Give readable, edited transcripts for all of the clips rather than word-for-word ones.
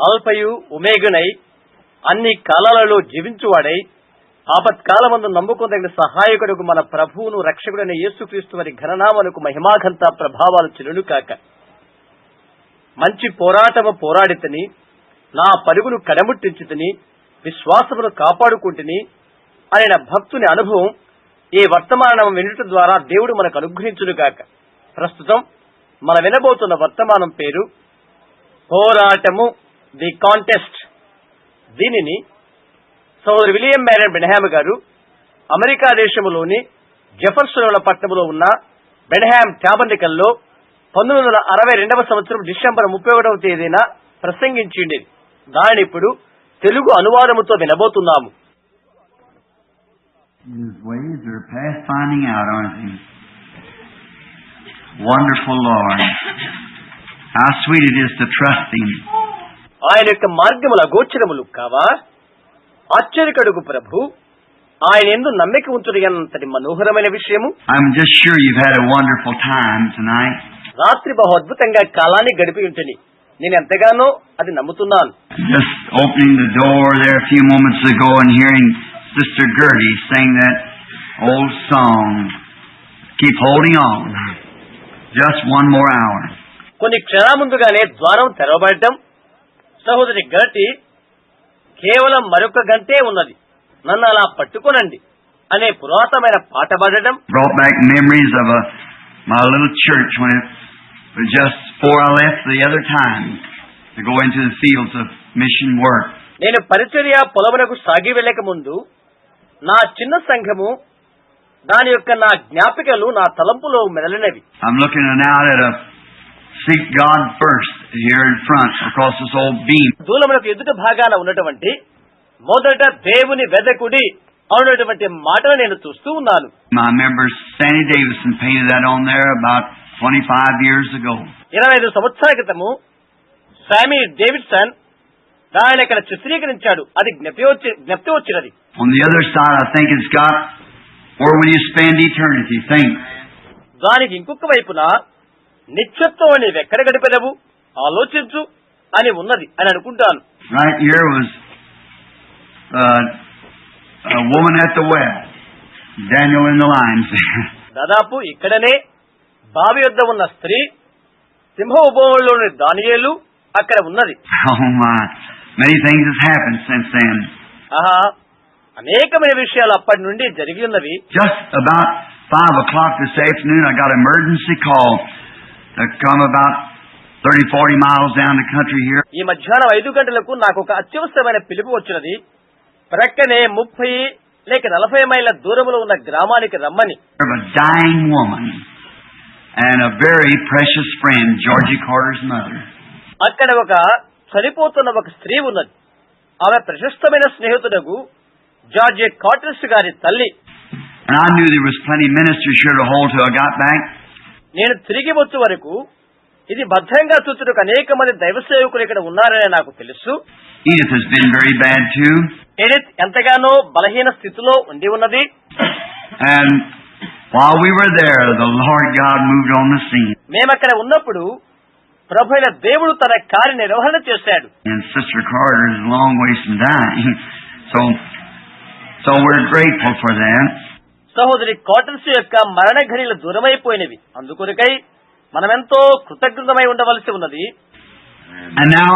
ఆల్ఫయు ఒమేగనై అన్ని కాలాలలో జీవించువాడై ఆపత్కాలమందు నమ్ముకొనదగిన సహాయకుడుకు మన ప్రభువును రక్షకుడైన యేసుక్రీస్తు వారి ఘననామమునకు మహిమాఘంత ప్రభావాలు చెల్లును కాక. మంచి పోరాటము పోరాడితిని, నా పరుగును కడముట్టించితిని, విశ్వాసమును కాపాడుకుంటుని అనే భక్తుని అనుభవం ఈ వర్తమానం వినుట ద్వారా దేవుడు మనకు అనుగ్రహించును గాక. ప్రస్తుతం మన వినబోతున్న వర్తమానం పేరు పోరాటము, ది కాంటెస్ట్. దీనిని సోదరు విలియం మ్యారియన్ బ్రెన్హామ్ గారు అమెరికా దేశంలోని జెఫర్సన్ పట్టణంలో ఉన్న బ్రెన్హామ్ టాబర్నకల్లో 1962వ సంవత్సరం డిసెంబర్ 31వ తేదీన ప్రసంగించింది. దానిని ఇప్పుడు Telugu అనువాదముతో వినబోతున్నాము. His ways are past finding out, aren't they? Wonderful Lord. How sweet it is to trust Him. ఆయన యొక్క మార్గముల గోచరములు కావా? ఆశ్చర్యకరుగు ప్రభు, ఆయన యందు నమ్మిక ఉంచుట ఎంతటి మనోహరమైన విషయము. I'm just sure you've had a wonderful time tonight. రాత్రి బహు అద్భుతంగా కాలాన్ని గడిపి ఉంటుంది. నేను ఎంతగానో అది నమ్ముతున్నాను. Just opening the door there a few moments ago and hearing Sister Gertie sing that old song, Keep Holding On, just one more hour. కొన్ని క్షణాల ముందుగానే ద్వారం తెరవబడటం, సహోదరి గర్టీ కేవలం మరొక గంటే ఉన్నది, నన్ను అలా పట్టుకోనండి అనే పురాతనమైన పాట పాడటం Brought back memories of my little church when it was just before I left the other time to go into the fields of mission work. నేను పరిచర్య పొలమునకు సాగి వెళ్ళక ముందు నా చిన్న సంఘము దాని యొక్క నా జ్ఞాపికలు నా తలంపులో మెదలినవి. I'm looking out at a Seek God First here in front across this old beam. దూలమునకు ఎదుట భాగాన ఉన్నటువంటి మొదట దేవుని వెదకుడి అనున్నటువంటి మాటను నేను చూస్తూ ఉన్నాను. My member Sandy Davison painted that on there about 25 years ago. 25 సంవత్సరాల క్రితము శామీ డేవిడ్సన్ దానిని ఇక్కడ చిత్రీకరించాడు. అది జ్ఞప్తి వచ్చినది. On the other side, I think it's got where will you spend eternity? Think. దానికి ఇంకొక వైపున నిత్యత్వం నీవెక్కడ గడిపెదవు ఆలోచించు అని ఉన్నది అని అనుకుంటాను. Right here was a woman at the well, Daniel in the lines. దాదాపు ఇక్కడనే బావి యొద్ద ఉన్న స్త్రీ, సింహ ఉపవంలోని దానియేలు అక్కడ ఉన్నది. Oh my! Many things have happened since then. ఆహా, అనేకమైన విషయాలు అప్పటి నుండి జరిగి ఉన్నవి. Just about 5 o'clock this afternoon, I got an emergency call to come about 30-40 miles down the country here. ఈ మధ్యాహ్నం 5 గంటలకు నాకు ఒక అత్యవసరమైన పిలుపు వచ్చినది. ప్రక్కనే 30 లేక 40 మైళ్ళ దూరంలో ఉన్న గ్రామానికి రమ్మని. A dying woman and a very precious friend, Georgie Carter's mother. అక్కడ ఒక చనిపోతున్న ఒక స్త్రీ ఉన్నది. ఆమె ప్రశస్తమైన స్నేహితుడకు జార్జి కార్టర్స్ గారి తల్లి. And I knew there was plenty of ministers here to hold till I got back. నేను తిరిగి వచ్చే వరకు ఇది భద్రంగా చూచుటకు అనేక మంది దైవ సేవకులు ఇక్కడ ఉన్నారని నాకు తెలుసు. Edith has been very bad too. Edith ఎంతగానో బలహీన స్థితిలో ఉండి ఉన్నది. And while we were there, the Lord God moved on the scene. మేమక్కడ ఉన్నప్పుడు ప్రభు అయిన దేవుడు తన కార్యనిర్వహణ చేశాడు. And Sister Carter is a long ways from dying. So we're grateful for that. సహోదరి కాటన్స్ యొక్క మరణ ఘడియలు దూరమైపోయినవి. అందుకొరకై మనమెంతో కృతజ్ఞతమై ఉండవలసి ఉన్నది. And now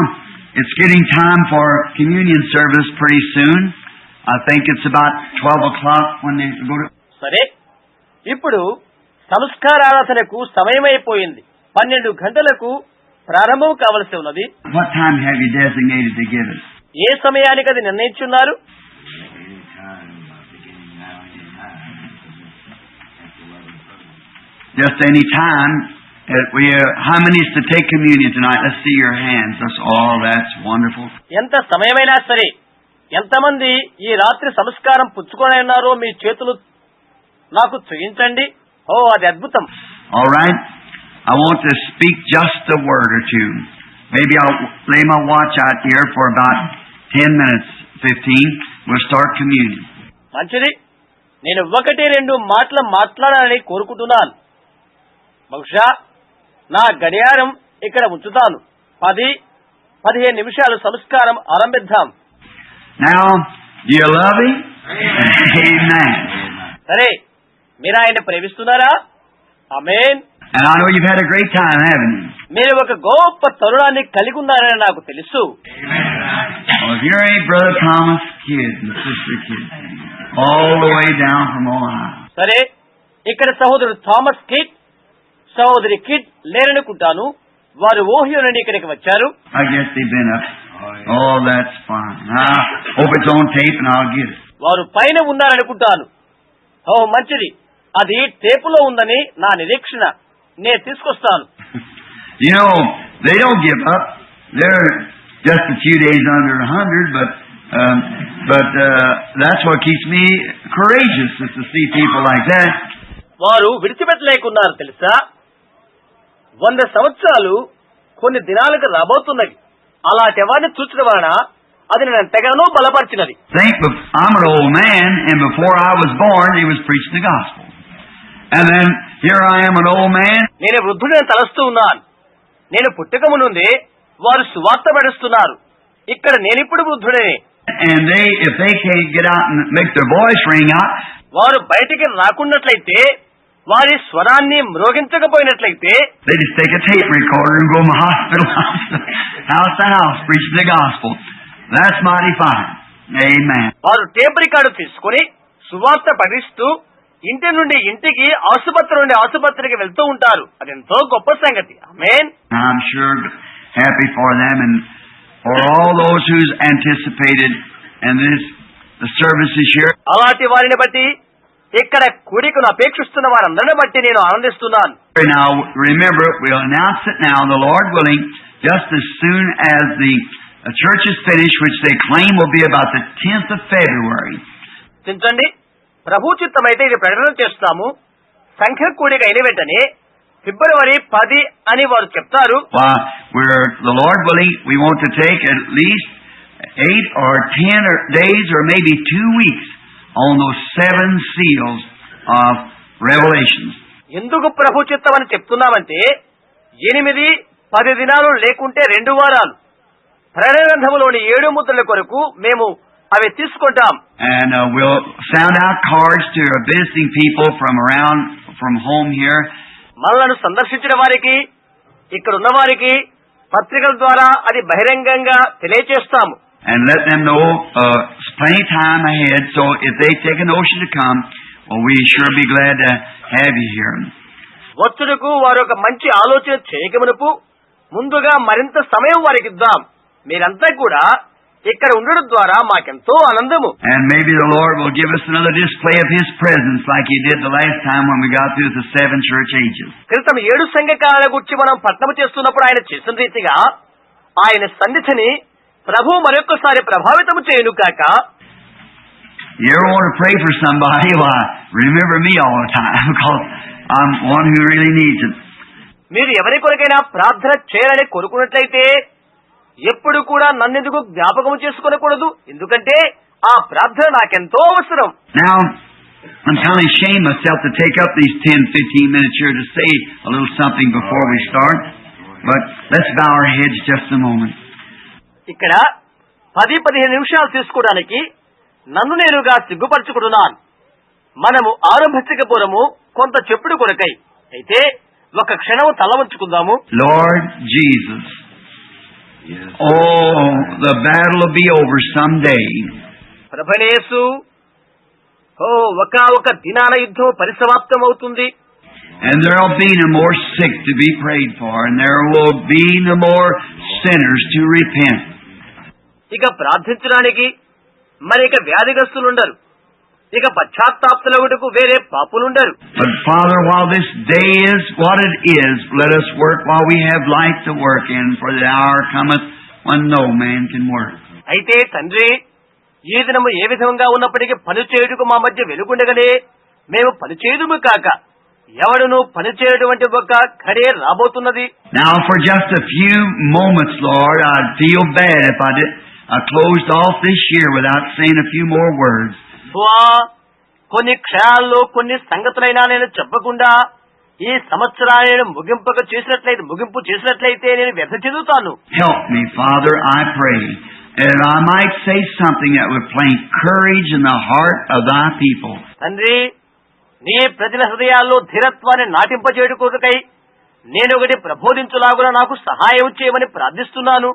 it's getting time for communion service pretty soon. I think it's about 12 o'clock when they go to... సరే, ఇప్పుడు సంస్కారారాధనకు సమయమైపోయింది. 12 గంటలకు ప్రారంభం కావలసి ఉన్నది. What time have you designated to give us? ఏ సమయానికి అది నిర్ణయించున్నారు? Just any time. How many is to take communion tonight? Let's see your hands. That's wonderful. ఎంత సమయమైనా సరే, ఎంతమంది ఈ రాత్రి సంస్కారం పుచ్చుకొని ఉన్నారో మీ చేతులు నాకు చూపించండి. ఓ, అది అద్భుతం. All right. I want to speak just a word or two. Maybe I'll lay my watch out here for about 10 minutes, 15. We'll start communion. మంచిది. నేను 1-2 మాటలు మాట్లాడాలని కోరుకుంటున్నాను. బహుశా నా గడియారం ఇక్కడ ఉంచుతాను. 10 15 నిమిషాలు సంస్కారం ఆరంభిద్దాం. Now, do you love him? Amen. సరే, మీరు ఆయన ప్రేమిస్తున్నారా? ఆమేన్. And I know you've had a great time, haven't you? మీరు ఒక గొప్ప తరుణాన్ని కలిగి ఉన్నారని నాకు తెలుసు. Well, if you're a Brother Thomas kid and Sister kid, all the way down from Ohio. సరే, ఇక్కడ సహోదరుడు థామస్ కిడ్, సహోదరి కిడ్ లేరనుకుంటాను. వారు ఓహియో నుండి ఇక్కడికి వచ్చారు. I guess they've been up. Oh, that's fine. I hope it's on tape and I'll get it. వారు పైన ఉన్నారనుకుంటాను. ఓ మంచిది, అది టేపులో ఉందని నా నిరీక్షణ. నేను తీసుకొస్తాను. You know, they don't give up. They're just a few days under 100, but that's what keeps me courageous, is to see people like that. వారు విడిచిపెట్టలేకున్నారు తెలుసా. 100 సంవత్సరాలు కొన్ని దినాలకు రాబోతున్నవి. అలాంటి వారిని చూసిన వలన అది నేను ఎంతగానో బలపరిచినది. Think, I'm an old man, and before I was born, he was preaching the gospel. And then here I am, an old man. నేను వృద్ధుడిని తలస్తూ ఉన్నాను. నేను పుట్టకము నుండి వారు సువార్త పడుస్తున్నారు. ఇక్కడ నేనిప్పుడు వృద్ధుడే. And if they can't get out and make their voice ring out, వారు బయటికి రాకున్నట్లయితే, వారి స్వరాన్ని మ్రోగించకపోయినట్లయితే, they just take a tape recorder and go to hospital, house to house, preaching the gospel. That's mighty fine. Amen. వారు tape record తీసుకుని సువార్త పఠిస్తూ ఇంటి నుండి ఇంటికి, ఆసుపత్రి నుండి ఆసుపత్రికి వెళ్తూ ఉంటారు. అదెంతో గొప్ప సంగతి. ఆమేన్. I'm sure happy for them and for all those who's anticipated and the services here. అలాంటి వారిని బట్టి, ఇక్కడ కూడికను అపేక్షిస్తున్న వారందరిని బట్టి నేను ఆనందిస్తున్నాను. Now remember, we'll announce it now, the Lord willing, just as soon as the church is finished, which they claim will be about the 10th of February. చించండి, ప్రభు చిత్తమైతే ఇది ప్రకటన చేస్తాము. సంఖ్య కూడిక అయిన వెంటనే ఫిబ్రవరి 10 అని వారు చెప్తారు. The Lord willing, we want to take at least 8 or 10 days or maybe 2 weeks on those 7 seals of Revelations. ఎందుకు ప్రభు చిత్తం అని చెప్తున్నామంటే, 8-10 దినాలు లేకుంటే 2 వారాలు ప్రకటన గ్రంథములోని 7 ముద్రల కొరకు మేము అవి తీసుకుంటాం. And we'll sound out cards to visiting people from home here. మనలను సందర్శించిన వారికి, ఇక్కడ ఉన్న వారికి పత్రికల ద్వారా అది బహిరంగంగా తెలియజేస్తాము. And let them know plenty time ahead, so if they take a notion to come, well, we sure be glad to have you here. వచ్చుటకు వారు ఒక మంచి ఆలోచన చేయకమునుపు ముందుగా మరింత సమయం వారికి ఇద్దాం. మీరంతా కూడా ఇక్కడ ఉండడం ద్వారా మాకెంతో ఆనందము. And maybe the Lord will give us another display of His presence like He did the last time when we got through the 7 church ages. క్రితం 7 సంఘకాల గురించి మనం పఠనం చేస్తున్నప్పుడు ఆయన చేసిన రీతిగా ఆయన సన్నిధిని ప్రభు మరొకసారి ప్రభావితం చేయును కాక. You ever want to pray for somebody? Why, remember me all the time, because I'm one who really needs it. మీరు ఎవరి కొరకైనా ప్రార్థన చేయాలని కోరుకున్నట్లయితే ఎప్పుడు కూడా నన్నెందుకు జ్ఞాపకం చేసుకోకూడదు, ఎందుకంటే ఆ ప్రార్థన నాకెంతో అవసరం. Now, I'm kind of ashamed myself to take up these 10-15 minutes here to say a little something before we start, but let's bow our heads just a moment. ఇక్కడ 10-15 నిమిషాలు తీసుకోవడానికి నన్ను నేనుగా సిగ్గుపరచుకుంటున్నాను. మనము ఆరంభించకపోవడము కొంత చెప్పుడు కొరకై. అయితే ఒక క్షణం తల వంచుకుందాము. Lord Jesus, oh, the battle will be over someday. ప్రభుయేసు, ఒక దినాన యుద్ధం పరిసమాప్తం అవుతుంది. And there will be no more sick to be prayed for, and there will be no more sinners to repent. ఇక ప్రార్థించడానికి మరి ఇక వ్యాధిగ్రస్తులుండరు, ఇక పశ్చాత్తాపములకు వేరే పాపులుండరు. But Father, while this day is what it is, let us work while we have light to work in, for the hour cometh when no man can work. అయితే తండ్రి, ఈ దినము ఏ విధంగా ఉన్నప్పటికీ పనిచేయుటకు మా మధ్య వెలుగుండగానే మేము పనిచేయుదుము కాక, ఎవడును పనిచేయటువంటి ఒక ఘడే రాబోతున్నది. Now for just a few moments, Lord, I'd feel bad if I closed off this year without saying a few more words. కొన్ని క్షణాల్లో కొన్ని సంగతులైనా నేను చెప్పకుండా ఈ సంవత్సరాన్ని నేను ముగింపు చేసినట్లయితే నేను వ్యర్థ చెందుతాను. Help me, Father, I pray, that I might say something that would plant courage in the heart of thy people. తండ్రి, నీ ప్రజల హృదయాల్లో ధీరత్వాన్ని నాటింపచేయుటకై నేను ఒకటి ప్రబోధించులాగున నాకు సహాయం చేయమని ప్రార్థిస్తున్నాను.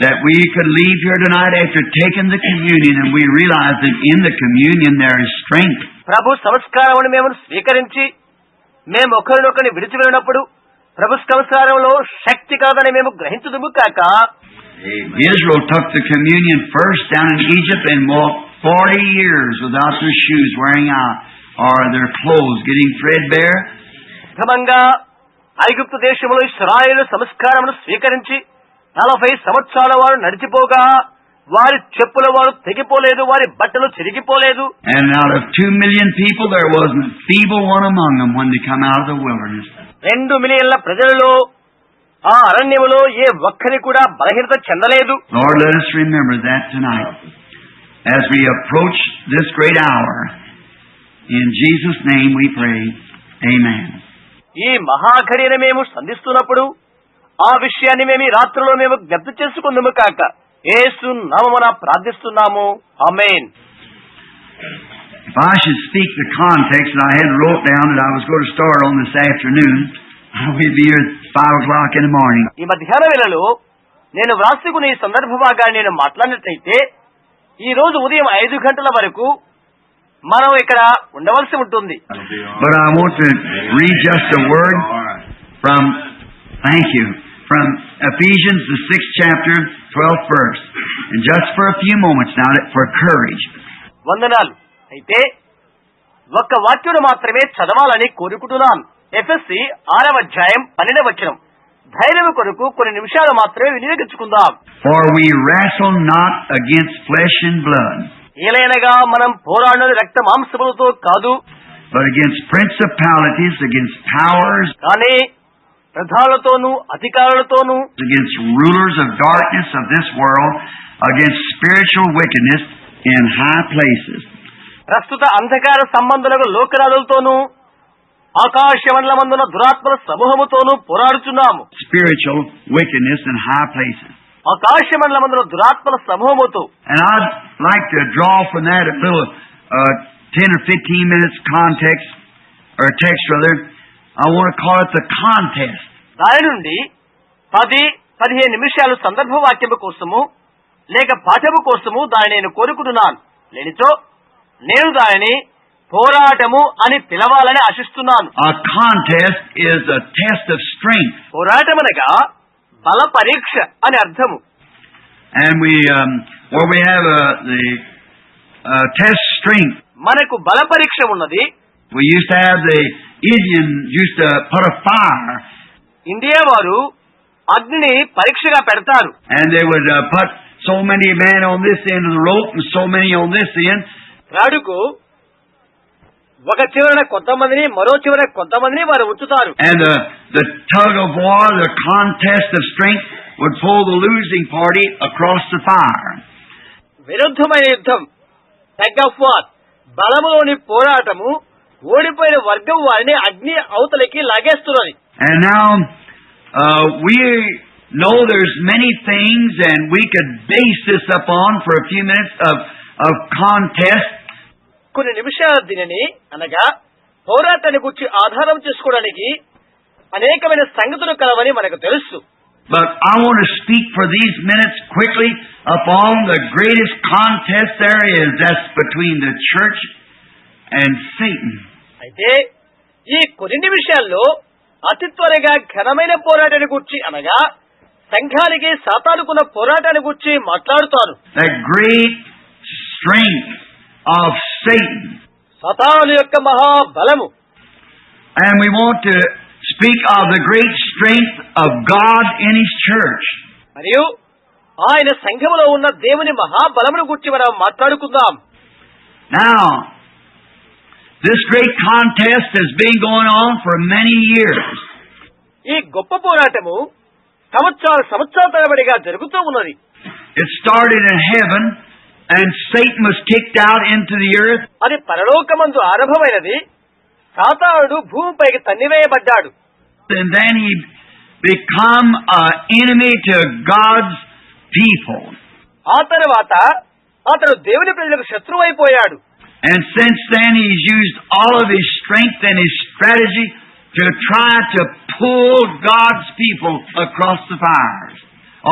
That we could leave here tonight after taking the communion and we realize that in the communion there is strength. ప్రభు సంస్కారమును మేము స్వీకరించి మేము ఒకరినొకరిని విడిచి వెళ్ళినప్పుడు ప్రభు సంస్కారంలో శక్తి కలదని మేము గ్రహించుదుము కాక. Israel took the communion first down in Egypt and walked 40 years without their shoes wearing out or their clothes getting threadbare. క్రమంగా ఐగుప్తు దేశంలో ఇశ్రాయేలు సంస్కారమును స్వీకరించి 40 సంవత్సరాల వారు నడిచిపోగా వారి చెప్పుల వారు తెగిపోలేదు, వారి బట్టలు చిరిగిపోలేదు. And out of 2 million people there wasn't a feeble one among them when they come out of the wilderness. 2 మిలియన్ల ప్రజలలో ఆ అరణ్యములో ఏ ఒక్కరి కూడా బలహీనత చెందలేదు. Lord, let us remember that tonight as we approach this great hour. In Jesus' name we pray. Amen. ఈ మహాఘడియను మేము సంధిస్తున్నప్పుడు ఆ విషయాన్ని మేము ఈ రాత్రిలో మేము జ్ఞప్తి చేసుకుందాము కాక. యేసు నామమున ప్రార్థిస్తున్నాము. ఆమేన్. If I should speak the context that I had wrote down that I was going to start on this afternoon, we'd be here at 5 o'clock in the morning. ఈ మధ్యాహ్న వేళలో నేను వ్రాసుకున్న ఈ సందర్భ భాగాన్ని నేను మాట్లాడినట్లయితే ఈ రోజు ఉదయం 5 గంటల వరకు మనం ఇక్కడ ఉండవలసి ఉంటుంది. But I want to read just a word from, thank you, from Ephesians, the 6th chapter, 12th verse. And just for a few moments now, for courage. వందనాలు. అయితే ఒక్క వాక్యుడు మాత్రమే చదవాలని కోరుకుంటున్నాను. ఎఫెసీ 6వ అధ్యాయం 12వ వచనం. ధైర్యం కొరకు కొన్ని నిమిషాలు మాత్రమే వినియోగించుకుందాం. For we wrestle not against flesh and blood. ఏలైనగా మనం పోరాడేది రక్త మాంసములతో కాదు, but against principalities, against powers, కానీ ప్రధానులతోనూ అధికారులతోనూ, against rulers of darkness of this world, against spiritual wickedness in high places. ప్రస్తుత అంధకార సంబంధులకు లోకరాజులతోనూ ఆకాశమండలమందున దురాత్మల సమూహముతోనూ పోరాడుచున్నాము. Spiritual wickedness in high places. ఆకాశమండలమందున దురాత్మల సమూహముతో. And I'd like to draw from that a little 10 or 15 minutes context, or text rather. I want to call it the contest. దాని నుండి 10-15 నిమిషాలు సందర్భ వాక్యము కోసము లేక పాఠము కోసము దాన్ని నేను కోరుకుంటున్నాను. లేనిచో నేను దానిని పోరాటము అని పిలవాలని ఆశిస్తున్నాను. A contest is a test of strength. పోరాటమనగా బల పరీక్ష అని అర్థము. And where we have the test strength. మనకు బల పరీక్ష ఉన్నది. We used to have the Indian used to put a fire. India వారు అగ్నిని పరీక్షగా పెడతారు. And they would put so many men on this end of the rope and so many on this end. రాడుకు ఒక చివరన కొంతమందిని మరో చివర కొంతమందిని వారు ఉంచుతారు. And the tug of war, the contest of strength would pull the losing party across the fire. విరుద్ధమైన యుద్ధం, టగ్ ఆఫ్ వార్, బలములోని పోరాటము ఓడిపోయిన వర్గం వారిని అగ్ని అవతలికి లాగేస్తున్నది. And now we know there's many things, and we could base this upon for a few minutes of contest. కొన్ని నిమిషాల దీనిని అనగా పోరాటాన్ని గురించి ఆధారం చేసుకోవడానికి అనేకమైన సంగతులు కలవని మనకు తెలుసు. But I want to speak for these minutes quickly upon the greatest contest there is. That's between the church and Satan. అయితే ఈ కొన్ని నిమిషాల్లో అతి త్వరగా ఘనమైన పోరాటాన్ని గురించి అనగా సంఘానికి సాతానుకున్న పోరాటాన్ని గురించి మాట్లాడుతాను. The great strength of Satan. సాతాను యొక్క మహాబలము. And we want to speak of the great strength of God in His church. మరియు ఆయన సంఘములో ఉన్న దేవుని మహాబలమును గురించి మనం మాట్లాడుకుందాం. Now, this great contest has been going on for many years. ఈ గొప్ప పోరాటము సంవత్సరాల తరబడిగా జరుగుతూ ఉన్నది. It started in heaven, and Satan was kicked out into the earth. అది పరలోకమందు ఆరంభమైనది. సాతానుడు భూమిపైకి తన్నివేయబడ్డాడు. And then he become an enemy to God's people. ఆ తర్వాత అతడు దేవుని ప్రజలకు శత్రువు అయిపోయాడు. And since then he's used all of his strength and his strategy to try to pull God's people across the fires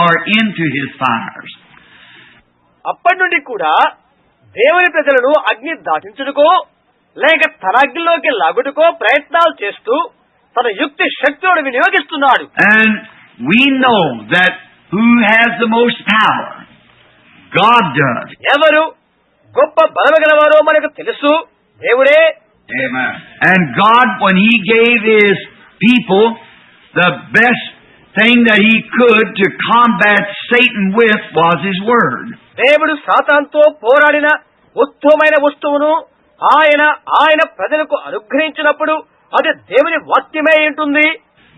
or into his fires. అప్పటి నుండి కూడా దేవుని ప్రజలను అగ్ని దాటించుటకో లేక తన అగ్నిలోకి లాగుటకో ప్రయత్నాలు చేస్తూ తన యుక్తి శక్తులను వినియోగిస్తున్నాడు. And we know that who has the most power? God does. ఎవరు గొప్ప బలము గలవారో మనకు తెలుసు, దేవుడే. Amen. And God, when He gave His people the best thing that He could to combat Satan with was His Word. దేవుడు సాతానుతో పోరాడిన ఉత్తమమైన వస్తువును ఆయన ప్రజలకు అనుగ్రహించినప్పుడు అది దేవుని వాక్యమే ఉంటుంది.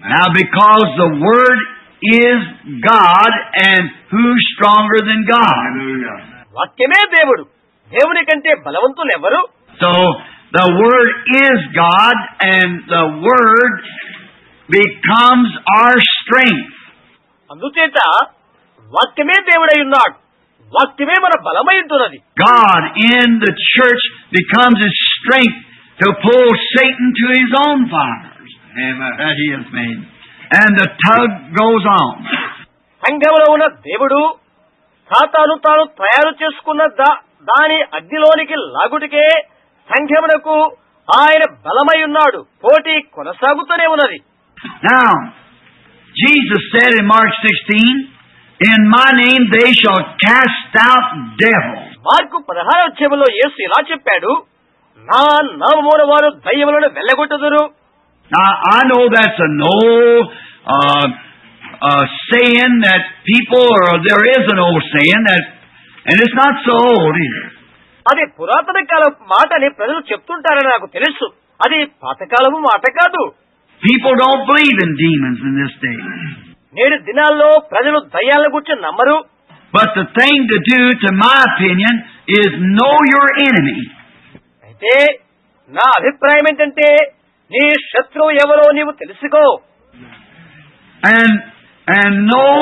Now because the Word is God, and who's stronger than God? వాక్యమే దేవుడు, దేవుని కంటే బలవంతులు ఎవరు? So the Word is God, and the Word becomes our strength. అందుచేత వాక్యమే దేవుడై ఉన్నాడు, వాక్యమే మన బలమై ఉంటున్నది. God in the church becomes His strength to pull Satan to his own fires. Amen. That He has made. And the tug goes on. సంఘములో ఉన్న దేవుడు సాతాను తాను తయారు చేసుకున్న దాని అగ్నిలోనికి లాగుటికే సంఘమునకు ఆయన బలమై ఉన్నాడు. పోటీ కొనసాగుతూనే ఉన్నది. Now, Jesus said in Mark 16, "In my name they shall cast out devils." Mark 16వ అధ్యాయంలో యేసు ఇలా చెప్పాడు, నా నామమున వారు దయ్యములను వెళ్ళగొట్టుదురు. Now, I know that's a saying that people, or there is an old saying that, and it's not so old either. అది పురాతన కాలం మాట అని ప్రజలు చెప్తుంటారని నాకు తెలుసు. అది పాతకాలము మాట కాదు. People don't believe in demons in this day. నేటి దినాల్లో ప్రజలు దయ్యాలను గురించి నమ్మరు. But the thing to do, to my opinion, is know your enemy. అయితే నా అభిప్రాయం ఏంటంటే నీ శత్రువు ఎవరో నీవు తెలుసుకో. And know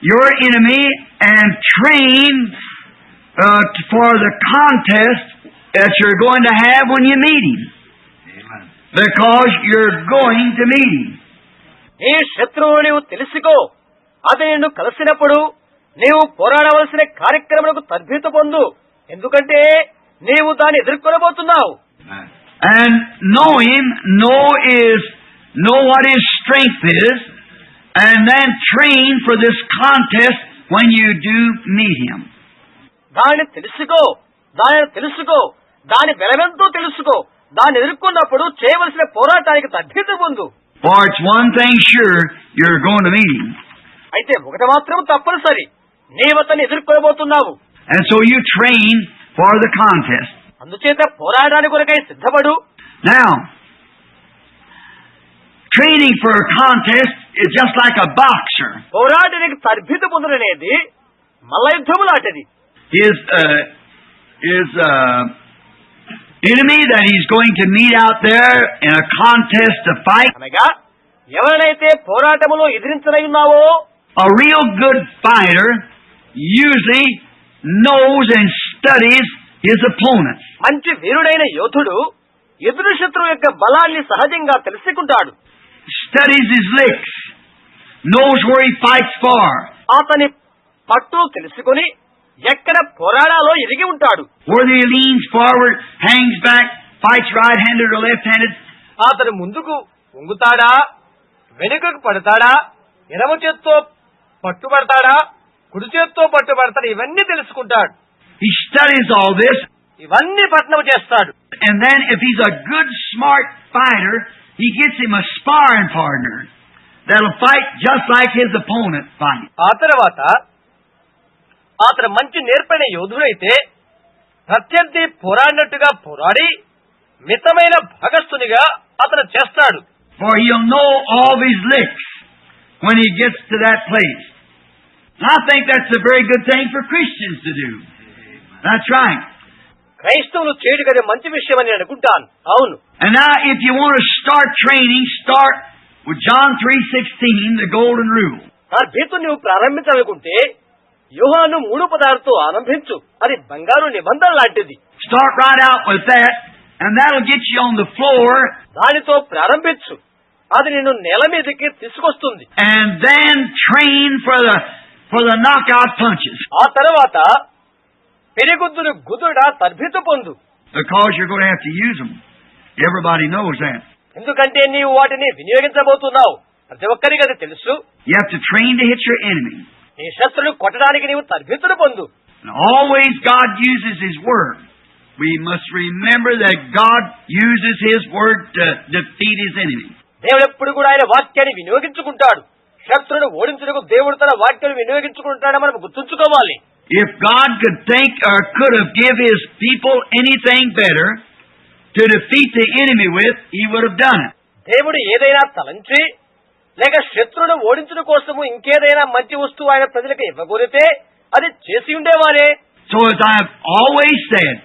your enemy and train for the contest that you're going to have when you meet him. Amen. Because you're going to meet him. నీ శత్రువు నీవు తెలుసుకో. అది నిన్ను కలిసినప్పుడు నీవు పోరాడవలసిన కార్యక్రమాలకు తర్బీతు పొందు. ఎందుకంటే నీవు దాన్ని ఎదుర్కొనబోతున్నావు. And know him, know what his strength is, and then train for this contest when you do meet him. దాన్ని తెలుసుకో, దాని బలమెంతో తెలుసుకో. దాన్ని ఎదుర్కొన్నప్పుడు చేయవలసిన పోరాటానికి తర్బీతు పొందు. For it's one thing sure, you're going to meet him. అయితే ఒకటి మాత్రం తప్పనిసరి, నీవు అతన్ని ఎదుర్కోబోతున్నావు. And so you train for the contest. అందుచేత పోరాటానికి కొరకై సిద్ధపడు. Now, training for a contest is just like a boxer. పోరాటానికి తర్బీతు పొందనేది మల్ల యుద్ధము లాంటిది. His enemy that he's going to meet out there in a contest to fight. అనగా ఎవరైతే పోరాటములో ఎదిరించనయున్నావో, a real good fighter usually knows and studies his opponents. మంచి వీరుడైన యోధుడు ఎదురు శత్రువు యొక్క బలాన్ని సహజంగా తెలుసుకుంటాడు. Studies his licks, knows where he fights for. అతని పట్టు తెలుసుకుని ఎక్కడ పోరాడాలో ఎరిగి ఉంటాడు. Whether he leans forward, hangs back, fights right-handed or left-handed. అతను ముందుకు వంగుతాడా, వెనుకకు పడతాడా, ఎడమ చేత్తో పట్టుబడతాడా, కుడి చేత్తో పట్టుబడతాడా, ఇవన్నీ తెలుసుకుంటాడు. He studies all this. ఇవన్నీ పట్నం చేస్తాడు. And then if he's a good, smart fighter, he gets him a sparring partner that'll fight just like his opponent fights. ఆ తర్వాత అతను మంచి నేర్పైన యోధుడైతే ప్రత్యర్థి పోరాడినట్టుగా పోరాడి మితమైన భాగస్థునిగా అతను చేస్తాడు. For he'll know all his licks when he gets to that place. And I think that's a very good thing for Christians to do. That's right. క్రైస్తవులు చేయడం అది మంచి విషయం అని అనుకుంటాను. అవును. And now if you want to start training, start with John 3:16, the golden rule. ఆ భీతు నువ్వు ప్రారంభించాలనుకుంటే యోహాను 3:16తో ఆరంభించు. అది బంగారు నిబంధన లాంటిది. Start right out with that, and that'll get you on the floor. దానితో ప్రారంభించు. అది నిన్ను నేల మీదకి తీసుకొస్తుంది. And then train for the knockout punches. ఆ తర్వాత పెరుగుద్దును గుదుడ తర్బీతు పొందు. Because you're going to have to use them. Everybody knows that. ఎందుకంటే నీవు వాటిని వినియోగించబోతున్నావు. ప్రతి ఒక్కరికి అది తెలుసు. You have to train to hit your enemy. నీ శత్రువును కొట్టడానికి నీవు తర్బీతును పొందు. And always God uses His Word. We must remember that God uses His Word to defeat His enemy. దేవుడు ఎప్పుడు కూడా ఆయన వాక్యాన్ని వినియోగించుకుంటాడు. శత్రువును ఓడించుటకు దేవుడు తన వాక్యాన్ని వినియోగించుకుంటాడని మనం గుర్తుంచుకోవాలి. If God could think or could have give His people anything better to defeat the enemy with, He would have done it. దేవుడు ఏదైనా తలంచి లేక శత్రువును ఓడించడం కోసము ఇంకేదైనా మంచి వస్తువు ఆయన ప్రజలకు ఇవ్వగోరితే అది చేసి ఉండేవారే. So as I have always said,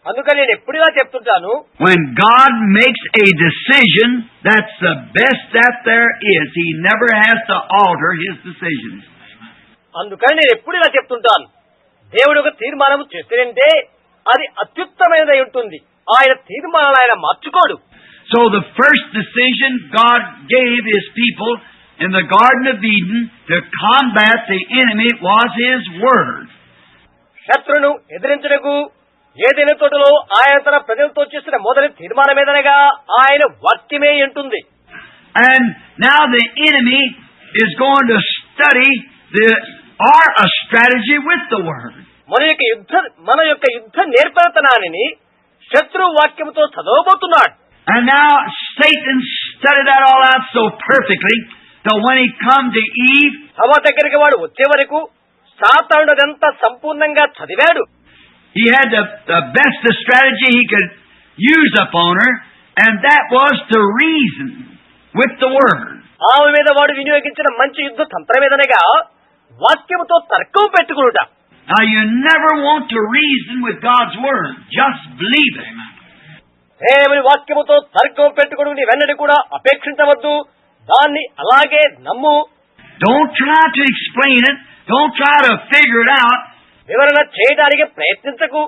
అందుకని నేను ఎప్పుడుగా చెప్తుంటాను, when God makes a decision, that's the best that there is. He never has to alter His decisions. అందుకని నేను ఎప్పుడుగా చెప్తుంటాను, దేవుడు ఒక తీర్మానం చేస్తాడంటే అది అత్యుత్తమైనదై ఉంటుంది. ఆయన తీర్మానాలు ఆయన మార్చుకోడు. So the first decision God gave His people in the Garden of Eden to combat the enemy was His Word. శత్రును ఎదిరించడకు ఏదైనా తోటలో ఆయన తన ప్రజలతో చేసిన మొదటి తీర్మానం ఏదనగా ఆయన వాక్యమే ఉంటుంది. And now the enemy is going to study a strategy with the Word. మన యొక్క యుద్ధ నేర్పరతనాన్ని శత్రు వాక్యముతో చదవబోతున్నాడు. And now Satan studied that all out so perfectly that when he come to Eve, హవ్వ దగ్గరికి వాడు వచ్చే వరకు సాతానుడు అదంతా సంపూర్ణంగా చదివాడు. he had the best strategy he could use upon her, and that was to reason with the Word. ఆమె మీద వాడు వినియోగించిన మంచి యుద్ధ తంత్రం ఏదనగా వాక్యముతో తర్కం పెట్టుకునుట. Now you never want to reason with God's Word. Just believe it. దేవుని వాక్యముతో తర్కం పెట్టుకుని నీ వెన్నడి కూడా అపేక్షించవద్దు. దాన్ని అలాగే నమ్ము. Don't try to explain it. Don't try to figure it out. వివరణ చేయడానికి ప్రయత్నించకు.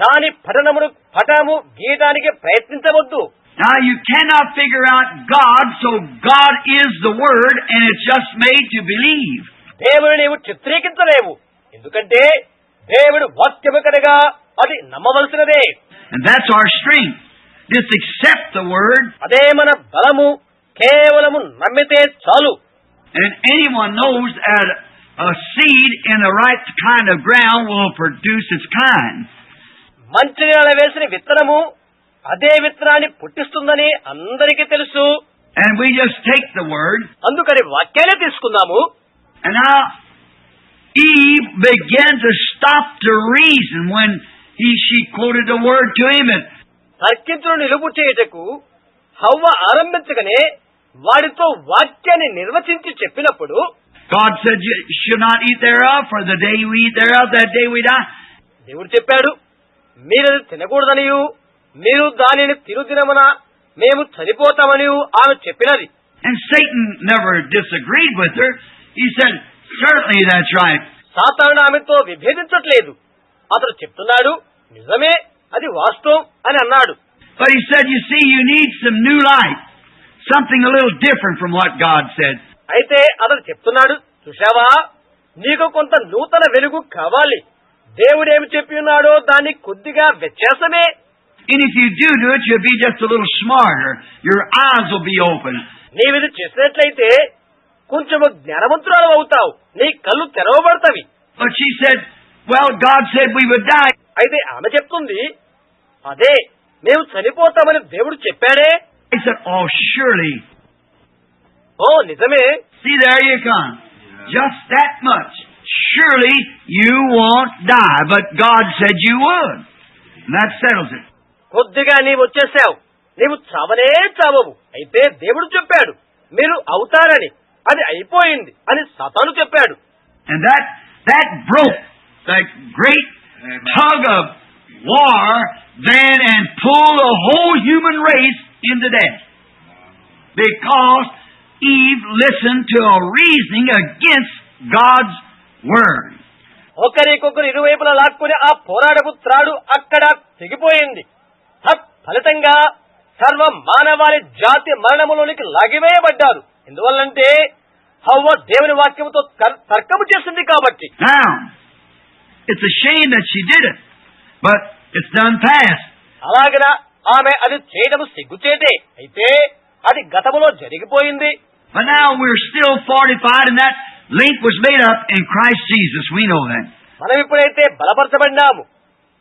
దాని పఠనము గీయడానికి ప్రయత్నించవద్దు. Now you cannot figure out God, so God is the Word, and it's just made to believe. దేవుని నీవు చిత్రీకరించలేవు. ఎందుకంటే దేవుడు వాక్యము కనుక అది నమ్మవలసినదే. And that's our strength. Just accept the Word. అదే మన బలము. కేవలము నమ్మితే చాలు. And anyone knows that a seed in the right kind of ground will produce its kind. మంచి నేల వేసిన విత్తనము అదే విత్తనాన్ని పుట్టిస్తుందని అందరికీ తెలుసు. And we just take the Word. అందుకని వాక్యాన్ని తీసుకుందాము. And now Eve began to stop to reason when she quoted the Word to him. తర్కించును నిలుపు చేయుటకు హవ్వ ఆరంభించగానే వాడితో వాక్యాన్ని నిర్వచించి చెప్పినప్పుడు God said, "You should not eat thereof, for the day you eat thereof, that day we die." దేవుడు చెప్పాడు, మీరు తినకూడదనియు మీరు దానిని తిరుదినమున మేము చనిపోతామని ఆమె చెప్పినది. And Satan never disagreed with her. He said, "Certainly that's right." సాతానుడు ఆమెతో విభేదించట్లేదు. అతడు చెప్తున్నాడు, నిజమే, అది వాస్తవం అని అన్నాడు. But he said, "You see, you need some new light, something a little different from what God said." అయితే అతడు చెప్తున్నాడు, చూశావా, నీకు కొంత నూతన వెలుగు కావాలి. దేవుడేమి చెప్పి ఉన్నాడో దాన్ని కొద్దిగా వ్యత్యాసమే. And if you do it, you'll be just a little smarter. Your eyes will be open. నీవిది చేసినట్లయితే కొంచెము జ్ఞానవంతురాలు అవుతావు. నీ కళ్ళు తెరవబడతావి. But she said, "Well, God said we would die." అయితే ఆమె చెప్తుంది, అదే మేము చనిపోతామని దేవుడు చెప్పాడే. I said, "Oh, surely." ఓ నిజమే. See, there you come. Just that much. Surely you won't die, but God said you would. And that settles it. కొద్దిగా నీవు వచ్చేసావు. నీవు చావనే చావవు. అయితే దేవుడు చెప్పాడు మీరు అవుతారని. అది అయిపోయింది అని సాతాను చెప్పాడు. And that broke that great tug of war than and pull the whole human race into death. Because Eve listened to a reasoning against God's Word. ఒకరికొకరు ఇరువైపులా లాక్కుని ఆ పోరాడపు త్రాడు అక్కడ తెగిపోయింది. ఫలితంగా సర్వ మానవాళి జాతి మరణములోనికి లాగివేయబడ్డారు. ఎందువల్లంటే హవ్వ దేవుని వాక్యముతో తర్కము చేసింది కాబట్టి. Now, it's a shame that she did it, but it's done past. అలాగన ఆమె అది చేయడము సిగ్గుచేటే, అయితే అది గతములో జరిగిపోయింది. But now we're still fortified, and that link was made up in Christ Jesus. We know that. మనం ఇప్పుడైతే బలపరచబడినాము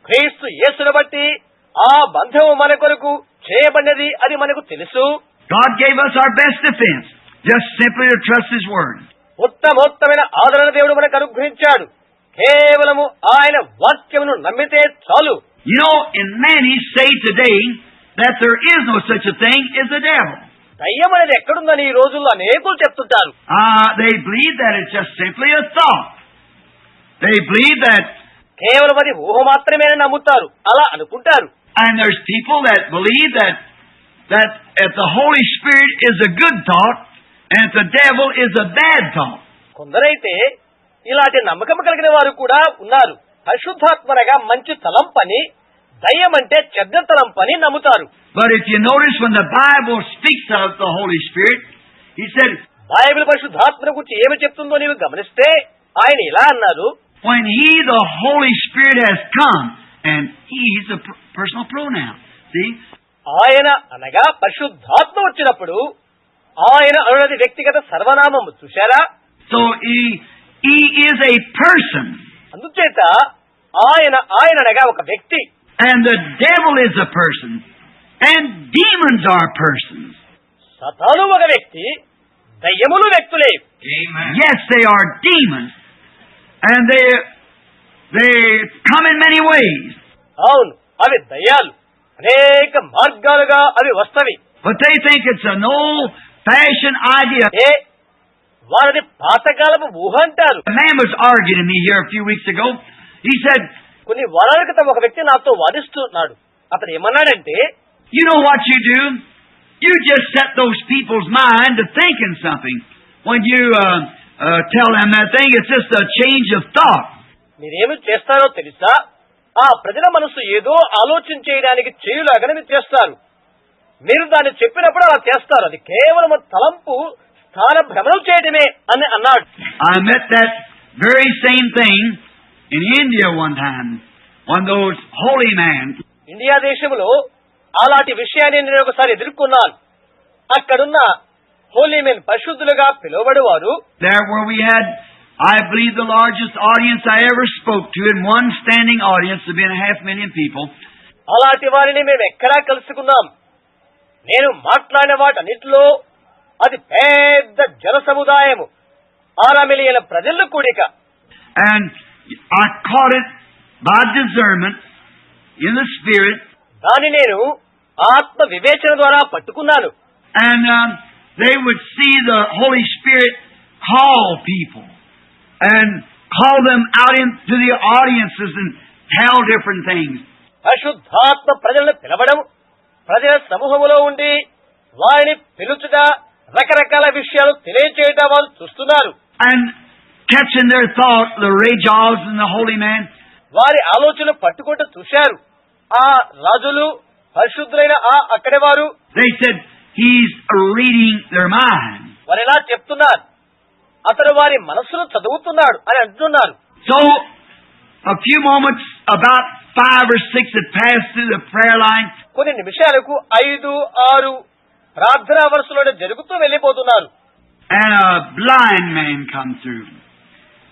క్రీస్తు యేసును బట్టి, ఆ బంధము మన కొరకు చేయబడినది అది మనకు తెలుసు. God gave us our best defense, just simply to trust His Word. ఉత్తమోత్తమైన ఆదరణ దేవుడు మనకు అనుగ్రహించాడు. కేవలము ఆయన వాక్యమును నమ్మితే చాలు. You know, and many say today that there is no such a thing as a devil. దయ్యం అనేది ఎక్కడుందని ఈ రోజుల్లో అనేకులు చెప్తుంటారు. They believe that it's just simply a thought. They believe that. కేవలం అది ఊహ మాత్రమేనని నమ్ముతారు, అలా అనుకుంటారు. And there's people that believe that if the Holy Spirit is a good thought and if the devil is a bad thought. కొందరైతే ఇలాంటి నమ్మకం కలిగిన వారు కూడా ఉన్నారు. పరిశుద్ధాత్మనగా మంచి తలంపని, దయ్యం అంటే చెడ్డ తలంపని నమ్ముతారు. But if you notice when the Bible speaks of the Holy Spirit, He said, Bible పరిశుద్ధాత్మను గురించి ఏమి చెప్తుందో నీవు గమనిస్తే ఆయన ఇలా అన్నారు, when He, the Holy Spirit, has come, and He's a personal pronoun. See? ఆయన అనగా పరిశుద్ధాత్మ వచ్చినప్పుడు ఆయన అనున్నది వ్యక్తిగత సర్వనామము. చూశారా? So He is a person. అందుచేత ఆయన అనగా ఒక వ్యక్తి. And the devil is a person. And demons are persons. Satan ఒక వ్యక్తి, దయ్యములు వ్యక్తులే. Amen. Yes, they are demons. And they come in many ways. అవును, అవి దయ్యాలు అనేక మార్గాలుగా అవి వస్తవి. But they think it's an old-fashioned idea. వారిని పాతకాలపు ఊహ అంటారు. A man was arguing with me here a few weeks ago. He said, కొన్ని వారాల క్రితం ఒక వ్యక్తి నాతో వాదిస్తున్నాడు. అతను ఏమన్నాడంటే, you know what you do? You just set those people's mind to thinking something. When you tell them that thing, it's just a change of thought. మీరేమి చేస్తారో తెలుసా? ఆ ప్రజల మనసు ఏదో ఆలోచించేయడానికి చేయులాగానే మీరు చేస్తారు. మీరు దాన్ని చెప్పినప్పుడు అలా చేస్తారు. అది కేవలం తలంపు స్థాన భ్రమణం చేయడమే అని అన్నాడు. I met that very same thing in India one time. One of those holy men. India దేశంలో అలాంటి విషయాన్ని నేను ఒకసారి ఎదుర్కొన్నాను. అక్కడున్న హోలీ మెన్, పరిశుద్ధులుగా పిలువబడేవారు. There where we had, I believe, the largest audience I ever spoke to, in one standing audience of being 500,000 people. అలాంటి వారిని మేము ఎక్కడా కలుసుకున్నాం. నేను మాట్లాడిన వాటన్నిటిలో అది పెద్ద జన సముదాయము, 6 మిలియన్ల ప్రజల కూడిక. And I caught it by discernment in the Spirit. దాన్ని నేను ఆత్మ వివేచన ద్వారా పట్టుకున్నాను. And they would see the Holy Spirit call people and call them out into the audiences and tell different things. పరిశుద్ధాత్మ ప్రజలను పిలవడం, ప్రజల సమూహములో ఉండి వారిని పిలుచుట, రకరకాల విషయాలు తెలియచేయడం వాళ్ళు చూస్తున్నారు. And catching their thought, the Rajahs and the holy man. వారి ఆలోచనలు పట్టుకుంటూ చూశారు. ఆ రాజులు, పరిశుద్ధులైన అక్కడే వారు. They said, he's reading their mind. వారు ఎలా చెప్తున్నారు, అతను వారి మనస్సును చదువుతున్నాడు అని అంటున్నారు. So, a few moments, about 5 or 6 had passed through the prayer line. కొన్ని నిమిషాలకు 5, 6 ప్రార్థనా వరుసలో జరుగుతూ వెళ్లిపోతున్నారు. And a blind man come through.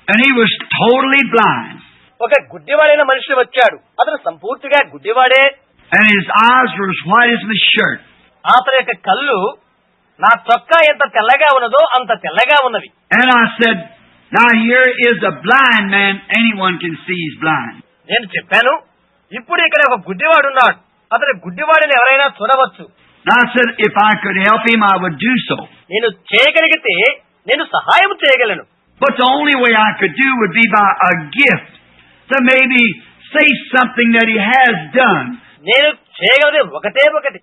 And he was totally blind. ఒక గుడ్డివాడైన మనిషి వచ్చాడు. అతను సంపూర్తిగా గుడ్డివాడే. And his eyes were as white as my shirt. అతని యొక్క కళ్ళు నా చొక్కా ఎంత తెల్లగా ఉన్నదో అంత తెల్లగా ఉన్నవి. And I said, now here is a blind man. Anyone can see he's blind. నేను చెప్పాను, ఇప్పుడు ఇక్కడ ఒక గుడ్డివాడు ఉన్నాడు. అతని గుడ్డివాడిని ఎవరైనా చూడవచ్చు. And I said, if I could help him, I would do so. నేను చేయగలిగితే నేను సహాయం చేయగలను. But the only way I could do would be by a gift to maybe say something that he has done. నేను చేయగలది ఒకటే ఒకటి.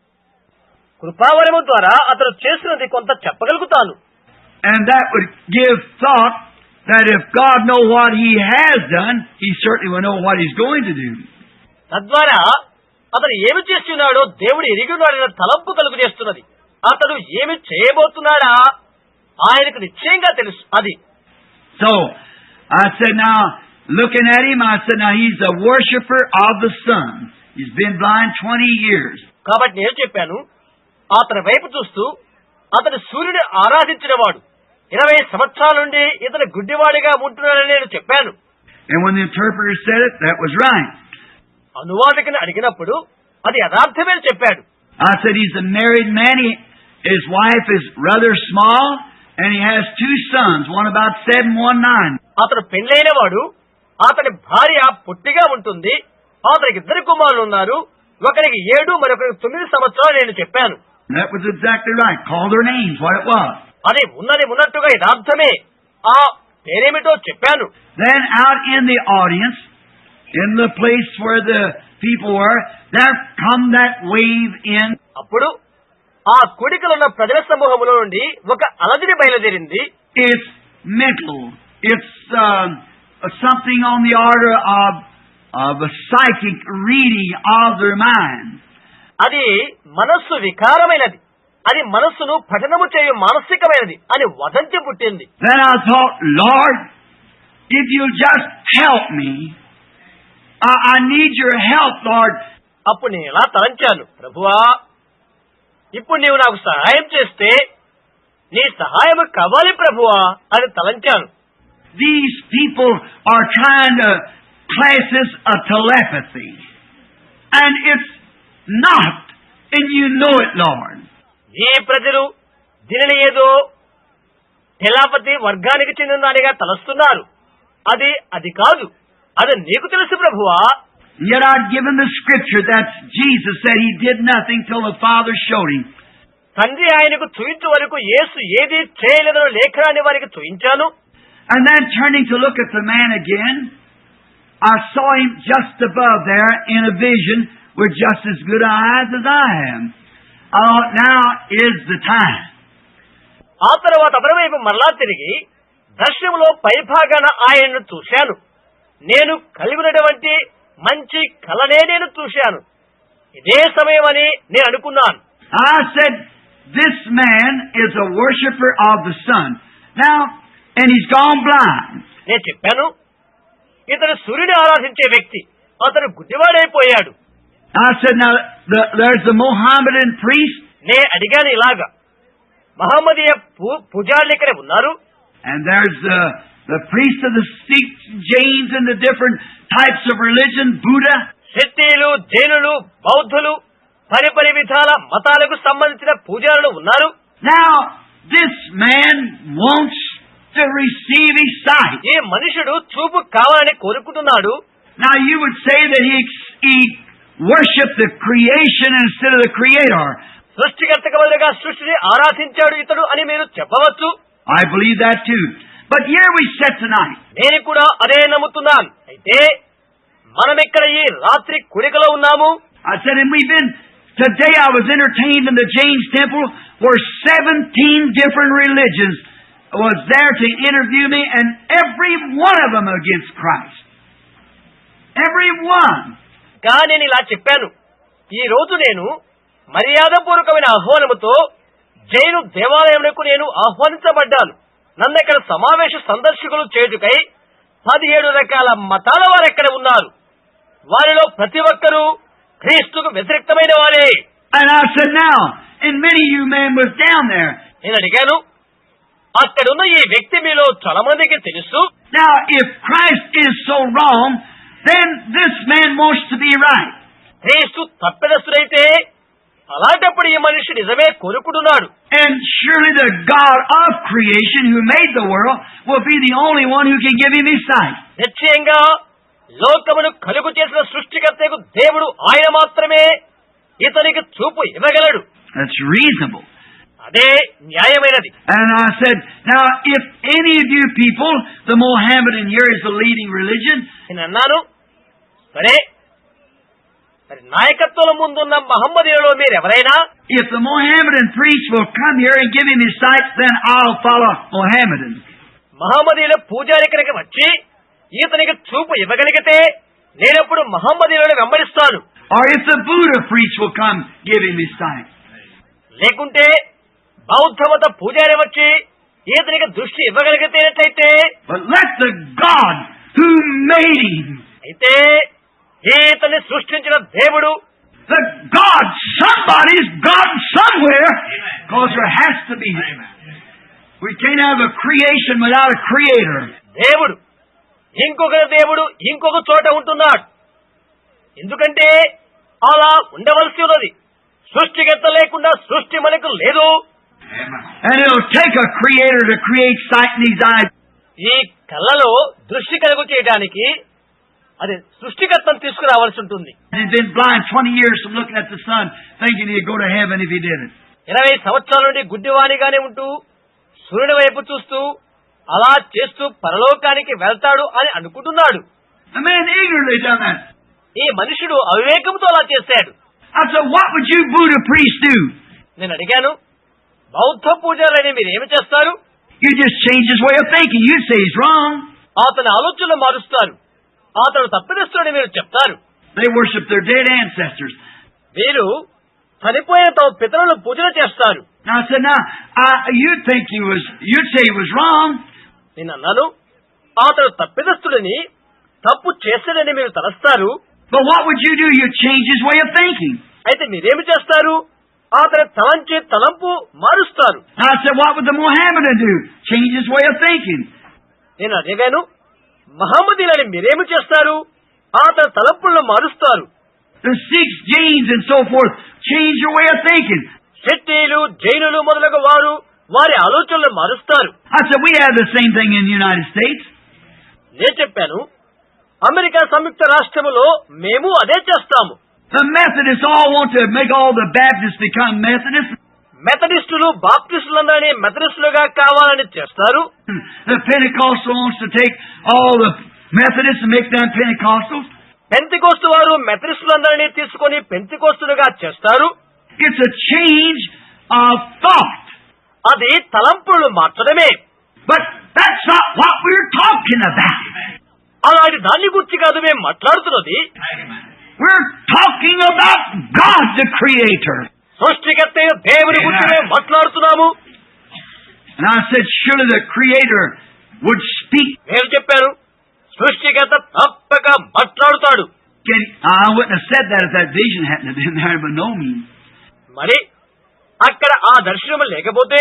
కృపావరము ద్వారా అతను చేసినది కొంత చెప్పగలుగుతాను. And that would give thought that if God know what he has done, he certainly will know what he's going to do. తద్వారా అతను ఏమి చేస్తున్నాడో దేవుడు ఎరిగి ఉన్నాడన్న తలంపు కలుగు చేస్తున్నది. అతడు ఏమి చేయబోతున్నాడా ఆయనకు నిశ్చయంగా తెలుసు. అది So I said, now looking at him, I said, now he's a worshipper of the sun. He's been blind 20 years. కాబట్టి నేను చెప్పాను, అతని వైపు చూస్తూ అతను సూర్యుని ఆరాధించినవాడు 20 సంవత్సరాల నుండి ఇతను గుడ్డివాడిగా ఉంటున్నాడని నేను చెప్పాను. And when the interpreter said it, that was right. అనువాదకుని అడిగినప్పుడు అది యథార్థమే చెప్పాడు. I said, he's a married man. His wife is rather small, and he has 2 sons, one about 7, one 9. అతను పెళ్ళైన వాడు, అతని భార్య పొట్టిగా ఉంటుంది, అతనికి 2 కుమారులు ఉన్నారు, ఒకరికి 7 మరొకరికి 9 సంవత్సరాలు నేను చెప్పాను. That was exactly right. Called their names, what it was. అది ఉన్నట్టుగా యథార్థమే. ఆ పేరేమిటో చెప్పాను. Then out in the audience, in the place where the people were, there come that wave in. అప్పుడు ఆ కూడికలున్న ప్రజల సమూహములో నుండి ఒక అలజడి బయలుదేరింది. It's mental. It's something on the order of a psychic reading of their mind. అది మనస్సు వికారమైనది, అది మనస్సును పఠనము చేయు మానసికమైనది అని వదంతి పుట్టింది. Then I thought, Lord, if you'll just help me, I need your help, Lord. అప్పుడు నేను ఇలా తలంచాను, ప్రభువా, ఇప్పుడు నీవు నాకు సహాయం చేస్తే నీ సహాయం కావాలి ప్రభువా అని తలంచాను. These people are trying to class this a telepathy, and it's not, and you know it, Lord. ఈ ప్రజలు దీనిని ఏదో టెలాపతి వర్గానికి చెందినదానిగా తలస్తున్నారు. అది కాదు, అది నీకు తెలుసు ప్రభువా. Yet I'd given the scripture that Jesus said he did nothing till the Father showed him. తండ్రి ఆయనకు చూయించే వరకు యేసు ఏది చేయలేదనో లేఖనాన్ని వారికి చూయించాను. And then turning to look at the man again, I saw him just above there in a vision with just as good eyes as I am. I thought, now is the time. ఆ తర్వాత అతని వైపు మరలా తిరిగి దర్శనంలో పైభాగాన ఆయనను చూశాను. నేను కలిగి ఉన్నటువంటి మంచి కలనే నేను చూశాను. ఇదే సమయమని నేను అనుకున్నాను. I said, this man is a worshipper of the sun. Now, and he's gone blind. నేను చెప్పాను, ఇతను సూర్యుని ఆరాధించే వ్యక్తి, అతను గుడ్డివాడైపోయాడు. I said, now, there's the Mohammedan priest. నే అడిగాను ఇలాగా, మహమ్మదీయ పూజారులు ఇక్కడ ఉన్నారు. And there's the priest of the Sikhs, Jains, and the different types of religion, Buddha. సిద్ధీలు, జైనులు, బౌద్ధులు, పరిపరి విధాల మతాలకు సంబంధించిన పూజారులు ఉన్నారు. Now, this man wants to receive his sight. ఈ మనుషుడు చూపు కావాలని కోరుకుంటున్నాడు. Now, you would say that he worshiped the creation instead of the creator. సృష్టికర్తకు బదులుగా సృష్టిని ఆరాధించాడు ఇతడు అని మీరు చెప్పవచ్చు. I believe that too. But here we sit tonight. నేను కూడా అదే నమ్ముతున్నాను. అయితే మనం ఇక్కడ ఈ రాత్రి కుడికలో ఉన్నాము. I said, and today I was entertained in the James Temple where 17 different religions was there to interview me, and every one of them against Christ. Every one. కానీ నేను ఇలా చెప్పాను, ఈ రోజు నేను మర్యాదపూర్వకమైన ఆహ్వానముతో జైను దేవాలయమునకు నేను ఆహ్వానించబడ్డాను. నన్ను ఇక్కడ సమావేశ సందర్శకులు చేయుటకై 17 రకాల మతాల వారు ఎక్కడ ఉన్నారు. వారిలో ప్రతి ఒక్కరూ క్రీస్తుకు వ్యతిరేకమైన వారే. And I said, now, and many of you men was down there. నేను అడిగాను, అక్కడున్న ఈ వ్యక్తి మీలో చాలా మందికి తెలుసు. Now, if Christ is so wrong, then this man wants to be right. క్రీస్తు తప్పెదస్తుడైతే అలాంటప్పుడు ఈ మనిషి నిజమే కోరుకుంటున్నాడు. And surely the God of creation who made the world will be the only one who can give him his sight. నిశ్చయంగా లోకమును కలుగు చేసిన సృష్టికర్తకు దేవుడు ఆయన మాత్రమే ఇతనికి చూపు ఇవ్వగలడు. That's reasonable. అదే న్యాయమైనది. And I said, now if any of you people, the Mohammedan here is the leading religion. నేను అన్నాను, సరే, మరి నాయకత్వం ముందున్న మహమ్మదీయులలో మీరెవరైనా If the Mohammedan priest will come here and give him his sight, then I'll follow Mohammedan. మహమ్మదీయుల పూజారి ఇక్కడికి వచ్చి ఈతనికి చూపు ఇవ్వగలిగితే నేనప్పుడు మహమ్మదీయులను వెంబడిస్తాను. Or if the Buddha priest will come, give him his sight. లేకుంటే బౌద్ధ మత పూజారి వచ్చి ఈతనికి దృష్టి ఇవ్వగలిగితేనట్లయితే, But let the God who made him, అయితే ఈతని సృష్టించిన దేవుడు, the God, somebody's God somewhere, because there has to be. We can't have a creation without a creator. దేవుడు, ఇంకొక దేవుడు ఇంకొక చోట ఉంటున్నాడు. ఎందుకంటే అలా ఉండవలసి ఉన్నది. సృష్టికర్త లేకుండా సృష్టి మనకు లేదు. And it'll take a creator to create sight in these eyes. ఈ కళ్ళలో దృష్టి కలుగు చేయడానికి అది సృష్టికర్తను తీసుకురావాల్సి ఉంటుంది. He's been blind 20 years from looking at the sun, thinking he'd go to heaven if he did it. 20 సంవత్సరాల నుండి గుడ్డివాణిగానే ఉంటూ సూర్యుడి వైపు చూస్తూ అలా చేస్తూ పరలోకానికి వెళ్తాడు అని అనుకుంటున్నాడు. The man ignorantly done that. ఈ మనుషుడు అవివేకంతో అలా చేశాడు. I said, what would you Buddha priests do? నేను అడిగాను, బౌద్ధ పూజారులని మీరేమి చేస్తారు? You just change his way of thinking. You say he's wrong. అతని ఆలోచనలు మారుస్తారు. అతను తప్పిదస్తుడని మీరు చెప్తారు. They worship their dead ancestors. వీరు చనిపోయిన తమ పితరుల పూజలు చేస్తారు. Now I said, you'd say he was wrong. నేను అన్నాను, అతను తప్పిదస్తుడని తప్పు చేస్తాడని మీరు తలస్తారు. But what would you do? You'd change his way of thinking. అయితే మీరేమి చేస్తారు? అతని తలంచే తలంపు మారుస్తారు. Now I said, what would the Mohammedan do? Change his way of thinking. నేను అడిగాను, మహమ్మదీయులని మీరేమి చేస్తారు? అతని తలంపులను మారుస్తారు. The Sikhs, Jains, and so forth change your way of thinking. శెట్టీలు, జైనులు మొదలగు వారు వారి ఆలోచనలు మారుస్తారు. I said, we have the same thing in the United States. నేను చెప్పాను, అమెరికా సంయుక్త రాష్ట్రములో మేము అదే చేస్తాము. The Methodists all want to make all the Baptists become Methodists. మెథడిస్టులు బాప్టిస్టులందరినీ మెథడిస్టులుగా కావాలని చేస్తారు. The Pentecostal wants to take all the Methodists and make them Pentecostals. Pentecost వారు మెథడిస్టులందరినీ తీసుకొని పెంతికోస్తులుగా చేస్తారు. It's a change of thought. అది తలంపులు మార్చడమే. But that's not what we're talking about. అలాంటి దాన్ని గురించి కాదు మేము మాట్లాడుతున్నది. We're talking about God, the Creator. సృష్టికర్త దేవుని గురించి మేము మాట్లాడుతున్నాము. And I said, surely the Creator would speak. నేను చెప్పాను, సృష్టికర్త తప్పక మాట్లాడుతాడు. I wouldn't have said that if that vision hadn't been there, by no means. మరి అక్కడ ఆ దర్శనం లేకపోతే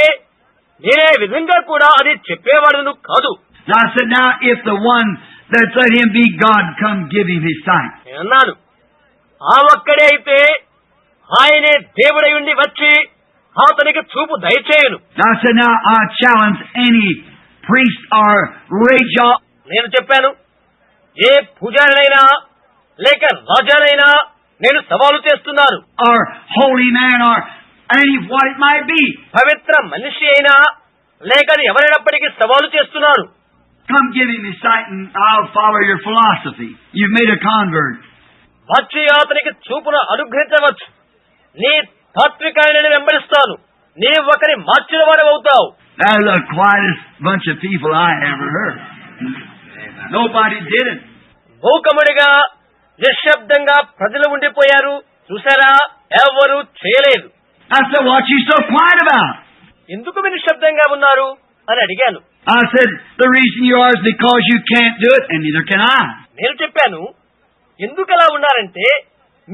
నేనే విధంగా కూడా అది చెప్పేవాడును కాదు. Now I said, now if the one that's let him be God come give him his sight. నేను అన్నాను, ఆ ఒక్కడే అయితే ఆయనే దేవుడై ఉండి వచ్చి అతనికి చూపు దయచేయను. Now I said, now I challenge any priest or raja. నేను చెప్పాను, ఏ పూజారినైనా లేక రాజానైనా నేను సవాలు చేస్తున్నాను. Or holy man or any what it might be. పవిత్ర మనిషి అయినా లేక ఎవరైనప్పటికీ సవాలు చేస్తున్నాను. Come give him his sight and I'll follow your philosophy. You've made a convert. వచ్చి అతనికి చూపును అనుగ్రహించవచ్చు. నీ తాత్వికాన్ని నేను వెంబడిస్తాను. నీ ఒకరి మార్చిన వాడు అవుతావు. That's the quietest bunch of people I ever heard. Nobody did it. మూకముడిగా నిశ్శబ్దంగా ప్రజలు ఉండిపోయారు. చూసారా, ఎవరు చేయలేదు. I said, what you so quiet about? ఎందుకు మీరు నిశ్శబ్దంగా ఉన్నారు అని అడిగాను. I said, the reason you are is because you can't do it, and neither can I. నేను చెప్పాను, ఎందుకు అలా ఉన్నారంటే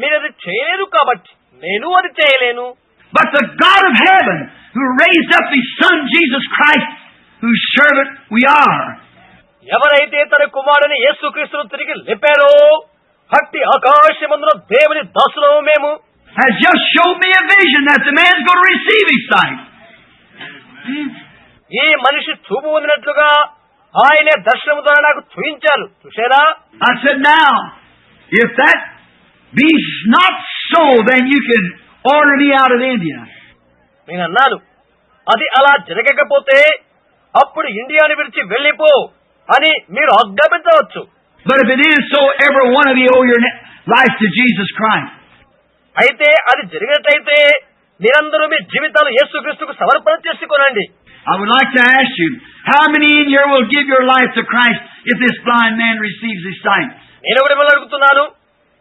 మీరు అది చేయలేరు కాబట్టి నేను అది చేయలేను. But the God of heaven, who raised up his Son Jesus Christ, whose servant we are. ఎవరైతే తన కుమారుని యేసుక్రీస్తును తిరిగి లేపారో భక్తి ఆకాశమందున దేవుని దాసులము మేము. Has just showed me a vision that the man's going to receive his sight. ఈ మనిషి చూపు పొందినట్లుగా ఆయనే దర్శనము ద్వారా నాకు చూయించారు. చూశారా? I said, now, if that be not so, then you can order me out of India. నేను అన్నాను, అది అలా జరగకపోతే అప్పుడు ఇండియాని విడిచి వెళ్ళిపో అని మీరు ఆజ్ఞాపించవచ్చు. But if it is so, every one of you owe your life to Jesus Christ. అయితే అది జరిగినట్లయితే మీరందరూ మీ జీవితాలు యేసుక్రీస్తుకు సమర్పణ చేసుకొనండి. I would like to ask you, how many in here will give your life to Christ if this blind man receives his sight? నేను కూడా మిమ్మల్ని అడుగుతున్నాను,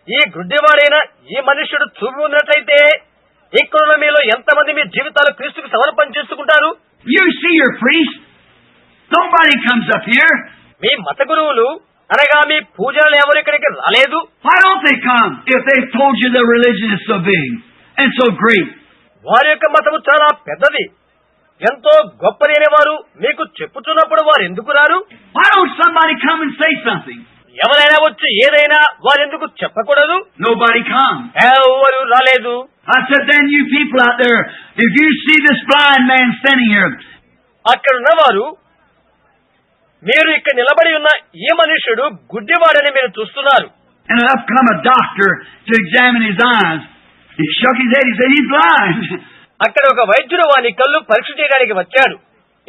ఈ గుడ్డివాడైన ఈ మనుష్యుడు చూపు ఉన్నట్లయితే ఇక్కడున్న మీలో ఎంతమంది మీ జీవితాలు క్రీస్తుకు సమర్పణ చేసుకుంటారు? You see your priest. Nobody comes up here. మీ మత గురువులు అనగా మీ పూజలు ఎవరు ఇక్కడికి రాలేదు? Why don't they come if they've told you their religion is so big and so great? వారి యొక్క మతము చాలా పెద్దది, ఎంతో గొప్పది అనేవారు మీకు చెప్పుతున్నప్పుడు వారు ఎందుకు రారు? Why don't somebody come and say something? ఎవరైనా వచ్చి ఏదైనా వారు ఎందుకు చెప్పకూడదు? Nobody comes. ఎవరు రాలేదు. I said, then you people out there, if you see this blind man standing here, అక్కడున్నవారు మీరు ఇక్కడ నిలబడి ఉన్న ఈ మనుష్యుడు గుడ్డివాడని మీరు చూస్తున్నారు. and up come a doctor to examine his eyes. He shook his head, he said, he's blind. అక్కడ ఒక వైద్యుడు వాని కళ్ళు పరీక్ష చేయడానికి వచ్చాడు.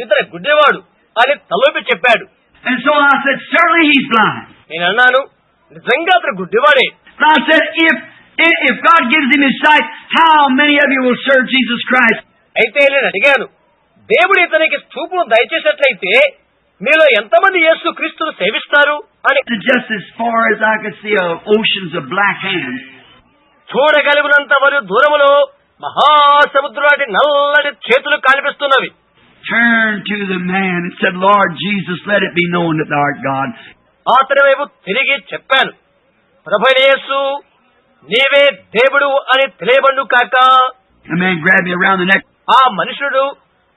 ఇతను గుడ్డివాడు అని తలూపి చెప్పాడు. And so I said, certainly he's blind. నేను అన్నాను, నిజంగా అతను గుడ్డివాడే. And I said, if God gives him his sight, how many of you will serve Jesus Christ? అయితే నేను అడిగాను, దేవుడు ఇతనికి చూపును దయచేసినట్లయితే మీలో ఎంతమంది యేసు క్రీస్తును సేవిస్తారు అని. Just as far as I could see oceans of black hands. చూడగలిగినంత వరకు దూరములో మహాసముద్రాటి నల్లటి చేతులు కనిపిస్తున్నవి. Turned to the man and said, Lord Jesus, let it be known that thou art God. అతని వైపు తిరిగి చెప్పాను, ప్రభువైన యేసు నీవే దేవుడు అని తెలియబడు కాక. The man grabbed me around the neck. ఆ మనుషుడు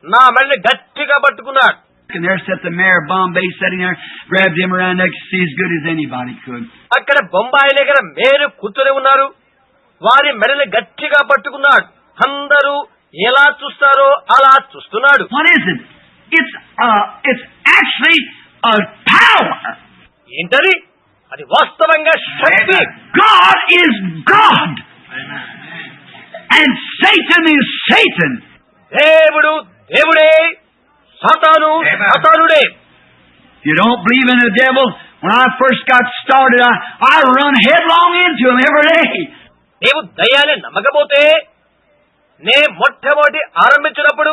నా మెడని గట్టిగా పట్టుకున్నాడు. And there sat the mayor of Bombay sitting there, grabbed him around the neck to see as good as anybody could. అక్కడ బొంబాయి దగ్గర మేరు కూర్చొని ఉన్నారు. వారి మెడని గట్టిగా పట్టుకున్నాడు. అందరూ ఎలా చూస్తారో అలా చూస్తున్నాడు. What is it? It's actually a power. ఏంటది? అది వాస్తవంగా శక్తి. God is God. And Satan is Satan. దేవుడు దేవుడే, సాతాను సాతానుడే. You don't believe in the devil? When I first got started, I run headlong into him every day. నీవు దయ్యాన్ని నమ్మకపోతే నే మొట్టమొదటి ఆరంభించినప్పుడు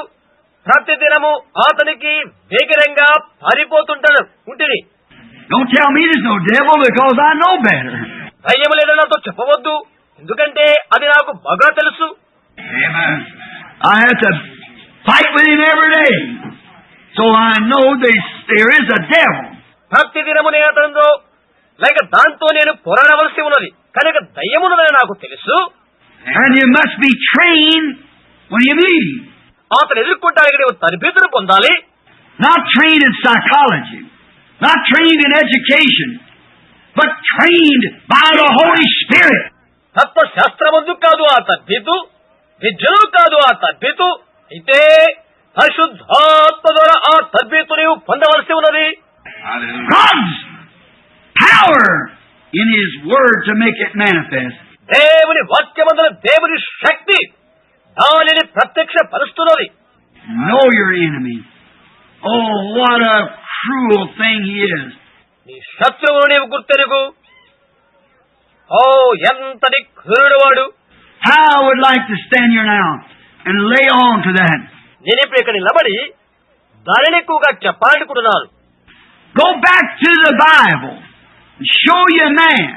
ప్రతిదినము అతనికి వేగంగా పారిపోతుంటాను ఉంటుంది. Don't tell me there's no devil because I know better. దయ్యము లేదని నాతో చెప్పవద్దు, ఎందుకంటే అది నాకు బాగా తెలుసు. I have to fight with him every day. So I know there is a devil. ప్రతిదినము నేను అతనితో లేక దాంతో నేను పోరాడవలసి ఉన్నది కనుక దయ్యమున్నదని నాకు తెలుసు. And you must be trained when you meet him. అతను ఎదుర్కొంటానికి నీవు తరబేతులు పొందాలి. Not trained in psychology, not trained in education, but trained by the Holy Spirit. తత్వశాస్త్రమందు కాదు ఆ తద్బీతు, విద్యలో కాదు ఆ తద్బీతు, అయితే పరిశుద్ధాత్మ ద్వారా ఆ తద్బీతు నీవు పొందవలసి ఉన్నది. God's power in His Word to make it manifest. దేవుని వాక్యమందున దేవుని శక్తి దానిని ప్రత్యక్ష పరుస్తున్నది. Know your enemy. Oh, what a cruel thing he is. నీ శత్రువును నీవు గుర్తెరుగు. ఓ ఎంతటి క్రూరుడు వాడు. How I would like to stand here now and lay on to that. నేను ఇప్పుడు ఇక్కడ నిలబడి దానిని ఎక్కువగా చెప్పాలనుకుంటున్నాను. Go back to the Bible and show you a man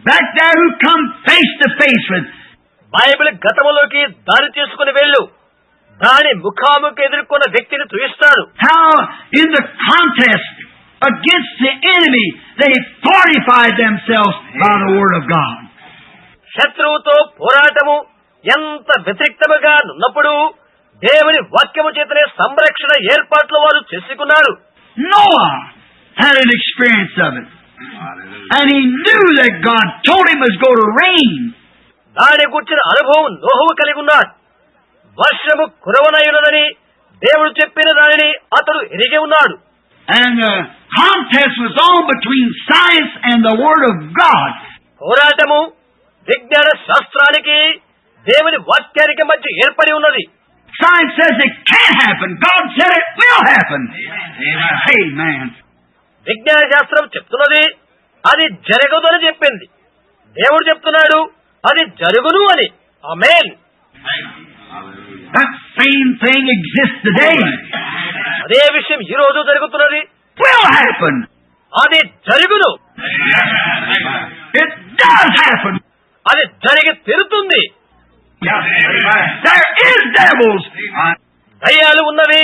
back there who come face to face with. Bible గతములోకి దారి చేసుకుని వెళ్ళు. దాని ముఖాముఖి ఎదుర్కొన్న వ్యక్తిని చూపిస్తాడు. How in the contest against the enemy they fortified themselves by the Word of God. శత్రువుతో పోరాటము ఎంత వ్యతిరేక్తముగా ఉన్నప్పుడు దేవుని వాక్యము చేతనే సంరక్షణ ఏర్పాట్లు వారు చేసుకున్నారు. Noah had an experience of it. And he knew that God told him it was going to rain. దాని గురించిన అనుభవం నోహువు కలిగి ఉన్నాడు. వర్షము కురవనయున్నదని దేవుడు చెప్పిన దానిని అతడు ఎరిగి ఉన్నాడు. And the contest was on between science and the Word of God. పోరాటము విజ్ఞాన శాస్త్రానికి దేవుని వాక్యానికి మధ్య ఏర్పడి ఉన్నది. Science says it can't happen. God said it will happen. Amen. విజ్ఞాన శాస్త్రం చెప్తున్నది అది జరగదు అని చెప్పింది. దేవుడు చెప్తున్నాడు అది జరుగును అని. ఆమేన్. That same thing exists today. అదే విషయం ఈ రోజు జరుగుతున్నది. Will happen. అది జరుగును. It does happen. అది జరిగి తీరుతుంది. There is devils. దయ్యాలు ఉన్నవి.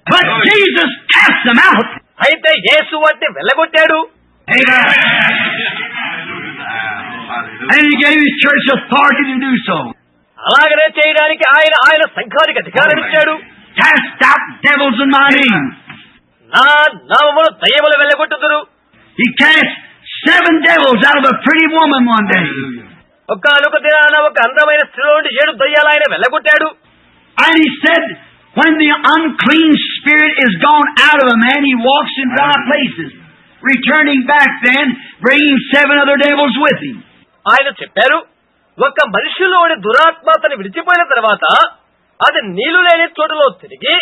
But Jesus cast them out. అయితే యేసు వాటిని వెళ్ళగొట్టాడు. And He gave His church authority to do so. అలాగనే చేయడానికి ఆయన సంఘానికి అధికారం ఇచ్చాడు. Cast out devils in my name. నా నామములో దయ్యములు వెళ్ళగొట్టుదురు. He cast 7 devils out of a pretty woman one day. ఒకానొక దినాన ఒక అందమైన స్త్రీలో నుండి 7 దయ్యాలు ఆయన వెళ్ళగొట్టాడు. And He said, when the unclean spirit is gone out of a man, he walks in dry places, returning back then, bringing 7 other devils with him. ఆయన చెప్పారు, ఒక మనిషిలోని దురాత్మ అతను విడిచిపోయిన తర్వాత అది నీళ్లు లేని చోటులో తిరిగి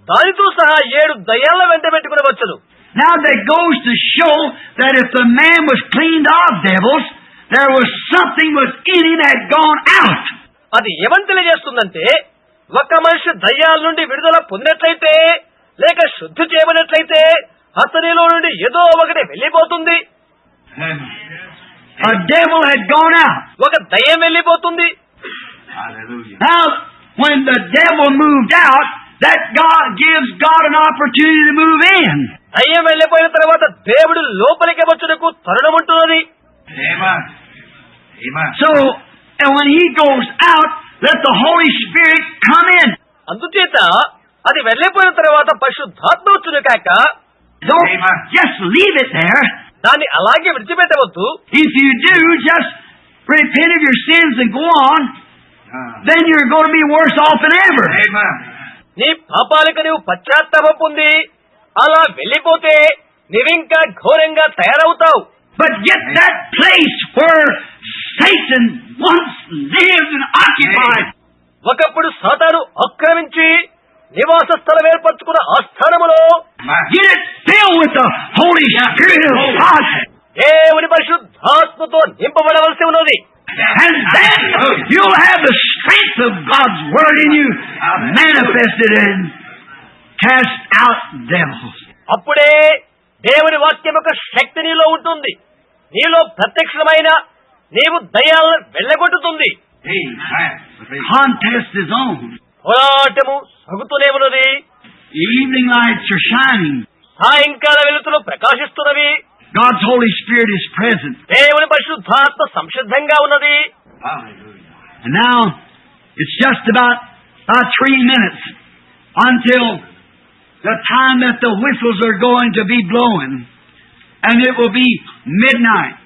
దానితో సహా 7 దయ్యాల వెంట పెట్టుకుని వచ్చును. Now that goes to show that if the man was cleaned of devils, there was something within him that had gone out. అది ఏమని తెలియజేస్తుందంటే, ఒక మనిషి దయ్యాల నుండి విడుదల పొందినట్లయితే లేక శుద్ధి చేయబడినట్లయితే అతనిలో నుండి ఏదో ఒకటి వెళ్ళిపోతుంది. A devil had gone out. ఒక దయ్యం వెళ్ళిపోతుంది. Now, when the devil moved out, that God gives God an opportunity to move in. దయ్యం వెళ్ళిపోయిన తర్వాత దేవుడు లోపలికి వచ్చుటకు తరుణం ఉంటున్నది. So, and when He goes out, let the Holy Spirit come in. అందుచేత అది వెళ్ళిపోయిన తర్వాత పరిశుద్ధాత్మ వచ్చును కాక Don't just leave it there. దాన్ని అలాగే విడిచిపెట్టవద్దు. If you do, just repent of your sins and go on, then you're going to be worse off than ever. నీ పాపాలకు నువ్వు పశ్చాత్తాపం పొంది అలా వెళ్ళిపోతే నీవింకా ఘోరంగా తయారవుతావు. But get that place where Satan once lived and occupied. ఒకప్పుడు సాతాను ఆక్రమించి నివాస స్థలం ఏర్పరచుకున్న ఆ స్థానములో Get it filled with the Holy Spirit of God. దేవుని పరిశుద్ధాత్మతో నింపబడవలసి ఉన్నది. And then you'll have the strength of God's Word in you manifested and cast out devils. అప్పుడే దేవుని వాక్యం యొక్క శక్తి నీలో ఉంటుంది. నీలో ప్రత్యక్షమైన నీవు దయ్యాలను వెళ్ళగొట్టుతుంది. Contest is on. పోరాటము సాగుతూనే ఉన్నది. Evening lights are shining. సాయంకాల వెలుతురు ప్రకాశిస్తున్నవి. God's Holy Spirit is present. దేవుని పరిశుద్ధాత్మ సంసిద్ధంగా ఉన్నది. And now, it's just about 3 minutes until the time that the whistles are going to be blowing. And it will be midnight.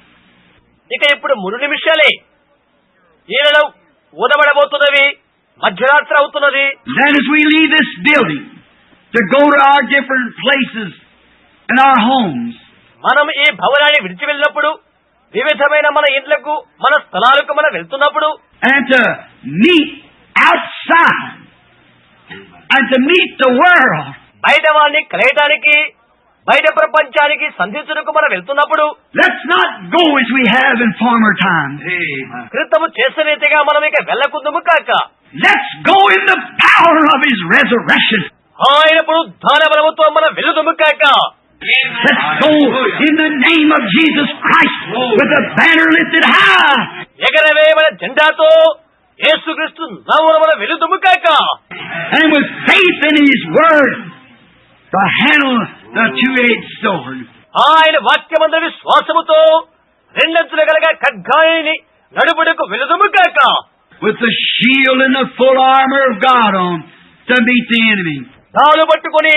ఇక ఇప్పుడు 3 నిమిషాలే. ఈలలో ఊదబడబోతున్నవి. మధ్యరాత్రి అవుతున్నది. Then as we leave this building to go to our different places and our homes, మనం ఈ భవనాన్ని విడిచి వెళ్ళినప్పుడు వివిధమైన మన ఇండ్లకు మన స్థలాలకు మనం వెళ్తున్నప్పుడు and to meet outside and to meet the world, బయట వారిని కలయటానికి బయట ప్రపంచానికి సంధించుటకు మనం వెళ్తున్నప్పుడు let's not go as we have in former times. క్రితము చేసిన రీతిగా మనం ఇక వెళ్ళకుందుము కాక Let's go in the power of His resurrection. ఆయన పునరుద్ధాన బలముతో మనం వెళ్తుము కాక Let's go in the name of Jesus Christ with a banner lifted high. ఎగరవేయబడిన జెండాతో యేసుక్రీస్తు నామమున మనం వెళ్తుము కాక And with faith in His word to handle the two-edged sword. ఆయన వాక్యమందు విశ్వాసముతో రెండంచులు గలగ ఖడ్గాన్ని నడుపుటకు వెళుదుము కాక With the shield and the full armor of God on to meet the enemy. తాళు పట్టుకొని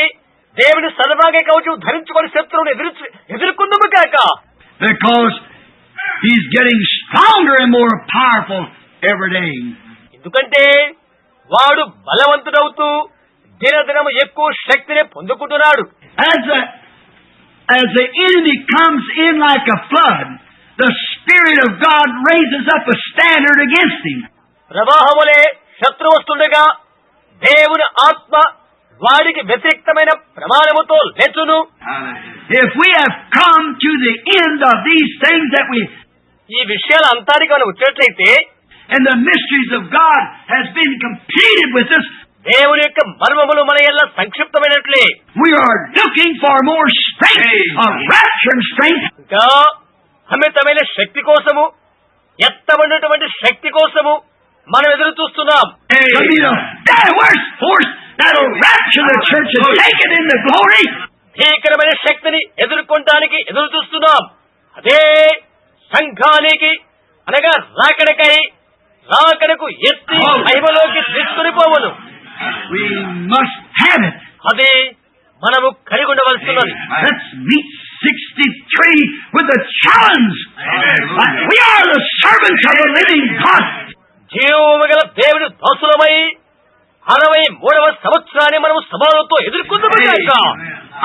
దేవుని సర్వాంగ కవచం ధరించుకొని శత్రువుని ఎదుర్కొందుము కాక Because He's getting stronger and more powerful every day. ఎందుకంటే వాడు బలవంతుడవుతూ దినదినము ఎక్కువ శక్తిని పొందుకుంటున్నాడు. As the enemy comes in like a flood, the Spirit of God raises up a standard against him. ప్రవాహములే శత్రు వస్తుండగా దేవుని ఆత్మ వాడికి వ్యతిరేక్తమైన ప్రమాణముతో లేచును. if we have come to the end of these things that we, ఈ విషయాల అంతానికి మనం వచ్చినట్లయితే and the mysteries of God has been completed with us, దేవుని యొక్క మర్మములు మన ఎల్ల సంక్షిప్తమైనట్లే we are looking for more strength, a rapture and strength. ఇంకా అమితమైన శక్తి కోసము, ఎత్తబడినటువంటి శక్తి కోసము మనం ఎదురు చూస్తున్నాం. I mean, a diverse force that'll rapture the church and take it into glory. భీకరమైన శక్తిని ఎదుర్కొనడానికి ఎదురు చూస్తున్నాం. అదే సంఘానికి అనగా రాకడకు ఎత్తి మహిమలోకి తీసుకుని పోవును. We must have it. అది మనము కలిగి ఉండవలసినది. Let's meet 63 with a challenge. We are the servants of the living God. జీవము గల దేవుని దాసులమై 63వ సంవత్సరాన్ని మనము సవాలుతో ఎదుర్కొందాం.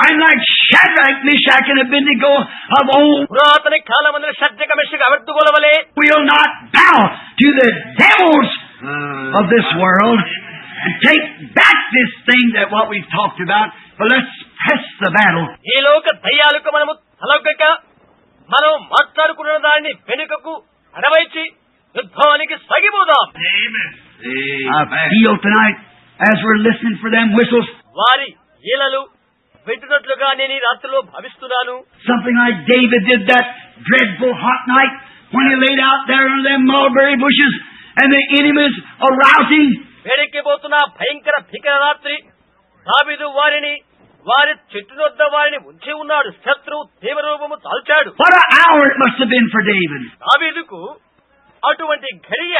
I'm like Shadrach, Meshach, and Abednego of old. పురాతన కాలమందున షడ్రక మెషక అబెద్దుగోల వలె We'll not bow to the devils of this world and take back this thing that what we've talked about, but let's press the battle. ఈ లోక దయ్యాలకు మనము తలొగ్గక మనం మాట్లాడుకున్న దాన్ని వెనుకకు అడవైచి యుద్ధానికి సాగిపోదాం. I feel tonight, as we're listening for them whistles, వారి ఈలలు వింటున్నట్లుగా నేను ఈ రాత్రిలో భావిస్తున్నాను. something like David did that dreadful hot night when he laid out there under them mulberry bushes and the enemies arousing. వేడెక్కిపోతున్న భయంకర భీకర రాత్రి దావీదు వారి చెట్టు వద్ద వారిని ఉంచి ఉన్నాడు. శత్రువు తీవ్ర రూపము దాల్చాడు. What an hour it must have been for David. దావీదుకు అటువంటి ఘడియ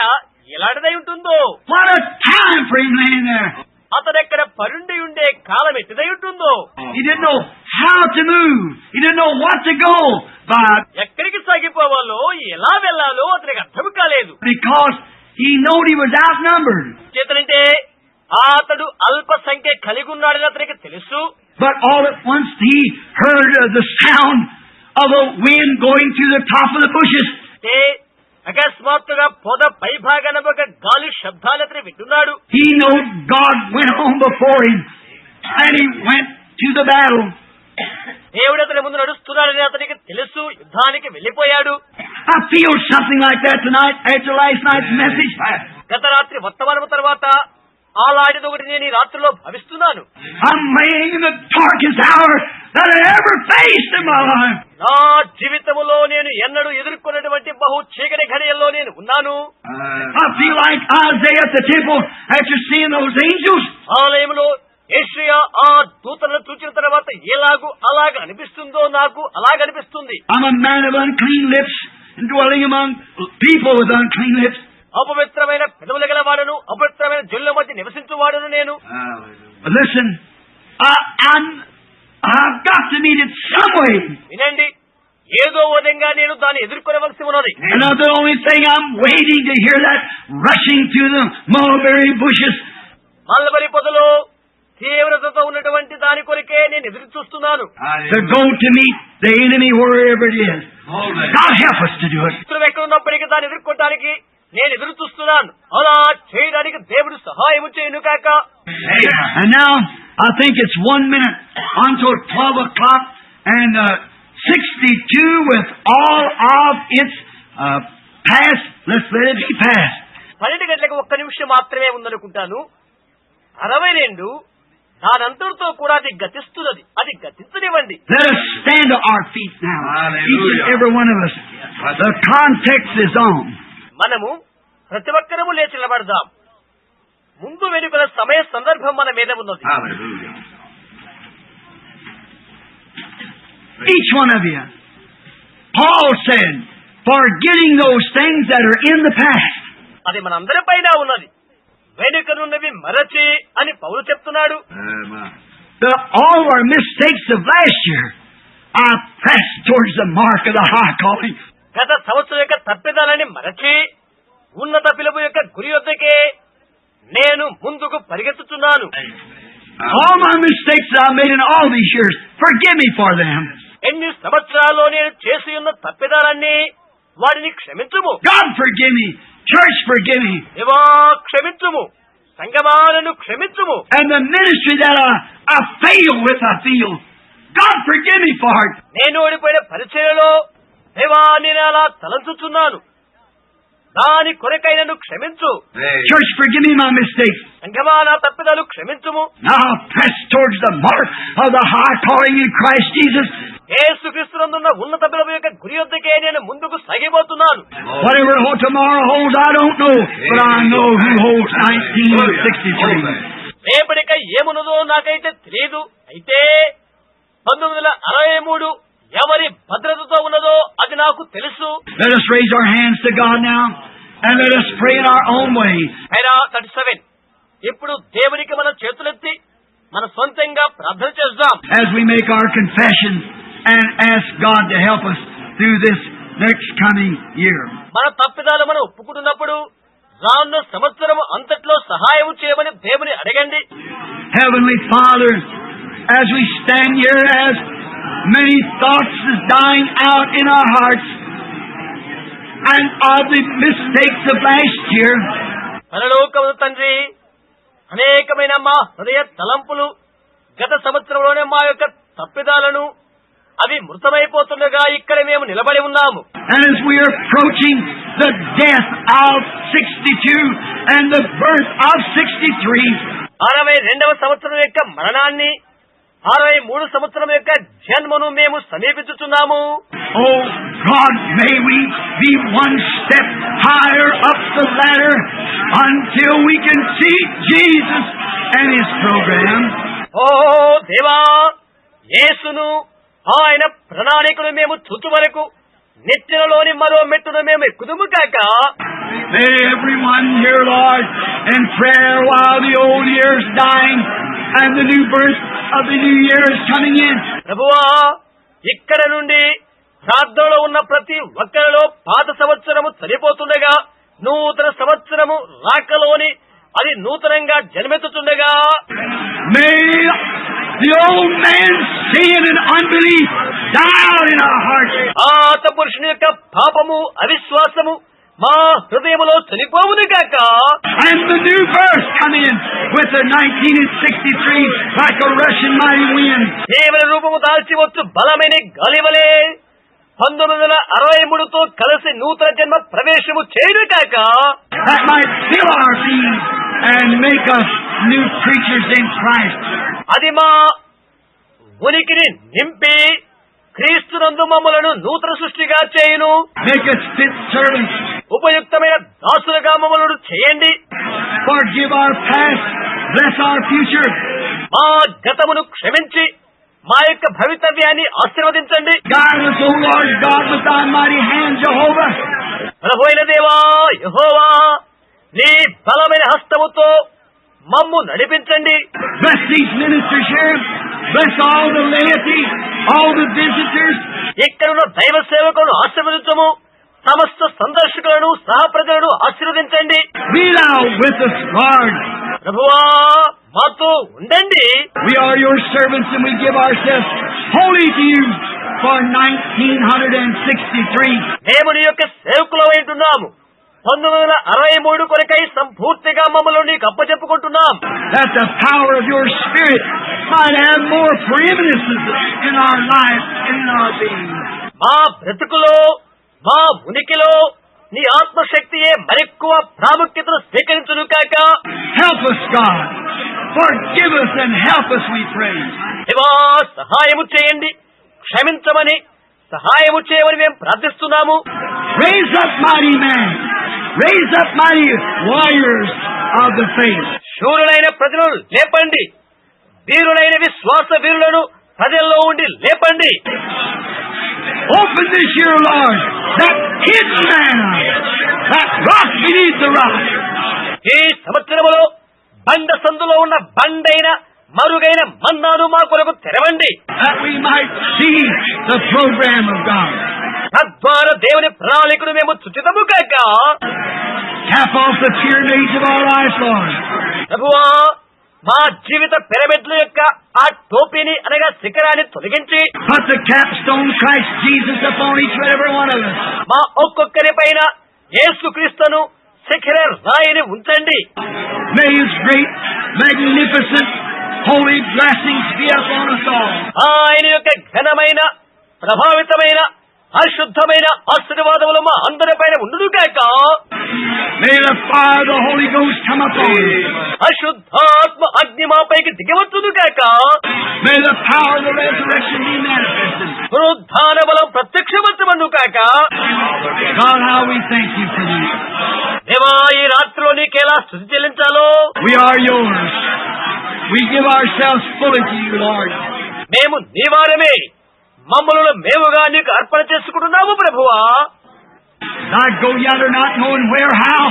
ఎలాంటిదై ఉంటుందో. What a time for him laying there. అతడెక్కడ పరుండి ఉండే కాలం ఎట్టిదై ఉంటుందో. He didn't know how to move. He didn't know what to go by ఎక్కడికి సాగిపోవాలో ఎలా వెళ్లాలో అతనికి అర్థం కాలేదు. because he knew he was outnumbered. చేతనంటే అతడు అల్ప సంఖ్య కలిగి ఉన్నాడని అతనికి తెలుసు. But all at once he heard the sound of a wind going through the top of the bushes. అకస్మాత్తుగా పొద పై భాగాన ఒక గాలి శబ్దాలు అతను వింటున్నాడు. He knew God went on before him and he went to the battle. దేవుడు అతని ముందు నడుస్తున్నాడని అతనికి తెలుసు. యుద్ధానికి వెళ్లిపోయాడు. I feel something like that tonight after last night's message. గత రాత్రి వర్తమానము తర్వాత ఆలాడిది ఒకటి నేను ఈ రాత్రిలో భావిస్తున్నాను. I'm laying in the darkest hour that I ever faced in my life. నా జీవితములో నేను ఎన్నడూ ఎదుర్కొన్నటువంటి బహు చీకటి ఘడియల్లో నేను ఉన్నాను. I feel like Isaiah at the temple after seeing those angels. ఆలయంలో యెషయా ఆ దూతలను చూచిన తర్వాత అలాగ అనిపిస్తుందో నాకు అలాగనిపిస్తుంది. I'm a man of unclean lips and dwelling among people with unclean lips. అపవిత్రమైన పెదవులు గల వాడను, అపవిత్రమైన జనుల మధ్య నివసించువాడను నేను. But listen, I've got to meet it some way. వినండి, ఏదో విధంగా నేను దాన్ని ఎదుర్కొనవలసి ఉన్నది. And that's the only thing I'm waiting to hear, that rushing through the mulberry bushes. Mulberry పొదలో తీవ్రతతో ఉన్నటువంటి దాని కొరికే నేను ఎదురు చూస్తున్నాను. To go to meet the enemy wherever it is. God help us to do it. శత్రువు ఎక్కడ ఉన్నప్పటికీ దాన్ని ఎదుర్కొనడానికి నేను ఎదురు చూస్తున్నాను. అలా చేయడానికి దేవుడు సహాయం చేయను కాక. And now I think it's 1 minute until 12 o'clock and 62 with all of its past. Let's let it be past. 12 గంటలకు 1 నిమిషం మాత్రమే ఉందనుకుంటాను. 62 దానంతటితో కూడా అది గతిస్తున్నది. అది గతించనివ్వండి. Let us stand to our feet now. Each and every one of us. The context is on. మనము ప్రతి ఒక్కరము లేచి నిలబడదాం. ముందు వెనుకల సమయ సందర్భం మన మీద ఉన్నది. Each one of you. Paul said, forgetting those things that are in the past. అది మనందరి పైన ఉన్నది. వెనుకనున్నవి మరచి అని పౌలు చెప్తున్నాడు. All our mistakes of last year, I pressed towards the mark of the high calling. గత సంవత్సరం యొక్క తప్పిదాలని మరచి ఉన్నత పిలుపు యొక్క గురి వద్దకే నేను ముందుకు పరిగెత్తుతున్నాను. All my mistakes that I made in all these years, forgive me for them. ఎన్ని సంవత్సరాల్లో నేను చేసి ఉన్న తప్పిదాలన్నీ వారిని క్షమించుము. God forgive me. Church forgive me. దేవా క్షమించుము. సంగమాలను క్షమించుము. And the ministry that I fail with, I feel. God forgive me for it. నేను ఓడిపోయిన పరిచర్యలో దేవా నేను అలా తలంచుచున్నాను, దాని కొరకై నన్ను క్షమించు. Church, forgive me my mistakes. సంఘమా నా తప్పిదాలు క్షమించుము. Now press towards the mark of the high calling in Christ Jesus. యేసుక్రీస్తునందున్న ఉన్నత పిలుపు యొక్క గురి యొద్దకే నేను ముందుకు సాగిపోతున్నాను. Whatever tomorrow holds, I don't know, but I know who holds 1963. రేపటికై ఏమున్నదో నాకైతే తెలియదు. అయితే 1963 ఎవరి భద్రతతో ఉన్నదో అది నాకు తెలుసు. Let us raise our hands to God now and let us pray in our own way. 37 ఇప్పుడు దేవునికి మన చేతులెత్తి మన సొంతంగా ప్రార్థన చేద్దాం. As we make our confession and ask God to help us through this next coming year. మన తప్పిదాలు మనం ఒప్పుకుంటున్నప్పుడు రానున్న సంవత్సరం అంతట్లో సహాయం చేయమని దేవుని అడగండి. Heavenly Father, as we stand here, as many thoughts is dying out in our hearts and of the mistakes of last year. పరలోకము తండ్రి, అనేకమైన మా హృదయ తలంపులు గత సంవత్సరంలోనే మా యొక్క తప్పిదాలను అవి మృతమైపోతుండగా ఇక్కడ మేము నిలబడి ఉన్నాము. And as we are approaching the death of 62 and the birth of 63, 62వ సంవత్సరం యొక్క మరణాన్ని, 63 సంవత్సరం యొక్క జన్మను మేము సమీపించుతున్నాము. oh God, may we be one step higher up the ladder until we can see Jesus and His program. ఓ దేవా, యేసును ఆయన ప్రణాళికను మేము చూచు వరకు నిత్యలోని మరో మెట్టును మేము ఎక్కుదుము కాక. May everyone here, Lord, in prayer while the old year is dying and the new birth of the new year is coming in. ప్రభువా, ఇక్కడ నుండి ప్రార్థనలో ఉన్న ప్రతి ఒక్కరిలో పాత సంవత్సరము చనిపోతుండగా నూతన సంవత్సరము రాకలోని అది నూతనంగా జన్మెత్తుతుండగా, may the old man's sin and unbelief die out in our hearts. ఆత పురుషుని యొక్క పాపము అవిశ్వాసము మా హృదయములో చనిపోవును గాక. And the new birth come in with the 1963 like a Russian mighty wind. కేవల రూపము దాల్చి వచ్చు బలమైన గాలివలే 1963తో కలిసి నూతన జన్మ ప్రవేశము చేయును కాక. That might fill our being and make us new creatures in Christ. అది మా ఉనికిని నింపి క్రీస్తునందు మమ్మలను నూతన సృష్టిగా చేయును. Make us fit servants. ఉపయుక్తమైన దాసులుగా మమ్మలను చేయండి. Forgive our past. Bless our future. మా గతమును క్షమించి మా యొక్క భవితవ్యాన్ని ఆశీర్వదించండి. Guide us, O Lord God, with thy mighty hand, Jehovah. ప్రభువైన దేవా యెహోవా, నీ బలమైన హస్తముతో మమ్ము నడిపించండి. Bless these ministers here. Bless all the laity, all the visitors. ఇక్కడున్న దైవ సేవకులను ఆశీర్వదించము. సమస్త సందర్శకులను సహప్రజలను ఆశీర్వదించండి. Be thou with us, Lord. ప్రభువా, మాతో ఉండండి. We are your servants and we give ourselves wholly to you for 1963. మేము నీ యొక్క సేవకులమై ఉంటున్నాము. 1963 కొరకై సంపూర్తిగా మమ్మల్ని నీకు అప్పచెప్పుకుంటున్నాం. That the power of your Spirit might have more preeminence in our life and in our being. మా బ్రతుకులో, మా ఉనికిలో నీ ఆత్మశక్తియే మరెక్కువ ప్రాముఖ్యతను స్వీకరించును కాక. Help us, God. Forgive us and help us, we pray. దేవా, సహాయము చేయండి, క్షమించమని సహాయము చేయమని మేము ప్రార్థిస్తున్నాము. Raise up mighty men. Raise up mighty warriors of the faith. శూరులైన ప్రజలను లేపండి, వీరులైన విశ్వాస వీరులను ప్రజల్లో ఉండి లేపండి. Open this year, Lord, that hidden manna, that rock beneath the rock. ఈ సంవత్సరములో బండ సందులో ఉన్న బండైన మరుగైన మన్నాను మా కొరకు తెరవండి. That we might see the program of God. తద్వారా దేవుని ప్రణాళికను మేము చుచితము కాక. Tap off the pyramids of our life, Lord. ప్రభువా, మా జీవిత పిరమిడ్ల యొక్క ఆ టోపీని అనగా శిఖరాన్ని తొలగించి Put the capstone Christ Jesus upon each and every one of us. మా ఒక్కొక్కరి పైన యేసుక్రీస్తును శిఖర రాయిని ఉంచండి. May His great, magnificent holy blessings be upon us all. ఆయన యొక్క ఘనమైన ప్రభావితమైన పరిశుద్ధమైన ఆశీర్వాదములు మా అందరిపైన ఉండును గాక. May the fire of the Holy Ghost come upon us. పరిశుద్ధాత్మ అగ్ని మాపైకి దిగవచ్చును గాక. May the power of the resurrection be manifested. పునరుద్ధాన బలం ప్రత్యక్షమవును గాక. God, how we thank you for this. దేవా, ఈ రాత్రిలో నీకెలా స్తుతి చెల్లించాలో. We are yours. We give ourselves fully to you, Lord. మేము నీవారమే, మమ్మలను మేముగా నీకు అర్పణ చేసుకుంటున్నాము ప్రభువా. I go yonder not knowing where, how,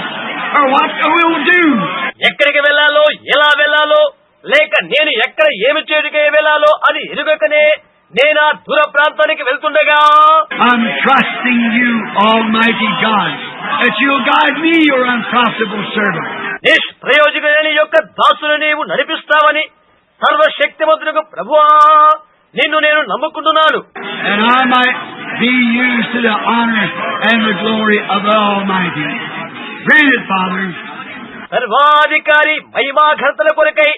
or what I will do. ఎక్కడికి వెళ్లాలో, ఎలా వెళ్లాలో, లేక నేను ఎక్కడ ఏమి చేయడానికి వెళ్లాలో అని ఎరుగకనే నేను ఆ దూర ప్రాంతానికి వెళ్తుండగా I'm trusting you, Almighty God, that you'll guide me, your unprofitable servant. నిష్ప్రయోజకుడైన యొక్క దాసుని నీవు నడిపిస్తావని సర్వశక్తిమంతునికి ప్రభువా నిన్ను నేను నమ్ముకుంటున్నాను. And I might be used to the honor and the glory of the Almighty. Grant it, Father. సర్వాధికారి మహిమాఘనతల కొరకై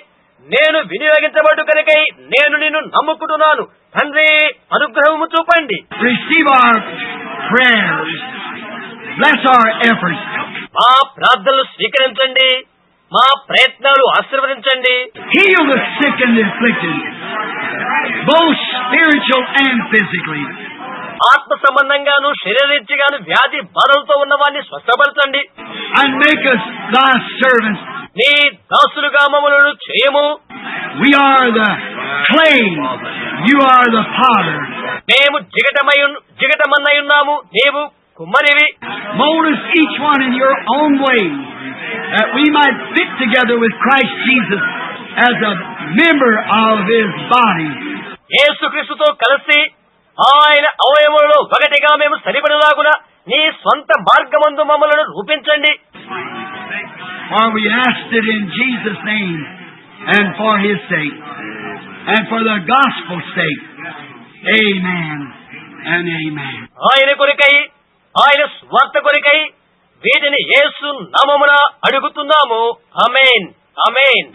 నేను వినియోగించబడు కనుకై నేను నిన్ను నమ్ముకుంటున్నాను. తండ్రి, అనుగ్రహము చూపండి. Receive our prayers. Bless our efforts. మా ప్రార్థనలు స్వీకరించండి, మా ప్రయత్నాలు ఆశీర్వదించండి. Heal the sick and the afflicted, both spiritual and physically. ఆత్మ సంబంధంగాను శరీరీత్యాగాను వ్యాధి బాధలతో ఉన్న వారిని స్వస్థపరచండి. And make us thy servants. నీ దాసులుగా మమ్మలను చేయము. We are the clay, you are the potter. మేము జిగటమన్నై ఉన్నాము, నీవు కుమ్మరివి. Mold us each one in your own way, that we might fit together with Christ Jesus as a member of His body. యేసుక్రీస్తుతో కలిసి ఆయన అవయవములలో ఒకటిగా మేము సరిపడిలాగున నీ స్వంత మార్గమందు మమ్మలను రూపించండి. For we asked it in Jesus' name, and for His sake, and for the gospel's sake. Amen and amen. ఆయన కొరకై, ఆయన స్వార్థ కొరకై వీటిని యేసు నామమున అడుగుతున్నాము. ఆమేన్, ఆమేన్.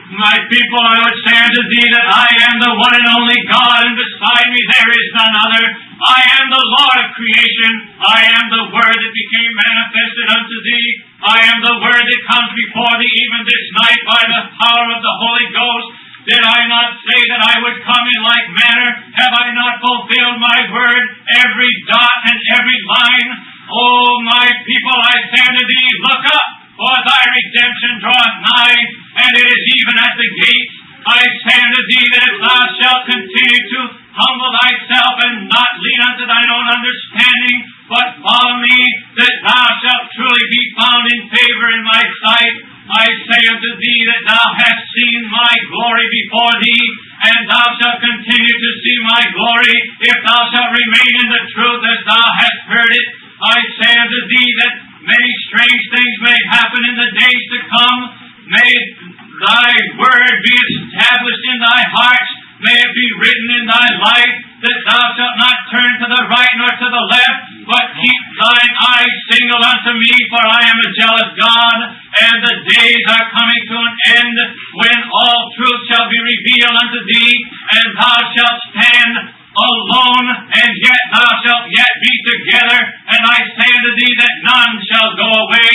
My people, I would say unto thee that I am the one and only God, and beside me there is none other. I am the Lord of creation. I am the Word that became manifested unto thee. I am the Word that comes before thee even this night by the power of the Holy Ghost. Did I not say that I would come in like manner? Have I not fulfilled my word, every dot and every line? O my people, I say unto thee, look up, for thy redemption draweth nigh, and it is even at the gates. I say unto thee that if thou shalt continue to humble thyself and not lean unto thine own understanding, but follow me, that thou shalt truly be found in favor in my sight. I say unto thee that thou hast seen my glory before thee, and thou shalt continue to see my glory, if thou shalt remain in the truth as thou hast heard it. I say unto thee that many strange things may happen in the days to come. May thy word be established in thy hearts. May it be written in thy life, that thou shalt not turn to the right nor to the left, but keep thine eyes single unto me, for I am a jealous God, and the days are coming to an end, when all truth shall be revealed unto thee, and thou shalt stand alone, and yet thou shalt yet be together. And I say unto thee that none shall go away,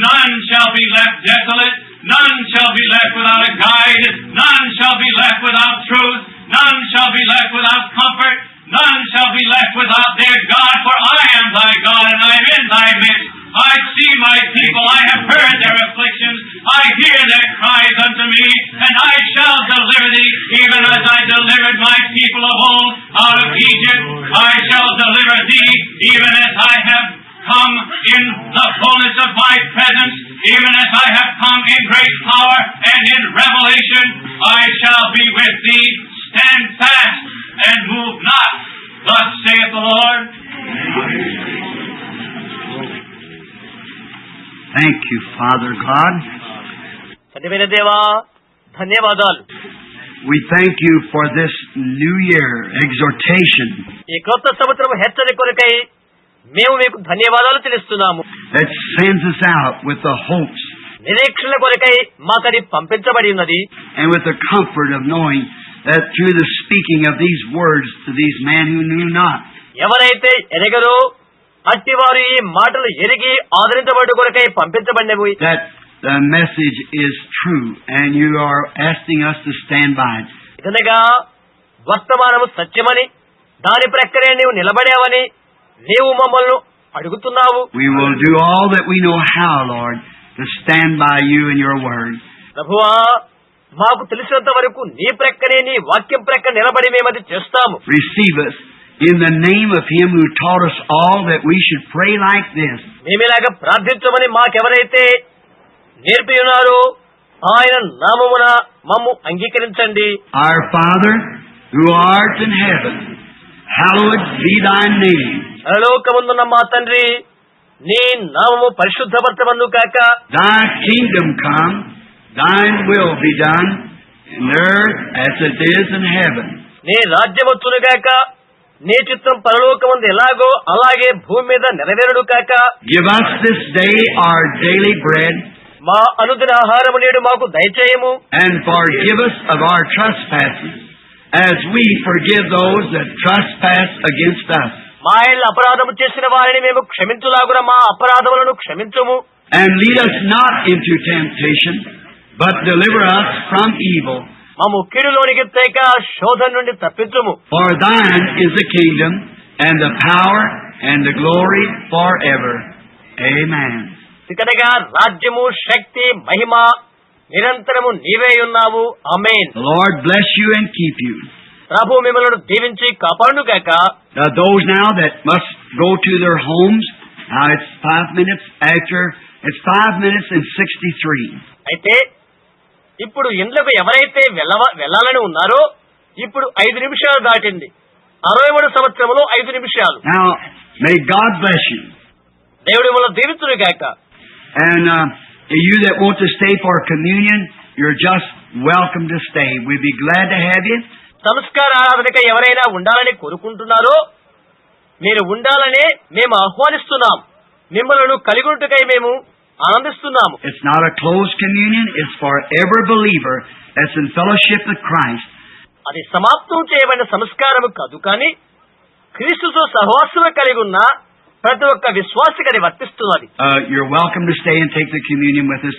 none shall be left desolate, none shall be left without a guide, none shall be left without truth, none shall be left without comfort, none shall be left without their God, for I am thy God, and I am in thy midst. I see my people, I have heard their afflictions, I hear their cries unto me, and I shall deliver thee, even as I delivered my people of old out of Egypt. I shall deliver thee, even as I have come in the fullness of my presence, even as I have come in great power and in revelation, I shall be with thee. Stand fast and move not. Thus saith the Lord. Thank you, Father God. తండ్రివైన దేవా ధన్యవాదాలు. We thank you for this new year exhortation ఈ క్రొత్త సంవత్సరం హెచ్చరిక కొరకై మేము మీకు ధన్యవాదాలు తెలుస్తున్నాము. that sends us out with the hopes నిరీక్షణ కొరకై మాకది పంపించబడి ఉన్నది. and with the comfort of knowing that through the speaking of these words to these men who knew not, ఎవరైతే ఎరగరో అట్టివారు ఈ మాటలు ఎరిగి ఆదరించబడు కొరకై పంపించబడినవి. that the message is true and you are asking us to stand by it. ఇదనగా వర్తమానము సత్యమని దాని ప్రక్కనే నీవు నిలబడావని నీవు మమ్మల్ని అడుగుతున్నావు. We will do all that we know how, Lord, to stand by you and your word. ప్రభువా మాకు తెలిసినంత వరకు నీ ప్రక్కనే నీ వాక్యం ప్రక్క నిలబడి మేమది చేస్తాము. Receive us in the name of him who taught us all that we should pray like this. మేమిలాగా ప్రార్థించమని మాకెవరైతే నేర్పి ఉన్నారో ఆయన నామమున మమ్ము అంగీకరించండి. Our Father, who art in heaven, hallowed be thy name. పరలోకమందున్న మా తండ్రి నీ నామము పరిశుద్ధపరచబడును కాక. Thy kingdom come, thine will be done, in earth as it is in heaven. నీ రాజ్యం వచ్చును కాక. నీ చిత్తం పరలోకమందు ఎలాగో అలాగే భూమి మీద నెరవేరుడు కాక. Give us this day our daily bread, మా అనుదిన ఆహారము నేడు మాకు దయచేయము. and forgive us of our trespasses, as we forgive those that trespass against us. మా ఇళ్ళ అపరాధము చేసిన వారిని మేము క్షమించులాగున మా అపరాధములను క్షమించుము. And lead us not into temptation, but deliver us from evil. మమ్ము కీడులోనికి తేక శోధన నుండి తప్పించుము. For thine is the kingdom, and the power, and the glory forever. Amen. ఇకనగా రాజ్యము శక్తి మహిమ నిరంతరము నీవే ఉన్నావు. ఆమేన్. The Lord bless you and keep you. ప్రభు మిమ్మల్ని దీవించి కాపాడును గాక. Those now that must go to their homes, now it's 5 minutes after, it's 5 minutes and 63. అయితే ఇప్పుడు ఇండ్లకు ఎవరైతే వెళ్ళాలని ఉన్నారో ఇప్పుడు 5 నిమిషాలు దాటింది. 63 సంవత్సరములో 5 నిమిషాలు. Now, may God bless you. దేవుడు మిమ్మల్ని దీవించును గాక. And you that want to stay for communion, you're just welcome to stay. We'd be glad to have you. సంస్కార ఆరాధనకై ఎవరైనా ఉండాలని కోరుకుంటున్నారో మీరు ఉండాలనే మేము ఆహ్వానిస్తున్నాం. మిమ్మల్ని కలిగుంటుకై మేము ఆనందిస్తున్నాము. It's not a closed communion, it's for every believer that's in fellowship with Christ. అది సమాప్తం చేయబడిన సంస్కారము కాదు, కానీ క్రీస్తుతో సహవాసము కలిగి ఉన్న ప్రతి ఒక్క విశ్వాసికి అది వర్తిస్తున్నది. You're welcome to stay and take the communion with us.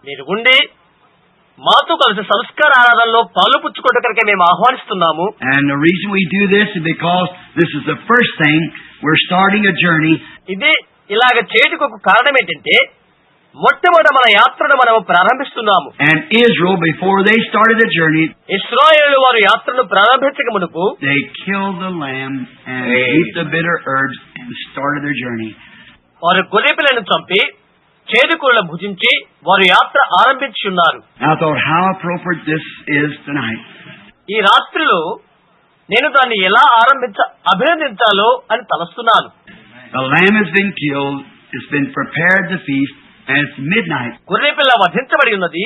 మీరు ఉండి మాతో కలిసి సంస్కార ఆరాధనలో పాలు పుచ్చుకోవడానికి మేము ఆహ్వానిస్తున్నాము. And the reason we do this is because this is the first thing, we're starting a journey. ఇది ఇలాగ చేయడానికి ఒక కారణం ఏంటంటే మొట్టమొదట మన యాత్రను మనము ప్రారంభిస్తున్నాము. And Israel, before they started the journey, ఇశ్రాయేలు వారు యాత్రను ప్రారంభించక మునుపు they killed the lamb and ate the bitter herbs and started their journey. వారు గొర్రె పిల్లను చంపి చేదుకూరలు భుజించి వారు యాత్ర ఆరంభించున్నారు. Now I thought how appropriate this is tonight. ఈ రాత్రిలో నేను దాన్ని ఎలా అభినందించాలో అని తలస్తున్నాను. The lamb has been killed, it's been prepared the feast, and it's midnight. గొర్రె పిల్ల వధించబడి ఉన్నది,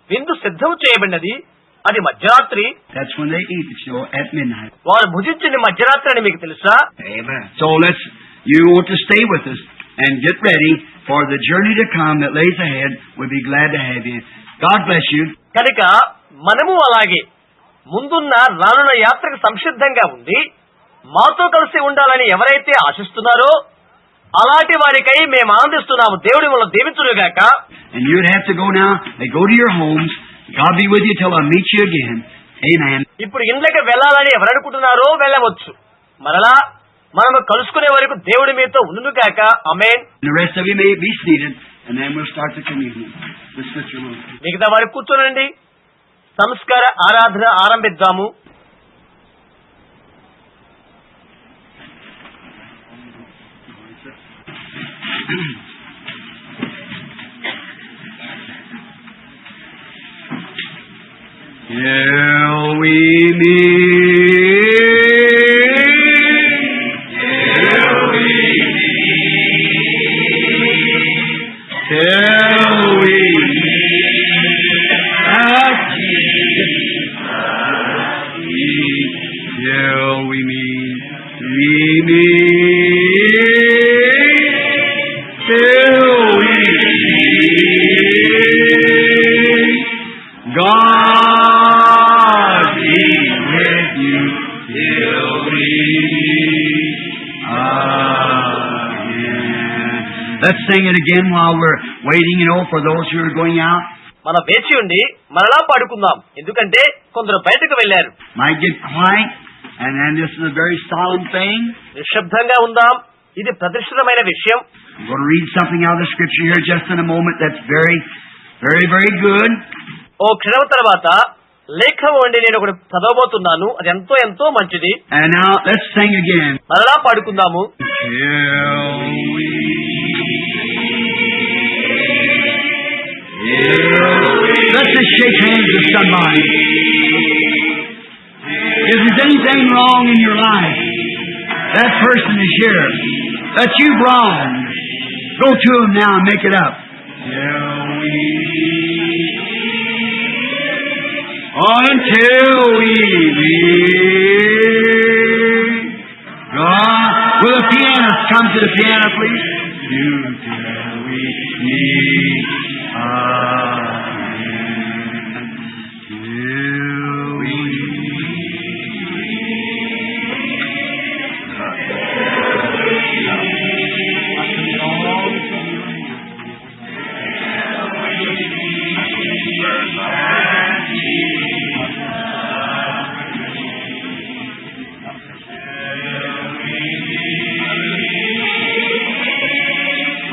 విందు సిద్ధం చేయబడినది, అది మధ్యరాత్రి. That's when they eat it, at midnight. వారు భుజించింది మధ్యరాత్రి అని మీకు తెలుసా? Amen. So you want to stay with us and get ready for the journey to come that lays ahead. We'll be glad to have you. God bless you. కనుక మనము అలాగే ముందున్న రానున్న యాత్రకు సంసిద్ధంగా ఉండి మాతో కలిసి ఉండాలని ఎవరైతే ఆశిస్తున్నారో అలాంటి వారికై మేము ఆనందిస్తున్నాము. దేవుడు మిమ్మల్ని దీవించునుగాక. And you'd have to go now. They go to your homes. God be with you till I meet you again. Amen. ఇప్పుడు ఇండ్లకి వెళ్ళాలని ఎవరనుకుంటున్నారో వెళ్ళవచ్చు. మరలా మనము కలుసుకునే వరకు దేవుడి మీతో ఉండునుగాక. ఆమేన్. The rest of you may be seated, and then we'll start the communion. మిగతా వారు కూర్చోనండి. సంస్కార ఆరాధన ఆరంభిద్దాము. till we meet, till we meet, till we meet at Jesus' feet, till we meet, till we meet. God be with you till we meet again. Let's sing it again while we're waiting, for those who are going out. మనం వేచి ఉండి మరలా పాడుకుందాం, ఎందుకంటే కొందరు బయటకు వెళ్లారు. Might get quiet, and then this is a very solemn thing. నిశ్శబ్దంగా ఉందాం, ఇది ప్రతిష్ఠితమైన విషయం. I'm going to read something out of the scripture here just in a moment that's very, very, very good. ఓ క్షణం తర్వాత లేఖనం వండి నేను ఒకటి చదవబోతున్నాను, అది ఎంతో ఎంతో మంచిది. And now let's sing again. మరలా పాడుకుందాము. Let's just shake hands with somebody. If there's anything wrong in your life, that person is here that you've wronged, go to him now and make it up. Until we meet. God, will the pianist come to the piano, please? Until we meet again. Till we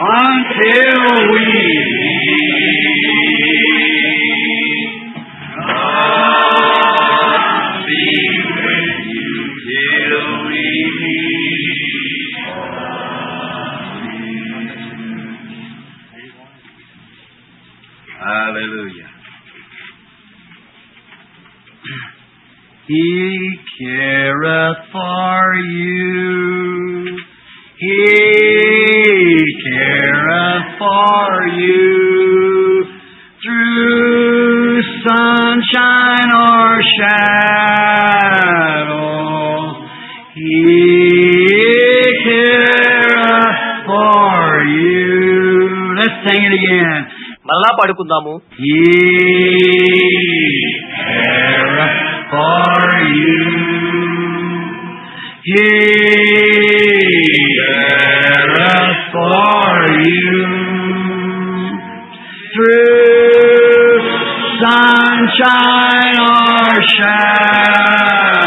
until we God be with you till we meet. Hallelujah. He careth for you. He careth for you through sunshine or shadow. He careth for you. Let's sing it again. మరలా పాడుకుందాము. He careth for you. He careth for you through sunshine or shadow.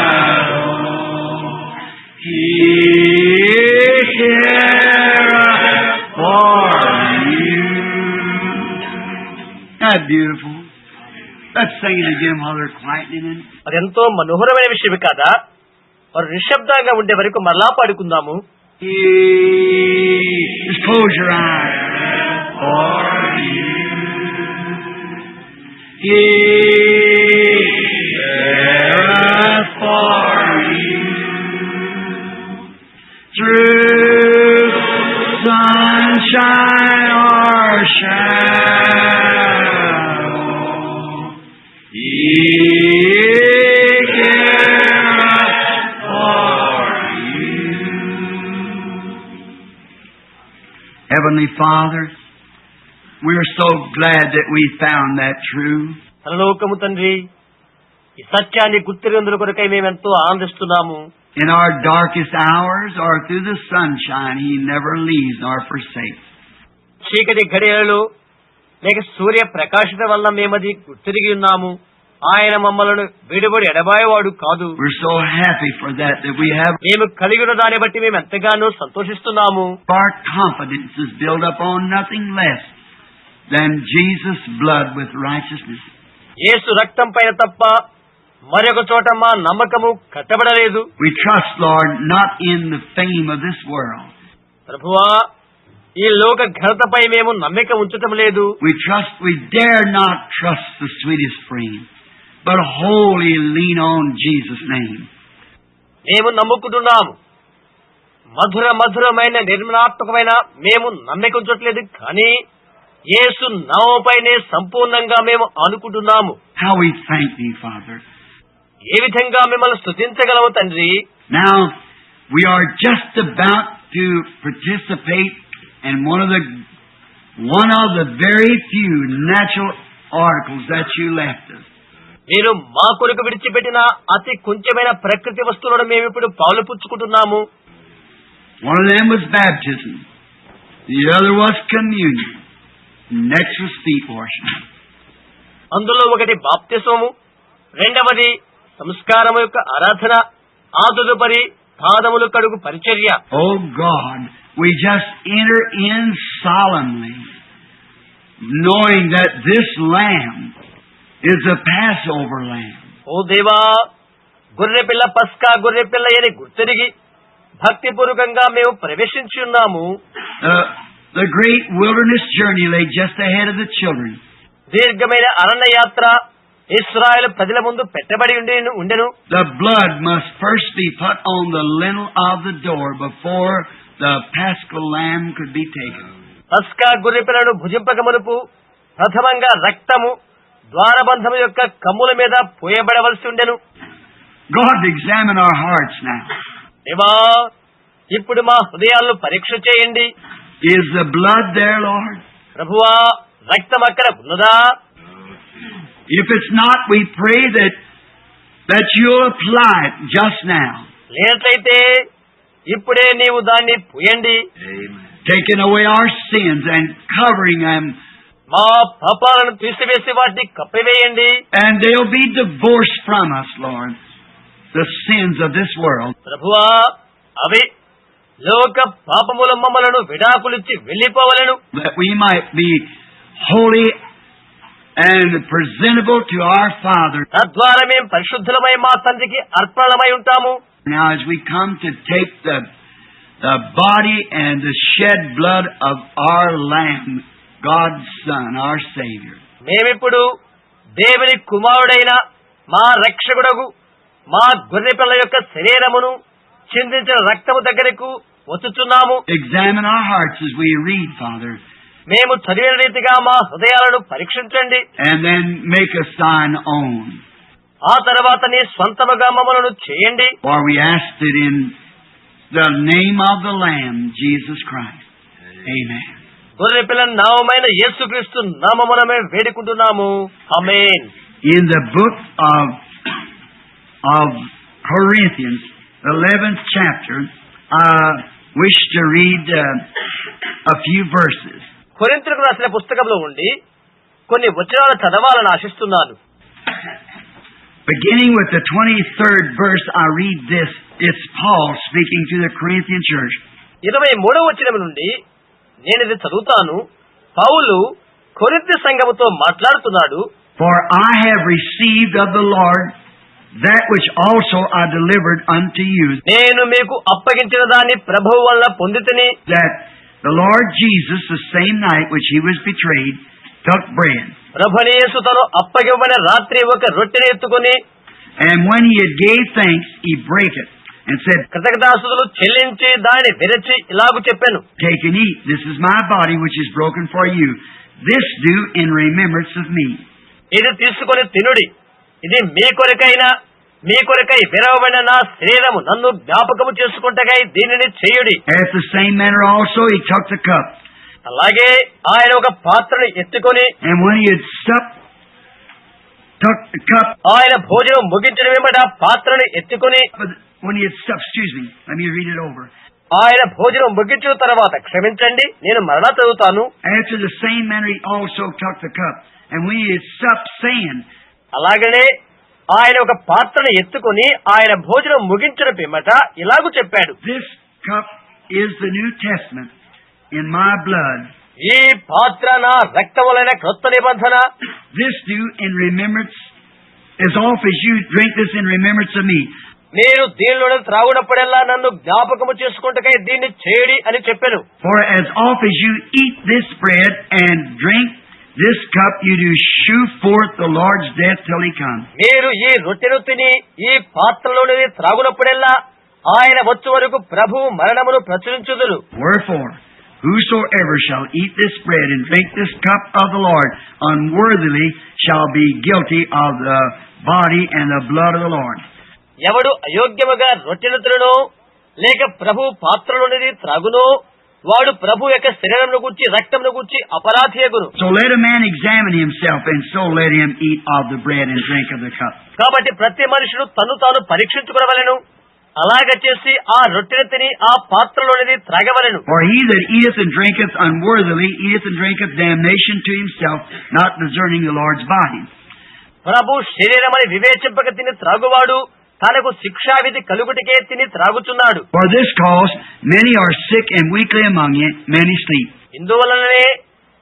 He careth for you. That's beautiful. Let's sing it again while they're quietening. అది ఎంతో మనోహరమైన విషయం కాదా? వారు నిశ్శబ్దంగా ఉండే వరకు మరలా పాడుకుందాము. Just close your eyes. For you. He careth for you through sunshine or shadow. He careth for you. Heavenly Father, we're so glad that we found that true. పరలోకము తండ్రి, ఈ సత్యాన్ని గుర్తిరినందుల కొరకై మేమెంతో ఆనందిస్తున్నాము. In our darkest hours or through the sunshine, He never leaves nor forsakes. చీకటి గడియలలో లేక సూర్య ప్రకాశిత వల్ల మేమది గుర్తిరిగి ఉన్నాము. ఆయన మమ్మలను విడిబడి ఎడబాయేవాడు కాదు. We're so happy for that we have. మేము కలిగి ఉన్న దాన్ని బట్టి మేము ఎంతగానో సంతోషిస్తున్నాము. Our confidence is built upon nothing less than Jesus' blood with righteousness. యేసు రక్తం పైన తప్ప మరొక చోట మా నమ్మకము కట్టబడలేదు. We trust, Lord, not in the fame of this world. ప్రభువా, ఈ లోక ఘనతపై మేము నమ్మిక ఉంచటం లేదు. We dare not trust the sweetest frame. but wholly lean on Jesus' name. మేము నమ్ముకుంటున్నాము. మధురమైన నిర్మలాత్మకమైన మేము నమ్మిక ఉంచట్లేదు, కానీ యేసు నామముపైనే సంపూర్ణంగా మేము అనుకుంటున్నాము. How we thank Thee, Father. ఏ విధంగా మిమ్మల్ని స్తుతించగలవు తండ్రి. Now, we are just about to participate in one of the very few natural articles that you left us. మీరు మా కొరకు విడిచిపెట్టిన అతి కొంచెమైన ప్రకృతి వస్తువులను మేము ఇప్పుడు పాలుపుచ్చుకుంటున్నాము. One of them was baptism. The other was communion. Next was feet washing. అందులో ఒకటి బాప్తిస్మము, రెండవది సంస్కారము యొక్క ఆరాధన, ఆ తదుపరి పాదములు కడుగు పరిచర్య. Oh God, we just enter in solemnly, knowing that this lamb is a Passover lamb. ఓ దేవా, గొర్రెపిల్ల పస్కా గొర్రెపిల్ల అని గుర్తెరిగి భక్తిపూర్వకంగా మేము ప్రవేశించి ఉన్నాము. The great wilderness journey lay just ahead of the children. దీర్ఘమైన అరణ్య యాత్ర ఇశ్రాయేలు ప్రజల ముందు పెట్టబడి ఉండెను. The blood must first be put on the lintel of the door before the paschal lamb could be taken. పస్కా గొర్రెపిల్లను భుజింపక మునుపు ప్రథమంగా రక్తము ద్వారబంధము యొక్క కమ్ముల మీద పోయబడవలసి ఉండెను. God, examine our hearts now. దేవా, ఇప్పుడు మా హృదయాలను పరీక్ష చేయండి. Is the blood there, Lord? ప్రభువా, రక్తం అక్కడ ఉన్నదా? If it's not, we pray that you'll apply it just now. లేనట్లయితే ఇప్పుడే నీవు దాన్ని పూయండి. Taking away our sins and covering them. మా పాపాలను తీసివేసి వాటిని కప్పివేయండి. And they'll be divorced from us, Lord. The sins of this world. ప్రభువా, అవి లోక పాపముల మమ్మలను విడాకులిచ్చి వెళ్లిపోవలను. That we might be holy and presentable to our Father. తద్వారా మేము పరిశుద్ధులమై మా తండ్రికి అర్పణమై ఉంటాము. Now as we come to take the body and the shed blood of our Lamb, God's Son, our Savior. మేమిప్పుడు దేవుని కుమారుడైన మా రక్షకుడగు మా గొర్రెపిల్ల యొక్క శరీరమును చిందించిన రక్తము దగ్గరకు వచ్చుచున్నాము. Examine our hearts as we read, Father. మేము చదివిన రీతిగా మా హృదయాలను పరీక్షించండి. And then make us thine own. ఆ తర్వాత నీ స్వంతముగా మమ్మలను చేయండి. For we asked it in the name of the Lamb, Jesus Christ. Amen. గొర్రెపిల్ల నామమైన యేసుక్రీస్తు నామమున మేము వేడుకుంటున్నాము. ఆమేన్. In the book of Corinthians, the 11th chapter, I wish to read a few verses. కొరింథీయులకు రాసిన పుస్తకంలో ఉండి కొన్ని వచనాలు చదవాలని ఆశిస్తున్నాను. Beginning with the 23rd verse, I read this. It's Paul speaking to the Corinthian church. 23వ వచనం నుండి నేను ఇది చదువుతాను. పౌలు కొరింథీ సంఘముతో మాట్లాడుతున్నాడు. For I have received of the Lord that which also I delivered unto you, నేను మీకు అప్పగించిన దాన్ని ప్రభువు వల్ల పొందితిని. that the Lord Jesus, the same night which he was betrayed, took bread. ప్రభుని యేసు తను అప్పగింపబడిన రాత్రి ఒక రొట్టెని ఎత్తుకొని, And when he had gave thanks, he brake it, and said, కృతజ్ఞతాస్తుతులు చెల్లించి దానిని విరచి ఇలాగు చెప్పాను. Take and eat. This is my body which is broken for you. This do in remembrance of me. ఇది తీసుకొని తినుడి. ఇది మీ కొరకై విరవబడిన నా శరీరము, నన్ను జ్ఞాపకము చేసుకుంటకై దీనిని చేయుడి. At the same manner also he took the cup. అలాగే ఆయన ఒక పాత్రను ఎత్తుకొని, And when he had supped, took the cup. ఆయన భోజనం ముగించిన వెంబడి ఆ పాత్రను ఎత్తుకొని, When he had supped, excuse me, let me read it over. ఆయన భోజనం ముగించిన తర్వాత, క్షమించండి నేను మరలా చదువుతాను. After the same manner he also took the cup. And when he had supped, saying, అలాగనే ఆయన ఒక పాత్రను ఎత్తుకొని ఆయన భోజనం ముగించిన పిమ్మట ఇలాగు చెప్పాడు. This cup is the New Testament in my blood. ఈ పాత్ర నా రక్తములైన క్రొత్త నిబంధన. This do in remembrance, as oft as you drink this in remembrance of me. మీరు దీనిలోనే త్రాగునప్పుడల్లా నన్ను జ్ఞాపకము చేసుకుంటకై దీన్ని చేయడి అని చెప్పాను. For as oft as you eat this bread and drink this cup you do shew forth the Lord's death till he comes. మీరు ఈ రొట్టెను తిని ఈ పాత్రలోనిది త్రాగునప్పుడెల్లా ఆయన వచ్చు వరకు ప్రభు మరణమును ప్రచురించుదురు. Wherefore, whosoever shall eat this bread and drink this cup of the Lord unworthily shall be guilty of the body and the blood of the Lord. ఎవడు అయోగ్యముగా రొట్టెను తినను లేక ప్రభు పాత్రలోనిది త్రాగును వాడు ప్రభు యొక్క శరీరమును గూర్చి రక్తమును గూర్చి అపరాధియగును. So let a man examine himself, and so let him eat of the bread and drink of the cup. కాబట్టి ప్రతి మనుషుడు తన్ను తాను పరీక్షించుకోవలెను, అలాగ చేసి ఆ రొట్టెను తిని ఆ పాత్రలోనిది త్రాగవలెను. For he that eateth and drinketh unworthily eateth and drinketh damnation to himself, not discerning the Lord's body. ప్రభు శరీరమని వివేచింపక తిని త్రాగువాడు తనకు శిక్షావిధి కలుగుటికే తిని త్రాగుచున్నాడు. For this cause many are sick and weakly among you, many sleep. ఇందువలననే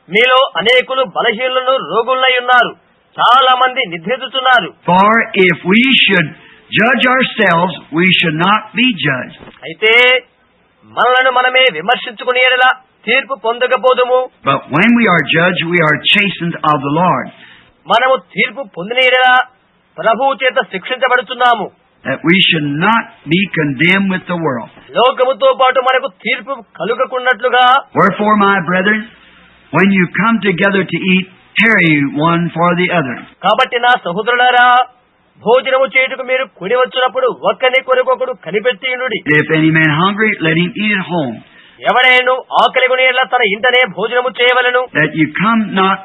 మీలో అనేకులు బలహీనులను రోగులై ఉన్నారు, చాలా మంది నిద్రించుచున్నారు. For if we should judge ourselves, we should not be judged. అయితే మనలను మనమే విమర్శించుకుని ఎడల తీర్పు పొందకపోదుము. But when we are judged, we are chastened of the Lord, మనము తీర్పు పొందిన ఎడల ప్రభువు చేత శిక్షించబడుతున్నాము. that we should not be condemned with the world. లోకముతో పాటు మనకు తీర్పు కలుగకున్నట్లుగా. Wherefore, my brethren, when you come together to eat, tarry one for the other. కాబట్టి నా సహోదరులారా, భోజనము చేయుటకు మీరు కుడి వచ్చినప్పుడు ఒక్కని కొరకొకడు కనిపెట్టియుండుడి. If any man hungry, let him eat at home, ఎవడైనా ఆకలి కొని ఎడల తన ఇంటనే భోజనము చేయవలెను. that you come not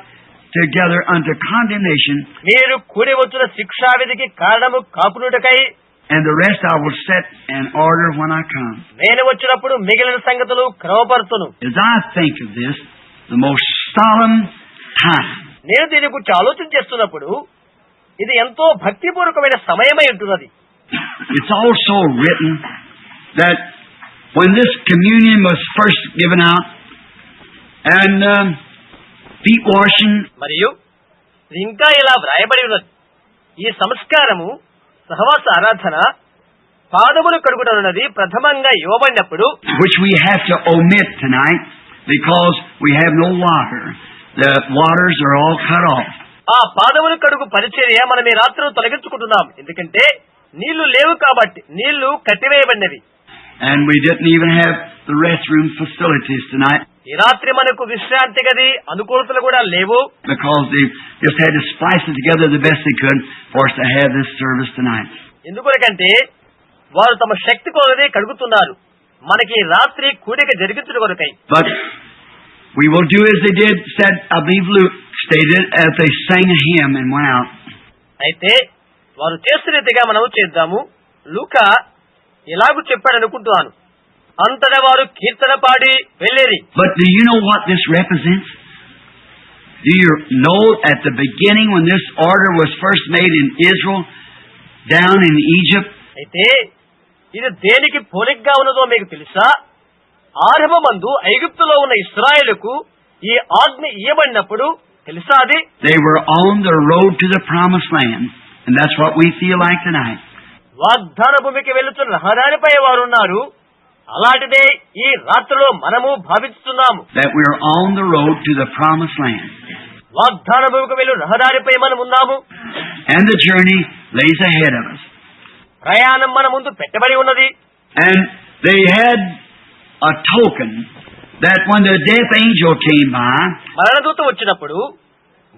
together unto condemnation. మీరు కూడి వచ్చిన శిక్షావిధికి కారణము కాకునుటకై, And the rest I will set in order when I come. నేను వచ్చినప్పుడు మిగిలిన సంగతులు క్రమపరచును. As I think of this, the most solemn time, నేను దీని గురించి ఆలోచన చేస్తున్నప్పుడు ఇది ఎంతో భక్తిపూర్వకమైన సమయమై ఉంటున్నది. it's also written that when this communion was first given out, and feet washing, మరియు ఇది ఇంకా ఇలా వ్రాయబడి ఉన్నది, ఈ సంస్కారము సహవాస ఆరాధన పాదములు కడుగుటనున్నది ప్రథమంగా ఇవ్వబడినప్పుడు, which we have to omit tonight because we have no water. The waters are all cut off. ఆ పాదములు కడుగు పరిచర్య మనం ఈ రాత్రి తొలగించుకుంటున్నాం, ఎందుకంటే నీళ్లు లేవు కాబట్టి, నీళ్లు కట్టివేయబడినవి. And we didn't even have the restroom facilities tonight ఈ రాత్రి మనకు విశ్రాంతి గది అనుకూలతలు కూడా లేవు, because they just had to splice it together the best they could for us to have this service tonight. ఎందుకొరకంటే వారు తమ శక్తి కొలది కడుగుతున్నారు మనకి ఈ రాత్రి కూడిక జరిగించుట కొరకై. But we will do as they did, said, I believe Luke stated, as they sang a hymn and went out. అయితే వారు చేస్తున్న రీతిగా మనం చేద్దాము. లూకా ఎలాగూ చెప్పాడు అనుకుంటున్నాను, అంతటా వారు కీర్తన పాడి వెళ్ళేరి. But do you know what this represents? Do you know at the beginning when this order was first made in Israel, down in Egypt? అయితే ఇది దేనికి పోలికగా ఉన్నదో మీకు తెలుసా? ఆరంభమందు ఐగుప్తులో ఉన్న ఇశ్రాయేలుకు ఈ ఆజ్ఞ ఇయ్యబడినప్పుడు తెలుసా అది? They were on the road to the promised land, and that's what we feel like tonight. వాగ్దాన భూమికి వెళుతున్న రహదారిపై వారు ఉన్నారు, అలాంటిదే ఈ రాత్రిలో మనము భావిస్తున్నాము. That we are on the road to the promised land. వాగ్దాన భూమికి వెళ్ళు రహదారిపై మనం ఉన్నాము, And the journey lays ahead of us. ప్రయాణం మన ముందు పెట్టబడి ఉన్నది. And they had a token that when the death angel came by, మరణదూత వచ్చినప్పుడు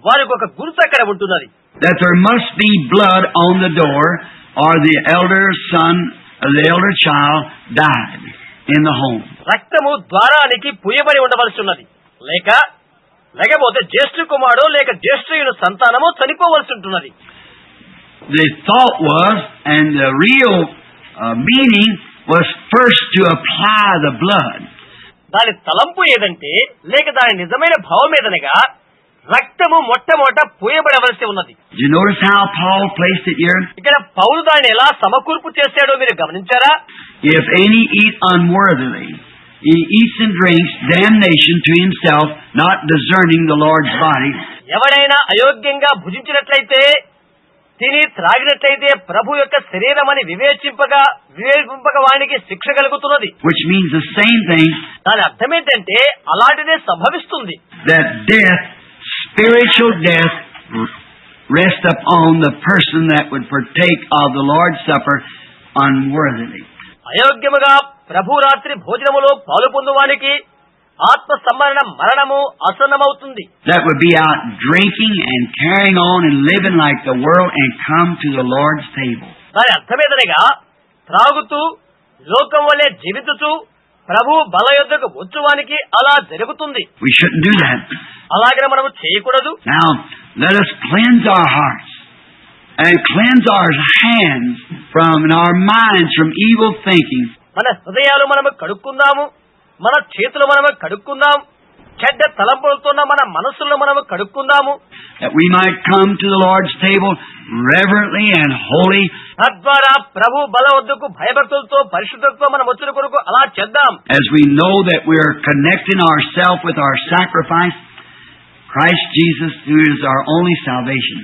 వారికి ఒక గుర్తు అక్కడ ఉంటున్నది. that there must be blood on the door, or the elder son or the elder child died in the home. రక్తము ద్వారానికి పూయబడి ఉండవలసి ఉన్నది, లేకపోతే జ్యేష్ఠ కుమారుడు లేక జ్యేష్ఠయుని సంతానము చనిపోవలసి ఉంటున్నది. The thought was, and the real meaning was first to apply the blood. దాని తలంపు ఏదంటే, లేక దాని నిజమైన భావం ఏదనగా, రక్తము మొట్టమొదట పూయబడవలసి ఉన్నది. Did you notice how Paul placed it here? ఇక్కడ పౌలు దాన్ని ఎలా సమకూర్పు చేశాడో మీరు గమనించారా? If any eat unworthily, he eats and drinks damnation to himself, not discerning the Lord's body. ఎవడైనా అయోగ్యంగా భుజించినట్లయితే, తిని త్రాగినట్లయితే ప్రభు యొక్క శరీరం అని వివేచింపక వానికి శిక్ష కలుగుతున్నది. Which means the same thing, దాని అర్థం ఏంటంటే అలాంటిదే సంభవిస్తుంది. that death spiritual death rest upon the person that would partake of the Lord's Supper unworthily. అయోగ్యముగా ప్రభు రాత్రి భోజనములో పాలు పొందువానికి ఆత్మ సంవరణ మరణము ఆసన్నమవుతుంది. That would be out drinking and carrying on and living like the world and come to the Lord's table. దాని అర్థమేదనగా త్రాగుతూ లోకం వలె జీవించుచూ ప్రభు బల యొద్దకు వచ్చువానికి అలా జరుగుతుంది. We shouldn't do that. అలాగే మనము చేయకూడదు. Now, let us cleanse our hearts and cleanse our hands from and our minds from evil thinking. మన హృదయాలు మనము కడుక్కుందాము, మన చేతులు మనము కడుక్కుందాం, చెడ్డ తలంపులతో మన మనసులను మనము కడుక్కుందాము. That we might come to the Lord's table reverently and holy. తద్వారా ప్రభు బల వద్దకు భయభక్తులతో పరిశుద్ధతతో మనం వచ్చిన కొరకు అలా చేద్దాం. As we know that we are connecting ourselves with our sacrifice, Christ Jesus, who is our only salvation.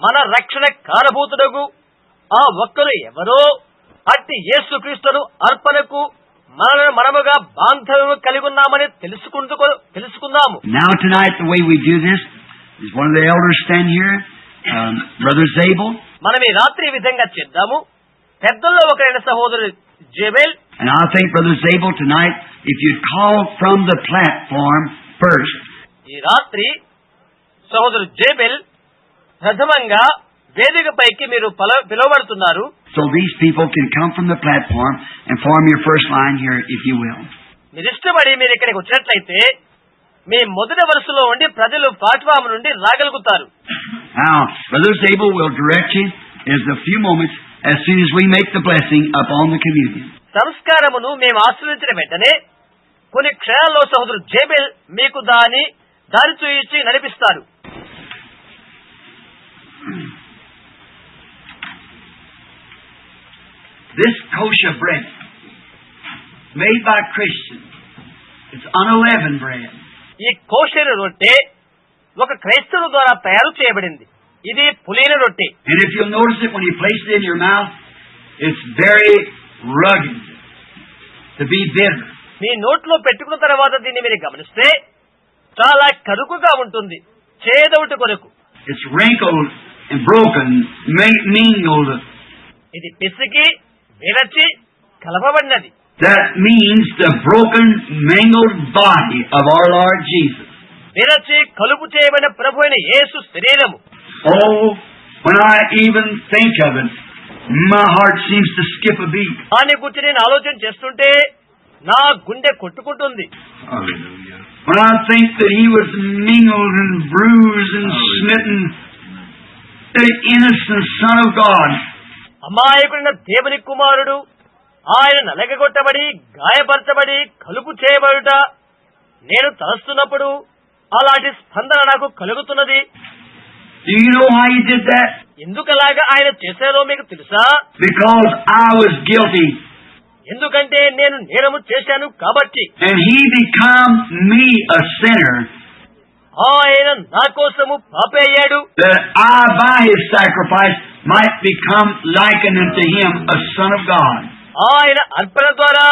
మన రక్షణ కారభూతుడగు ఆ ఒక్కరు ఎవరో అట్టి యేసుక్రీస్తును అర్పణకు మనముగా బాంధవ్యము కలిగి ఉన్నామని తెలుసుకుందాము. Now tonight the way we do this is one of the elders stand here, Brother Zabel. మనం ఈ రాత్రి ఈ విధంగా చేద్దాము. పెద్దల్లో ఒకరైన సహోదరుడు జేబెల్. And I think Brother Zabel tonight, if you call from the platform first. ఈ రాత్రి సహోదరుడు జేబెల్ ప్రథమంగా వేదిక పైకి మీరు పిలువబడుతున్నారు. So these people can come from the platform and form your first line here, if you will. మీరు ఇష్టపడి మీరు ఇక్కడికి వచ్చినట్లయితే మీ మొదటి వరుసలో ఉండి ప్రజలు ప్లాట్ఫామ్ నుండి రాగలుగుతారు. Now, Brother Zabel will direct you in a few moments as soon as we make the blessing upon the communion. సంస్కారమును మేము ఆశ్రయించిన వెంటనే కొన్ని క్షణాల్లో సహోదరుడు జేబెల్ మీకు దారి చూయించి నడిపిస్తారు. This kosher bread, made by Christians, it's unleavened bread. ఈ కోషర్ రొట్టె ఒక క్రైస్తవుల ద్వారా తయారు చేయబడింది. ఇది పులిన రొట్టె. And if you'll notice it when you place it in your mouth, it's very rugged, to be bitter. మీ నోట్లో పెట్టుకున్న తర్వాత దీన్ని మీరు గమనిస్తే చాలా కరుకుగా ఉంటుంది, చేదవుటి కొరకు. It's wrinkled and broken, mingled. ఇది పిసికి విరచి కలపబడినది. That means the broken, mangled body of our Lord Jesus. విరచి కలుపు చేయబడిన ప్రభు అయిన యేసు శరీరము. Oh, when I even think of it, my heart seems to skip a beat. దాని గురించి నేను ఆలోచన చేస్తుంటే నా గుండె కొట్టుకుంటుంది. Hallelujah. When I think that He was mingled and bruised and smitten, the innocent Son of God. అమాయకుడైన దేవుని కుమారుడు ఆయన నలగగొట్టబడి గాయపరచబడి కలుపు చేయబడుట నేను తలుస్తున్నప్పుడు అలాంటి స్పందన నాకు కలుగుతున్నది. Do you know why He did that? ఎందుకలాగా ఆయన చేశారో మీకు తెలుసా? Because I was guilty. ఎందుకంటే నేను నేరము చేశాను కాబట్టి. And He became me a sinner. ఆయన నా కోసము పాపి అయ్యాడు. That I by His sacrifice might become likened unto Him, a son of God. ఆయన అర్పణ ద్వారా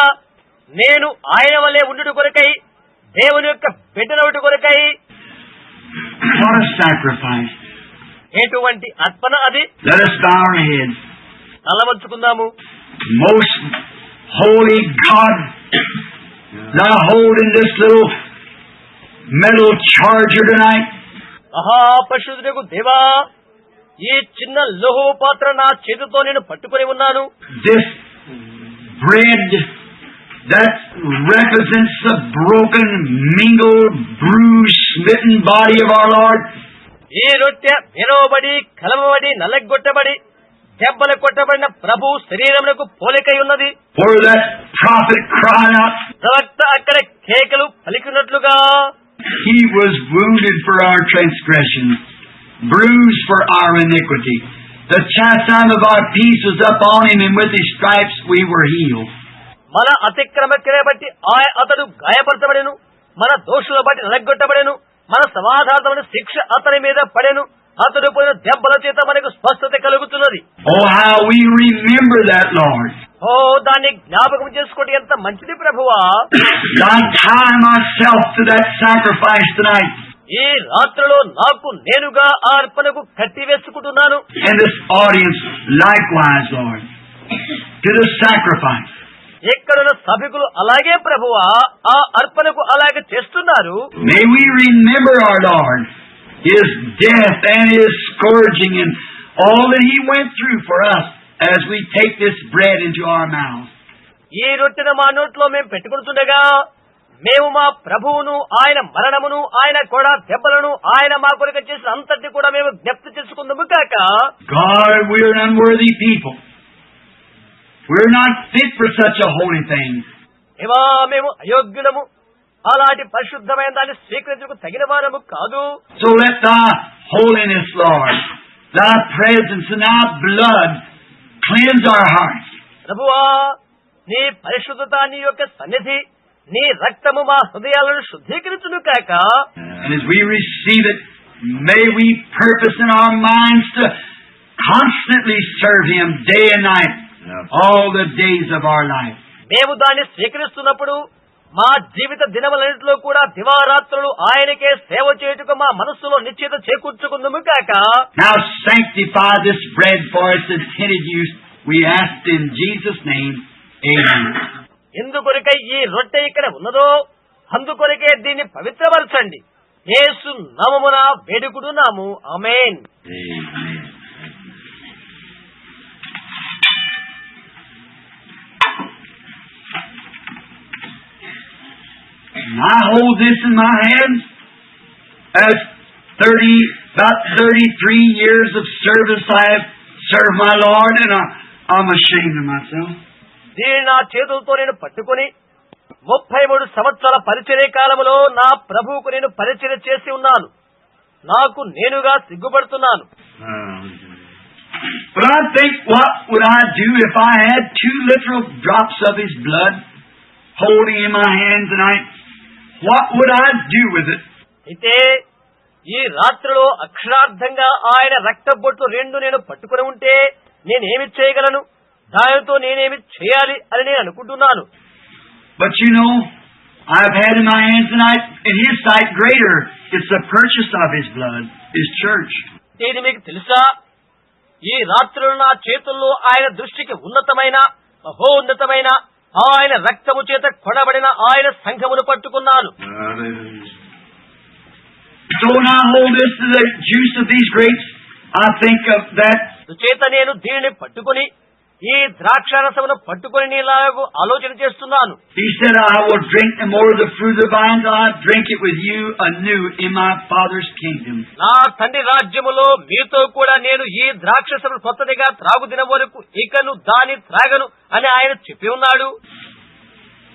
నేను ఆయన వలె ఉండుట కొరకై దేవుని యొక్క బిడ్డనవుట కొరకై. What a sacrifice. ఎటువంటి అర్పణ అది. Let us bow our heads. తలవంచుకుందాము. Most holy God, Thou hold in this little metal charger tonight. మహాపరిశుద్ధుడగు దేవా, ఈ చిన్న లోహ పాత్ర నా చేతితో నేను పట్టుకొని ఉన్నాను. This bread that represents the broken, mingled, bruised, smitten body of our Lord. ఈ రొట్టె విరవబడి కలవబడి నలగొట్టబడి దెబ్బలు కొట్టబడిన ప్రభు శరీరమునకు పోలికై ఉన్నది. Where that prophet cried out, ప్రవక్త అక్కడ కేకలు పలికినట్లుగా, He was wounded for our transgressions, bruised for our iniquity. The chastisement of our peace was upon Him, and with His stripes we were healed. మన అతిక్రమ క్రియ బట్టి అతడు గాయపరచబడెను, మన దోషుల బట్టి నలగొట్టబడెను, మన సమాధానమైన శిక్ష అతని మీద పడెను, అతడు పోయిన దెబ్బల చేత మనకు స్వస్థత కలుగుతున్నది. Oh, how we remember that, Lord. దాన్ని జ్ఞాపకం చేసుకోవడం ఎంత మంచిది ప్రభువా. I tie myself to that sacrifice tonight. ఈ ఈ రాత్రిలో నాకు నేనుగా ఆ అర్పణకు కట్టివేసుకుంటున్నాను. And this audience likewise, Lord, to the sacrifice. ఎక్కడున్న సభికులు అలాగే ప్రభువా ఆ అర్పణకు అలాగే చేస్తున్నారు. May we remember our Lord, His death and His scourging and all that He went through for us as we take this bread into our mouths. ఈ రొట్టెను మా నోట్లో మేము పెట్టుకుంటుండగా మేము మా ప్రభువును, ఆయన మరణమును, ఆయన కూడా దెబ్బలను, ఆయన మా కొరకు చేసిన అంతటి కూడా మేము జ్ఞప్తి చేసుకుందాము కాక. God, we are an unworthy people. We're not fit for such a holy thing. దేవా మేము అయోగ్యులము, అలాంటి పరిశుద్ధమైన దాన్ని స్వీకరించకు తగిన వారము కాదు. So let Thy holiness, Lord, Thy presence and Thy blood cleanse our hearts. ప్రభువా నీ పరిశుద్ధత, నీ యొక్క సన్నిధి, నీ రక్తము మా హృదయాలను శుద్ధీకరించును కాక. And as we receive it, may we purpose in our minds to constantly serve Him day and night, all the days of our life. మేము దాన్ని స్వీకరిస్తున్నప్పుడు మా జీవిత దినములన్నింటిలో కూడా దివారాత్రులు ఆయనకే సేవ చేయుటకు మా మనస్సులో నిశ్చయిత చేకూర్చుకుందుము కాక. Now sanctify this bread for its intended use. We ask in Jesus' name, amen. ఎందుకొరకై ఈ రొట్టె ఇక్కడ ఉన్నదో అందుకొరకే దీన్ని పవిత్రపరచండి. యేసు నామమున వేడుకుడున్నాము. ఆమేన్. I hold this in my hands as about 33 years of service I have served my Lord, and I'm ashamed of myself. దీన్ని నా చేతులతో నేను పట్టుకుని 33 సంవత్సరాల పరిచర్య కాలములో నా ప్రభువుకు నేను పరిచర్య చేసి ఉన్నాను. నాకు నేనుగా సిగ్గుపడుతున్నాను. But I think, what would I do if I had 2 literal drops of His blood holding in my hand tonight? What would I do with it? అయితే ఈ రాత్రిలో అక్షరార్థంగా ఆయన రక్తబొట్లు 2 నేను పట్టుకుని ఉంటే నేనేమి చేయగలను, దానితో నేనేమి చేయాలి అని నేను అనుకుంటున్నాను. But you know, I've had in my hands tonight, in His sight greater, it's the purchase of His blood, His church. ఇది మీకు తెలుసా, ఈ రాత్రులు నా చేతుల్లో ఆయన దృష్టికి ఉన్నతమైన, మహోన్నతమైన ఆయన రక్తము చేత కొనబడిన ఆయన సంఘమును పట్టుకున్నాను. So when I hold this to the juice of these grapes, I think of that. చేత నేను దీనిని పట్టుకుని ఈ ద్రాక్షారసమును పట్టుకుని నీలాగూ ఆలోచన చేస్తున్నాను. He said, I will drink more of the fruit of the vine, I'll drink it with you anew in my Father's kingdom. నా తండ్రి రాజ్యములో మీతో కూడా నేను ఈ ద్రాక్షరసమును కొత్తదిగా త్రాగుదిన వరకు ఇకను దాని త్రాగను అని ఆయన చెప్పి ఉన్నాడు.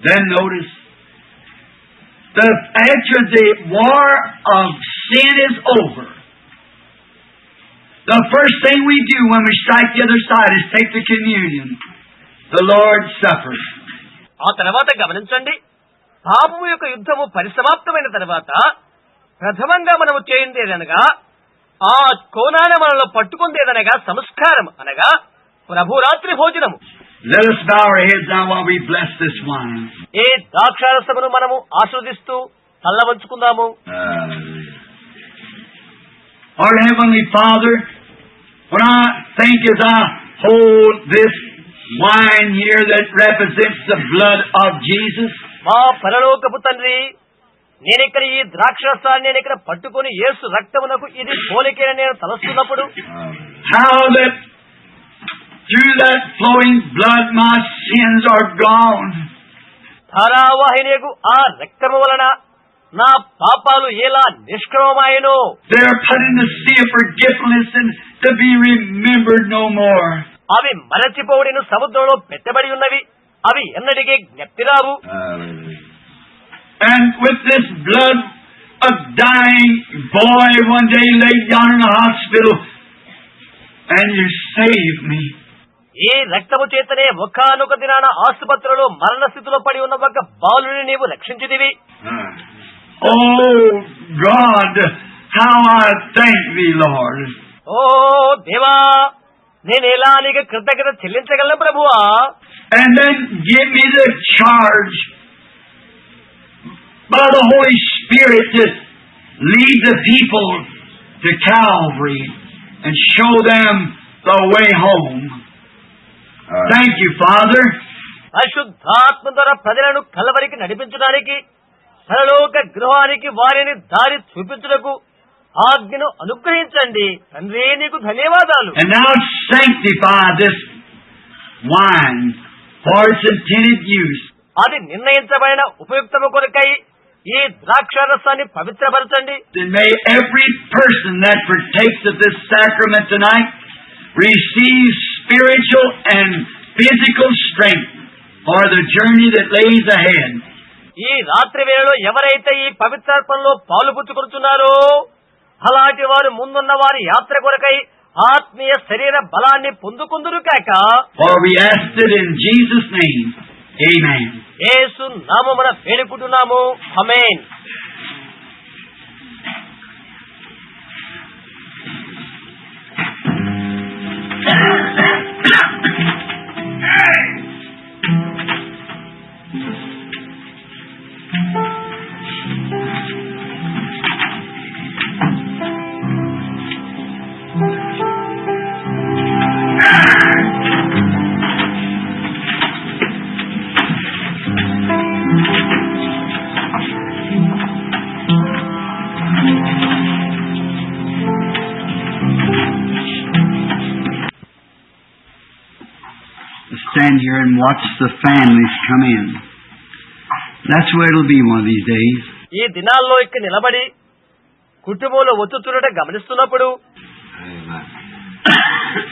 Then notice, after the war of sin is over, the first thing we do when we strike the other side is take the communion, the Lord's Supper. ఆ తర్వాత గమనించండి, పాపము యొక్క యుద్ధము పరిసమాప్తమైన తర్వాత ప్రథమంగా మనము చేయిందేదనగా ఆ కోనాన మనలో పట్టుకుందేదనగా సంస్కారం అనగా ప్రభురాత్రి భోజనము. Let us bow our heads now while we bless this wine. ఏ ద్రాక్షారసమును మనము ఆస్వాదిస్తూ తల్ల వంచుకుందాము. Our Heavenly Father, when I think as I hold this wine here that represents the blood of Jesus, మా పరలోకపు తండ్రి, నేనిక్కడ ఈ ద్రాక్షరసాన్ని నేను ఇక్కడ పట్టుకుని యేసు రక్తమునకు ఇది పోలికని నేను తలస్తున్నప్పుడు, how that through that flowing blood my sins are gone. ధారావాహినియకు ఆ రక్తము వలన నా పాపాలు ఎలా నిష్క్రమమాయనో, They are put in the sea of forgetfulness and to be remembered no more. అవి మరచిపోడిన సముద్రంలో పెట్టబడి ఉన్నవి, అవి ఎన్నటికీ జ్ఞప్తిరావు. And with this blood, a dying boy one day laid down in the hospital, and you saved me. ఈ రక్తము చేతనే ఒకానొక దినాన ఆసుపత్రిలో మరణ స్థితిలో పడి ఉన్న ఒక బాలుని నీవు రక్షించితివి. Oh God, how I thank Thee, Lord. ఓ దేవా, నేను ఎలా నీకు కృతజ్ఞత చెల్లించగలను ప్రభువా. And then give me the charge by the Holy Spirit to lead the people to Calvary and show them the way home. Thank you, Father. పరిశుద్ధాత్మ ద్వారా ప్రజలను కలవరికి నడిపించడానికి పరలోక గృహానికి వారిని దారి చూపించుటకు ఆజ్ఞను అనుగ్రహించండి తండ్రి, నీకు ధన్యవాదాలు. And now sanctify this wine for its intended use. అది నిర్ణయించబడిన ఉపయుక్తము కొరకై ఈ ద్రాక్షారసాన్ని పవిత్రపరచండి. And may every person that partakes of this sacrament tonight receive spiritual and physical strength for the journey that lays ahead. ఈ రాత్రి వేళలో ఎవరైతే ఈ పవిత్రార్పణలో పాలు పుచ్చుకొనుచున్నారో అలాంటి వారు ముందున్న వారి యాత్ర కొరకై ఆత్మీయ శరీర బలాన్ని పొందుకుందురు కాక. For we asked it in Jesus' name. Amen. యేసు నామమున వేడుకుంటున్నాము. ఆమేన్. Stand here and watch the families come in. That's where it'll be one of these days. ఈ దినాల్లో ఇక్కడ నిలబడి కుటుంబంలో వచ్చుచున్నట గమనిస్తున్నప్పుడు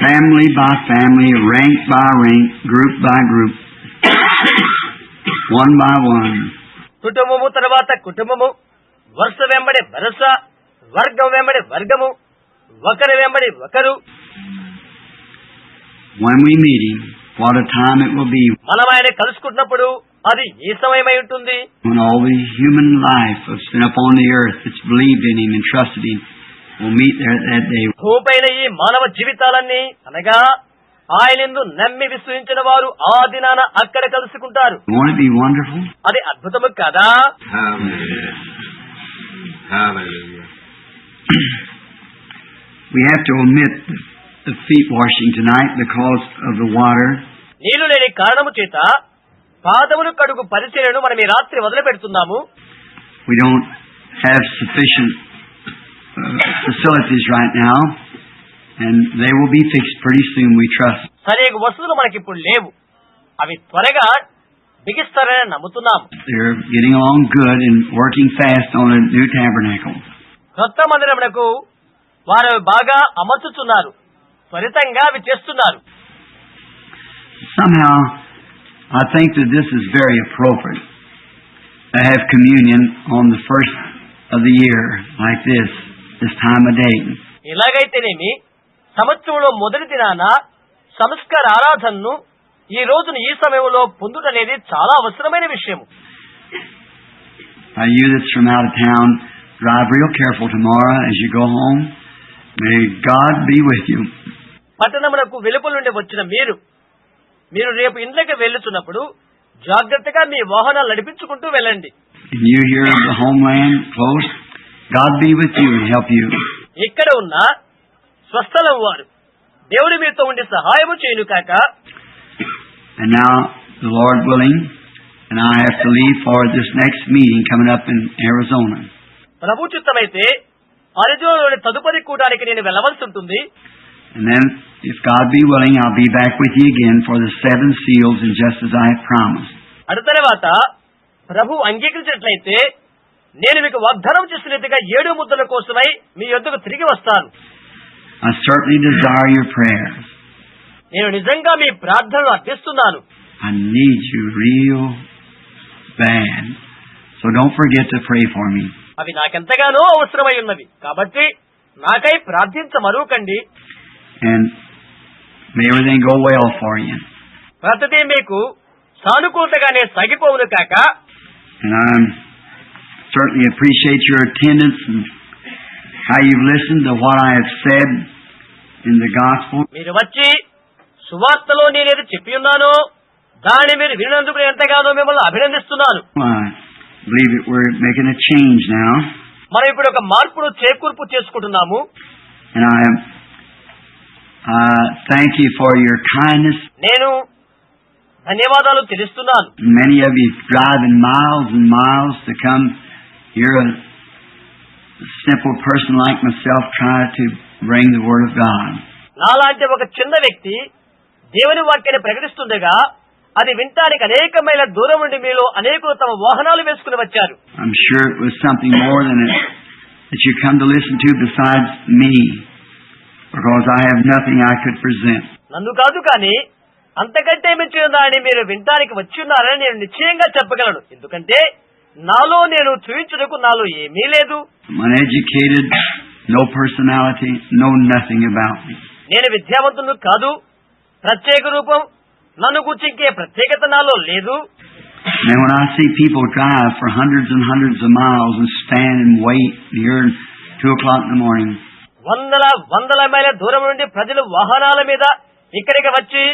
Family by family, rank by rank, group by group, one by one. కుటుంబము తర్వాత కుటుంబము, వరుస వెంబడి వరుస, వర్గం వెంబడి వర్గము, ఒకరి వెంబడి ఒకరు. When we meet Him, what a time it will be. మనం ఆయన కలుసుకుంటున్నప్పుడు అది ఏ సమయమై ఉంటుంది? When all the human life of sin upon the earth that's believed in Him and trusted Him will meet there that day. భూపైన ఈ మానవ జీవితాలన్నీ అనగా ఆయనందు నమ్మి విశ్వసించిన వారు ఆ దినాన అక్కడ కలుసుకుంటారు. Won't it be wonderful? అది అద్భుతము కదా? Hallelujah. Hallelujah. We have to omit the feet washing tonight because of the water. నీళ్లు లేని కారణము చేత పాదములు కడుగు పరిచర్యను మనం ఈ రాత్రి వదిలిపెడుతున్నాము. We don't have sufficient facilities right now, and they will be fixed pretty soon, we trust. సరైన వసతులు మనకిప్పుడు లేవు, అవి త్వరగా బిగిస్తారని నమ్ముతున్నాము. They're getting along good and working fast on a new tabernacle. కొత్త మందిరమునకు వారు బాగా అమర్చుతున్నారు, త్వరితంగా అవి చేస్తున్నారు. Somehow, I think that this is very appropriate to have communion on the first of the year like this time of day. ఇలాగైతేనేమి సంవత్సరంలో మొదటి దినాన సంస్కార ఆరాధనను ఈ రోజున ఈ సమయంలో పొందుటనేది చాలా అవసరమైన విషయం. You that's from out of town, drive real careful tomorrow as you go home. May God be with you. పట్టణమునకు వెలుపల నుండి వచ్చిన మీరు రేపు ఇంట్లోకి వెళ్ళుచున్నప్పుడు జాగ్రత్తగా మీ వాహనాలు నడిపించుకుంటూ వెళ్ళండి. And you here in the homeland close, God be with you and help you. ఇక్కడ ఉన్న స్వస్థలం వారు దేవుడి మీతో ఉండి సహాయము చేయును కాక. And now, the Lord willing, and I have to leave for this next meeting coming up in Arizona. ప్రభు చిత్తమైతే అరిజోనాలోని తదుపరి కూటానికి నేను వెళ్ళవలసి ఉంటుంది. And then, if God be willing, I'll be back with you again for the 7 seals, and just as I have promised. అటు తర్వాత ప్రభు అంగీకరించినట్లయితే నేను మీకు వాగ్దానం చేసినట్టుగా 7 ముద్దల కోసమై మీ యొద్దకు తిరిగి వస్తాను. I certainly desire your prayers. నేను నిజంగా మీ ప్రార్థనలు అర్థిస్తున్నాను. I need you real bad. So don't forget to pray for me. అవి నాకెంతగానో అవసరమై ఉన్నవి, కాబట్టి నాకై ప్రార్థించమరుకండి. And may everything go well for you. ప్రతిదీ మీకు సానుకూలతగానే సాగిపోవును కాక. And I certainly appreciate your attendance and how you've listened to what I have said in the gospel. మీరు వచ్చి సువార్తలో నేనేది చెప్పి ఉన్నానో దాన్ని మీరు వినందుకు ఎంతగానో మిమ్మల్ని అభినందిస్తున్నాను. I believe that we're making a change now. మనం ఇప్పుడు ఒక మార్పును చేకూర్పు చేసుకుంటున్నాము. And I thank you for your kindness. నేను ధన్యవాదాలు తెలుస్తున్నాను. Many of you driving miles and miles to come hear a simple person like myself try to bring the Word of God. నాలాంటి ఒక చిన్న వ్యక్తి దేవుని వాక్యాన్ని ప్రకటిస్తుండగా అది వినటానికి అనేక మైళ్ళ దూరం నుండి మీలో అనేకులు తమ వాహనాలు వేసుకుని వచ్చారు. I'm sure it was something more than it that you come to listen to besides me, because I have nothing I could present. నన్ను కాదు కానీ అంతకంటే మించిన దాన్ని మీరు వినటానికి వచ్చి ఉన్నారని నేను నిశ్చయంగా చెప్పగలను. ఎందుకంటే నాలో నేను చూపించుటకు నాలో ఏమీ లేదు. I'm uneducated, no personality, know nothing about me. నేను విద్యావంతుడు కాదు, ప్రత్యేక రూపం, నన్ను గుర్తించే ప్రత్యేకత నాలో లేదు. And when I see people drive for hundreds and hundreds of miles and stand and wait here at 2 o'clock in the morning, వందల మైళ్ళ దూరం నుండి ప్రజలు వాహనాల మీద ఇక్కడికి వచ్చి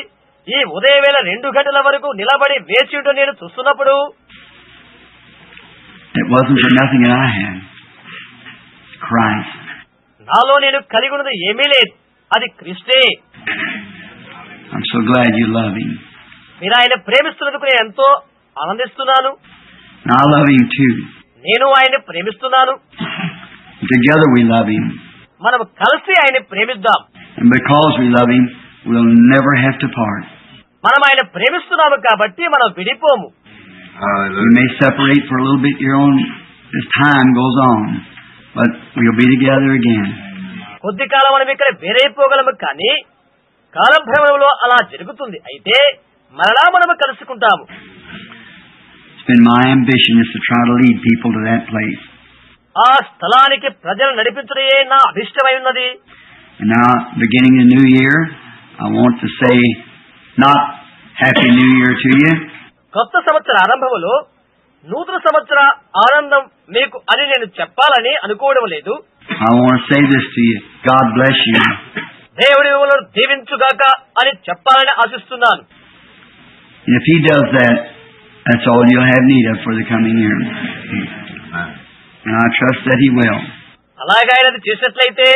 ఈ ఉదయం వేళ 2 గంటల వరకు నిలబడి వేచి ఉంటూ నేను చూస్తున్నప్పుడు it wasn't for nothing that I had. Christ. నాలో నేను కలిగి ఉన్నది ఏమీ లేదు, అది క్రీస్తే. I'm so glad you love Him. మీరు ఆయన ప్రేమిస్తున్నందుకు నేను ఎంతో ఆనందిస్తున్నాను. And I love Him too. నేను ఆయన్ని ప్రేమిస్తున్నాను. Together we love Him. మనం కలిసి ఆయన్ని ప్రేమిద్దాం. And because we love Him, we'll never have to part. మనం ఆయన ప్రేమిస్తున్నాము కాబట్టి మనం విడిపోము. We may separate for a little bit here on as time goes on, but we'll be together again. కొద్ది కాలం మనం ఇక్కడ వేరైపోగలము, కానీ కాలం భ్రమణంలో అలా జరుగుతుంది. అయితే మరలా మనము కలుసుకుంటాము. It's been my ambition is to try to lead people to that place. ఆ స్థలానికి ప్రజలు నడిపించడమే నా అభిష్టమై ఉన్నది. And now, beginning the new year, I want to say not Happy New Year to you. కొత్త సంవత్సర ఆరంభంలో నూతన సంవత్సర ఆనందం మీకు అని నేను చెప్పాలని అనుకోవడం లేదు. I want to say this to you. God bless you. దేవుడి మిమ్మల్ని దీవించుగాక అని చెప్పాలని ఆశిస్తున్నాను. And if He does that, that's all you'll have need of for the coming year. And I trust that He will. అలాగే ఆయన అది చేసినట్లయితే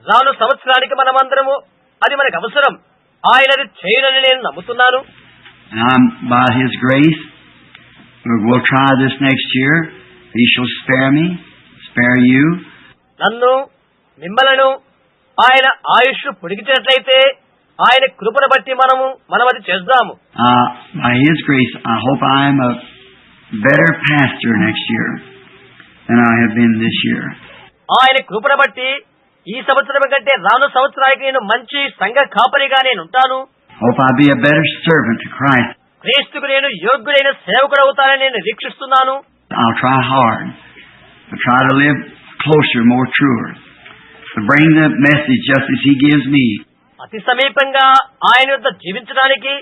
రాను సంవత్సరానికి మనమందరము అది మనకు అవసరం. ఆయన అది చేయనని నేను నమ్ముతున్నాను. And by His grace, we'll try this next year. He shall spare me, spare you. నన్ను మిమ్మలను ఆయన ఆయుష్ పొడిగించినట్లయితే ఆయన కృపను బట్టి మనం అది చేద్దాము. By His grace, I hope I am a better pastor next year than I have been this year. ఆయన కృపను బట్టి ఈ సంవత్సరం కంటే రాను సంవత్సరానికి నేను మంచి సంఘ కాపరిగా నేను ఉంటాను. Hope I be a better servant to Christ. క్రీస్తుకు నేను యోగ్యుడైన సేవకుడు అవుతానని నేను నిరీక్షిస్తున్నాను. I'll try hard to try to live closer, more truer, to bring the message just as He gives me. అతి సమీపంగా ఆయన యొద్ద జీవించడానికి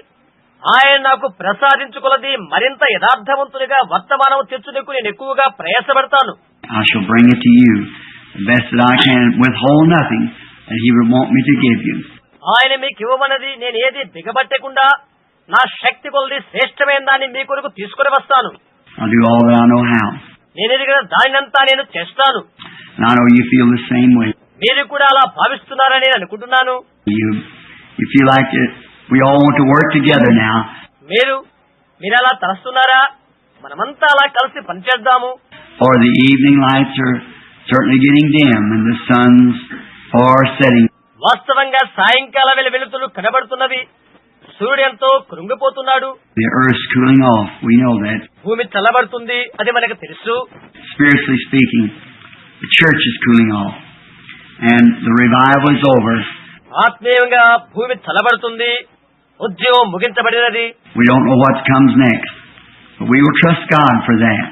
ఆయన నాకు ప్రసాదించుకున్నది మరింత యథార్థవంతునిగా వర్తమానం తెచ్చుటకు నేను ఎక్కువగా ప్రయాసపడతాను. I shall bring it to you the best that I can, withhold nothing that He would want me to give you. ఆయన మీకు ఇవ్వమన్నది నేను ఏది బిగబట్టకుండా నా శక్తి కొలది శ్రేష్టమైన దాన్ని మీ కొరకు తీసుకుని వస్తాను. I'll do all that I know how. నేను ఎదిగిన దానినంతా నేను చేస్తాను. And I know you feel the same way. మీరు కూడా అలా భావిస్తున్నారని నేను అనుకుంటున్నాను. You feel like we all want to work together now. మీరు అలా తలస్తున్నారా? మనమంతా అలా కలిసి పనిచేద్దాము. For the evening lights are certainly getting dim and the sun's far setting. వాస్తవంగా సాయంకాల వేళ వెలుతురు కనబడుతున్నవి. సూర్యుడు ఎంతో కృంగిపోతున్నాడు. The earth's cooling off. We know that. భూమి చల్లబడుతుంది, అది మనకు తెలుసు. Spiritually speaking, the church is cooling off. And the revival is over. ఆత్మీయంగా భూమి చల్లబడుతుంది, ఉద్యమం ముగించబడినది. We don't know what comes next, but we will trust God for that,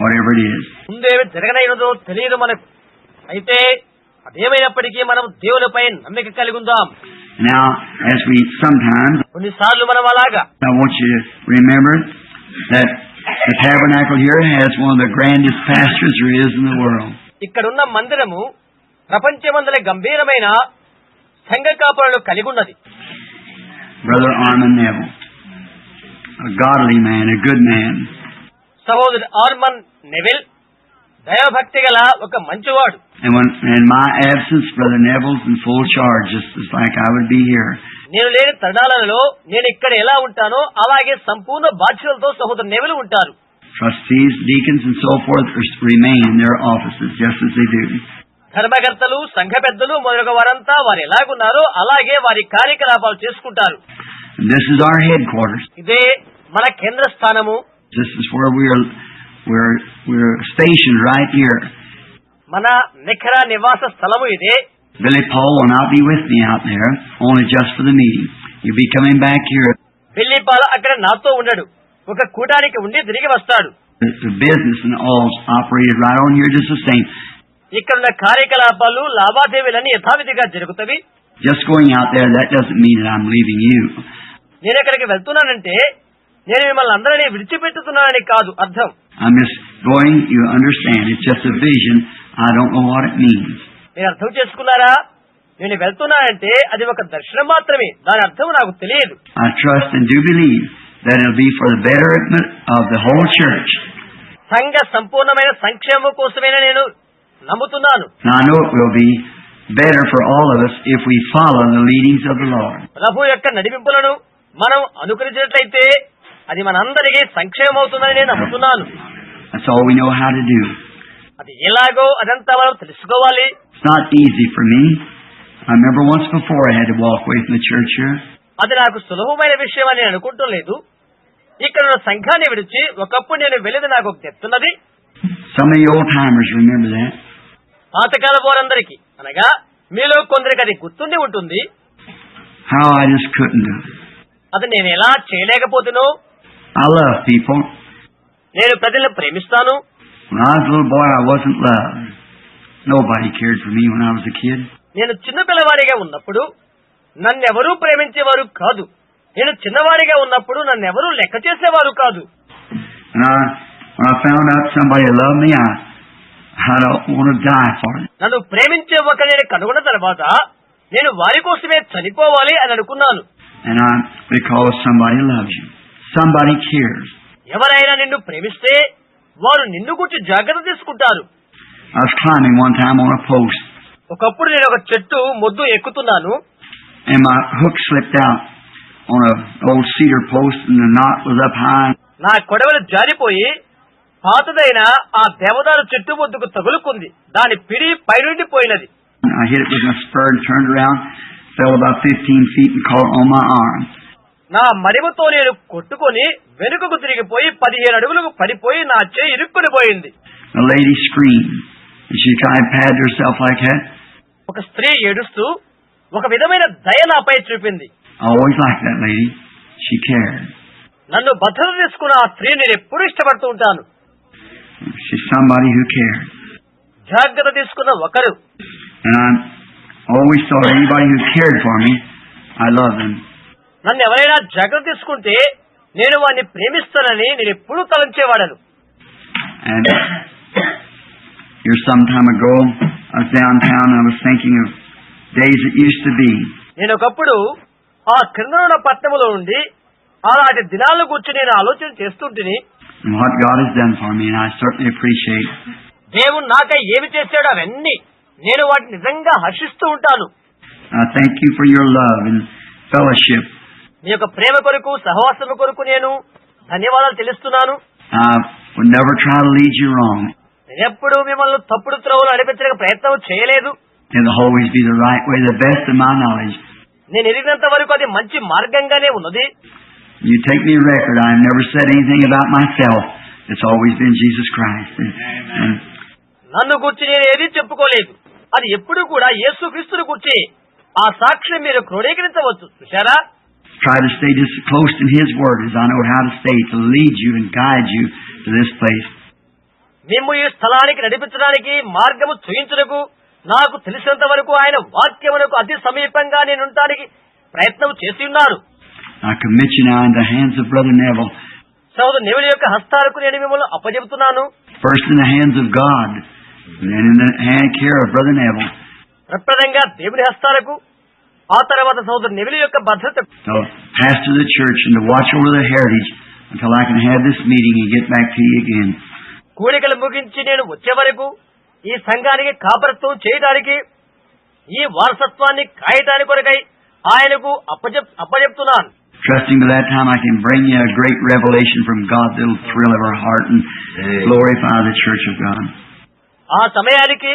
whatever it is. ముందేమి జరగనైనదో తెలియదు మనకు. అయితే అదేమైనప్పటికీ మనం దేవునిపై నమ్మిక కలిగి ఉందాం. Now, as we sometimes, కొన్నిసార్లు మనం అలాగా. I want you to remember that the tabernacle here has one of the grandest pastors there is in the world. ఇక్కడున్న మందిరము ప్రపంచమందలి గంభీరమైన సంఘ కాపులను కలిగి ఉన్నది. Brother Armand Neville, a godly man, a good man. సహోదరుడు ఆర్మన్ నెవిల్ దైవభక్తి గల ఒక మంచివాడు. And when in my absence, Brother Neville's in full charge, just as like I would be here. నేను లేని తరుణాలలో నేను ఇక్కడ ఎలా ఉంటానో అలాగే సంపూర్ణ బాధ్యతలతో సహోదరు నెవిల్ ఉంటారు. Trustees, deacons, and so forth remain in their offices just as they do. ధర్మకర్తలు, సంఘ పెద్దలు మొదలగు వారంతా వారు ఎలాగున్నారో అలాగే వారి కార్యకలాపాలు చేసుకుంటారు. And this is our headquarters. ఇదే మన కేంద్ర స్థానము. This is where we're stationed right here. మన నిఖర నివాస స్థలము ఇదే. Billy Paul will not be with me out there, only just for the meeting. He'll be coming back here. Billy Paul అక్కడ నాతో ఉండడు, ఒక కూటానికి ఉండి తిరిగి వస్తాడు. The business and all operated right on here just the same. ఇక్కడున్న కార్యకలాపాలు లావాదేవీలన్నీ యథావిధిగా జరుగుతవి. Just going out there, that doesn't mean that I'm leaving you. నేను ఎక్కడికి వెళ్తున్నానంటే నేను మిమ్మల్ని అందరినీ విడిచిపెట్టుతున్నానని కాదు అర్థం. I'm just going, you understand, it's just a vision. I don't know what it means. మీరు అర్థం చేసుకున్నారా? నేను వెళ్తున్నానంటే అది ఒక దర్శనం మాత్రమే, దాని అర్థం నాకు తెలియదు. I trust and do believe that it'll be for the betterment of the whole church. సంఘ సంపూర్ణమైన సంక్షేమం కోసమేనా నేను నమ్ముతున్నాను. And I know it will be better for all of us if we follow the leadings of the Lord. ప్రభు యొక్క నడిపింపులను మనం అనుకరించినట్లయితే అది మనందరికీ సంక్షేమం అవుతుందని నేను నమ్ముతున్నాను. That's all we know how to do. అది ఎలాగో అదంతా మనం తెలుసుకోవాలి. It's not easy for me. I remember once before I had to walk away from the church here. అది నాకు సులభమైన విషయం అని అనుకుంటూ లేదు. ఇక్కడ ఉన్న సంఘాన్ని విడిచి ఒకప్పుడు నేను వెళ్ళేది నాకు చెప్తున్నది. Some of the old timers remember that. పాతకాల వారందరికీ అనగా మీలో కొందరికి అది గుర్తుండి ఉంటుంది. How I just couldn't do it. అది నేను ఎలా చేయలేకపోతునో. I love people. నేను ప్రజలను ప్రేమిస్తాను. When I was a little boy, I wasn't loved. Nobody cared for me when I was a kid. నేను చిన్న పిల్లవాడిగా ఉన్నప్పుడు నన్నెవరూ ప్రేమించేవారు కాదు. నేను చిన్నవాడిగా ఉన్నప్పుడు నన్నెవరూ లెక్క చేసేవారు కాదు. And when I found out somebody loved me, I don't want to die for it. నన్ను ప్రేమించే ఒకరిని కనుగొన్న తర్వాత నేను వారి కోసమే చనిపోవాలి అని అనుకున్నాను. And because somebody loves you. Somebody cares. ఎవరైనా నిన్ను ప్రేమిస్తే వారు నిన్ను గురించి జాగ్రత్త తీసుకుంటారు. I was climbing one time on a post. ఒకప్పుడు నేను ఒక చెట్టు మొద్దు ఎక్కుతున్నాను. And my hook slipped out on a old cedar post and the knot was up high. నా కొడవలు జారిపోయి పాతదైన ఆ దేవదారు చెట్టు మొద్దుకు తగులుకుంది. దాని పిడి పైనుండి పోయినది. I hit it with my spur and turned around, fell about 15 feet and caught on my arm. నా మడిమతో నేను కొట్టుకొని వెనుకకు తిరిగిపోయి 15 అడుగులకు పడిపోయి నా చేయి ఇరుక్కుని పోయింది. The lady screamed and she kind of patted herself like that. ఒక స్త్రీ ఏడుస్తూ ఒక విధమైన దయ నాపై చూపింది. I always liked that lady. She cared. నన్ను భద్రత తీసుకున్న ఆ స్త్రీని నేను ఎప్పుడు ఇష్టపడుతూ ఉంటాను. She's somebody who cared. జాగ్రత్త తీసుకున్న ఒకరు. And I always thought anybody who cared for me, I loved them. నన్ను ఎవరైనా జాగ్రత్త తీసుకుంటే నేను వాడిని ప్రేమిస్తానని నేను ఎప్పుడూ తలంచేవాడను. And here some time ago, I was downtown and I was thinking of days that used to be. నేను ఒకప్పుడు ఆ క్రిందనున్న పట్టణంలో ఉండి అలాంటి దినాల గురించి నేను ఆలోచన చేస్తుంటిని. And what God has done for me, and I certainly appreciate. దేవుడు నాకై ఏమి చేశాడో అవన్నీ నేను వాటిని నిజంగా హర్షిస్తూ ఉంటాను. I thank you for your love and fellowship. మీ యొక్క ప్రేమ కొరకు సహవాసము కొరకు నేను ధన్యవాదాలు తెలుస్తున్నాను. I would never try to lead you wrong. నేను ఎప్పుడు మిమ్మల్ని తప్పుడు త్రోవలో నడిపించడానికి ప్రయత్నం చేయలేదు. It'll always be the right way, the best of my knowledge. నేను ఎదిగినంత వరకు అది మంచి మార్గంగానే ఉన్నది. You take me record, I've never said anything about myself. It's always been Jesus Christ. And నన్ను గురించి నేను ఏది చెప్పుకోలేదు. అది ఎప్పుడు కూడా యేసుక్రీస్తుని గురించి ఆ సాక్ష్యం మీరు క్రోడీకరించవచ్చు. చూశారా? try to stay just close to His Word as I know how to stay, to lead you and guide you to this place. మేము ఈ స్థలానికి నడిపించడానికి మార్గము చూయించుటకు నాకు తెలిసినంత వరకు ఆయన వాక్యమునకు అతి సమీపంగా నేను ఉండడానికి ప్రయత్నం చేసి ఉన్నారు. I commit you now in the hands of Brother Neville. సోదరు నెవిల్ యొక్క హస్తాలకు నేను మిమ్మల్ని అప్పజెపుతున్నాను. First in the hands of God, and then in the hand care of Brother Neville. ప్రప్రదంగా దేవుని హస్తాలకు, ఆ తర్వాత సోదరు నెవిల్ యొక్క భద్రత. So pastor the church and to watch over the heritage until I can have this meeting and get back to you again. కూడికలు ముగించి నేను వచ్చే వరకు ఈ సంఘానికి కాపరత్వం చేయడానికి, ఈ వారసత్వాన్ని కాయటానికి కొరకై ఆయనకు అప్పచెప్తున్నాను. Trusting by that time I can bring you a great revelation from God that will thrill of our heart and glorify the Church of God. ఆ సమయానికి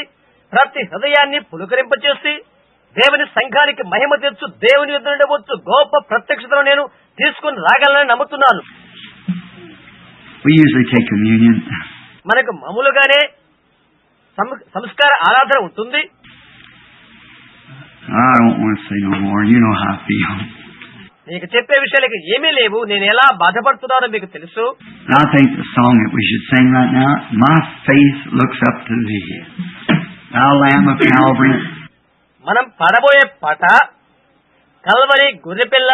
ప్రతి హృదయాన్ని పులకరింపచేసి దేవుని సంఘానికి మహిమ తెచ్చు, దేవుని యొద్ద నుండి వచ్చు గొప్ప ప్రత్యక్షతను నేను తీసుకుని రాగలనని నమ్ముతున్నాను. We usually take communion. మనకు మామూలుగానే సంస్కార ఆరాధన ఉంటుంది. I don't want to say no more. You know how I feel. నీకు చెప్పే విషయాలకి ఏమీ లేవు. నేను ఎలా బాధపడుతున్నానో మీకు తెలుసు. I think the song that we should sing right now, my faith looks up to thee, thou Lamb of Calvary. మనం పాడబోయే పాట కల్వరి గొర్రెపిల్ల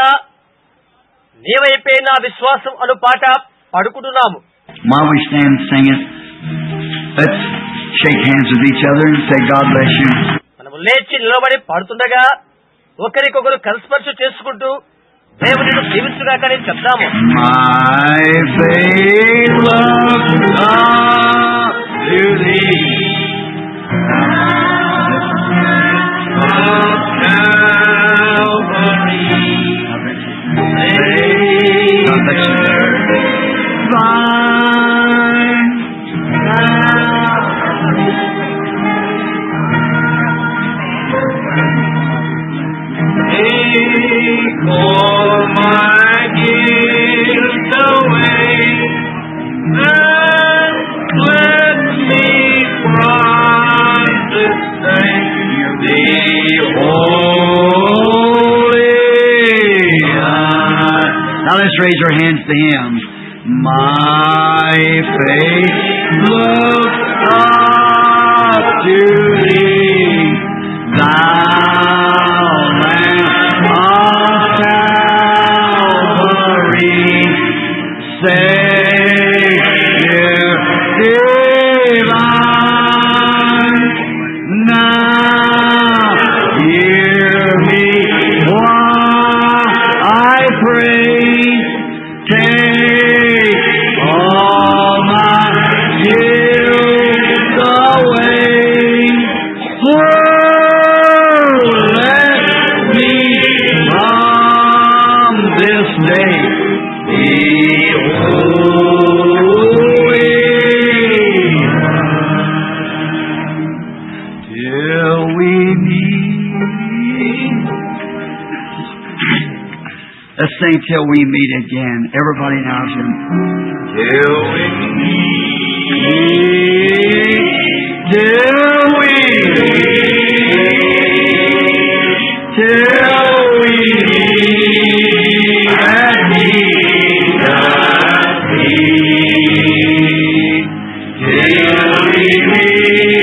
నీవైపే నా విశ్వాసం అను పాట పాడుకుంటున్నాము. While we stand and sing it, let's shake hands with each other and say, God bless you. మనము లేచి నిలబడి పాడుతుండగా ఒకరికొకరు కలిసిపరిచి చేసుకుంటూ దేవుని దీవించుగా కానీ చెప్తాము. My faith looks up to thee, all my guilt away, and let me from this day thee holy. Now let's raise our hands to Him. My faith looks up to Thee, Thou Lamb of Calvary, Savior divine. Now hear me while I pray. Take all my guilt away. Oh, let me from this day be holy, till we meet. Let's sing till we meet again. Everybody now sing. Till we meet, till we meet, till we meet at Jesus' feet. Till we meet,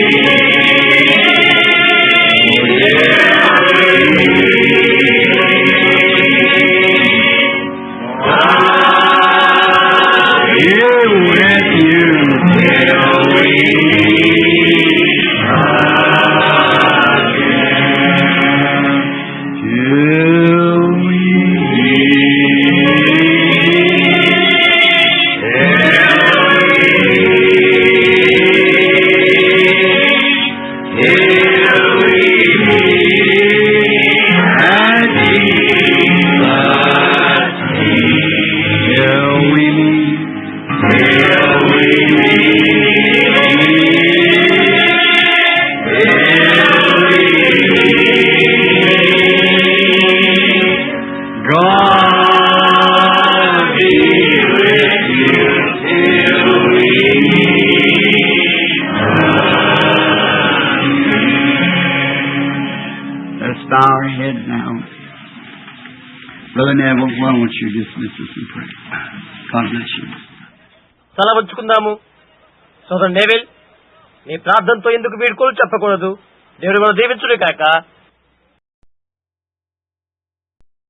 Brother Neville, why don't you dismiss us in prayer? God bless you. తల వంచుకుందాము. సోదరు Neville, నీ ప్రార్థనతో ఎందుకు వీడుకోలు చెప్పకూడదు. దేవుడు మనం దీవించుడే కాక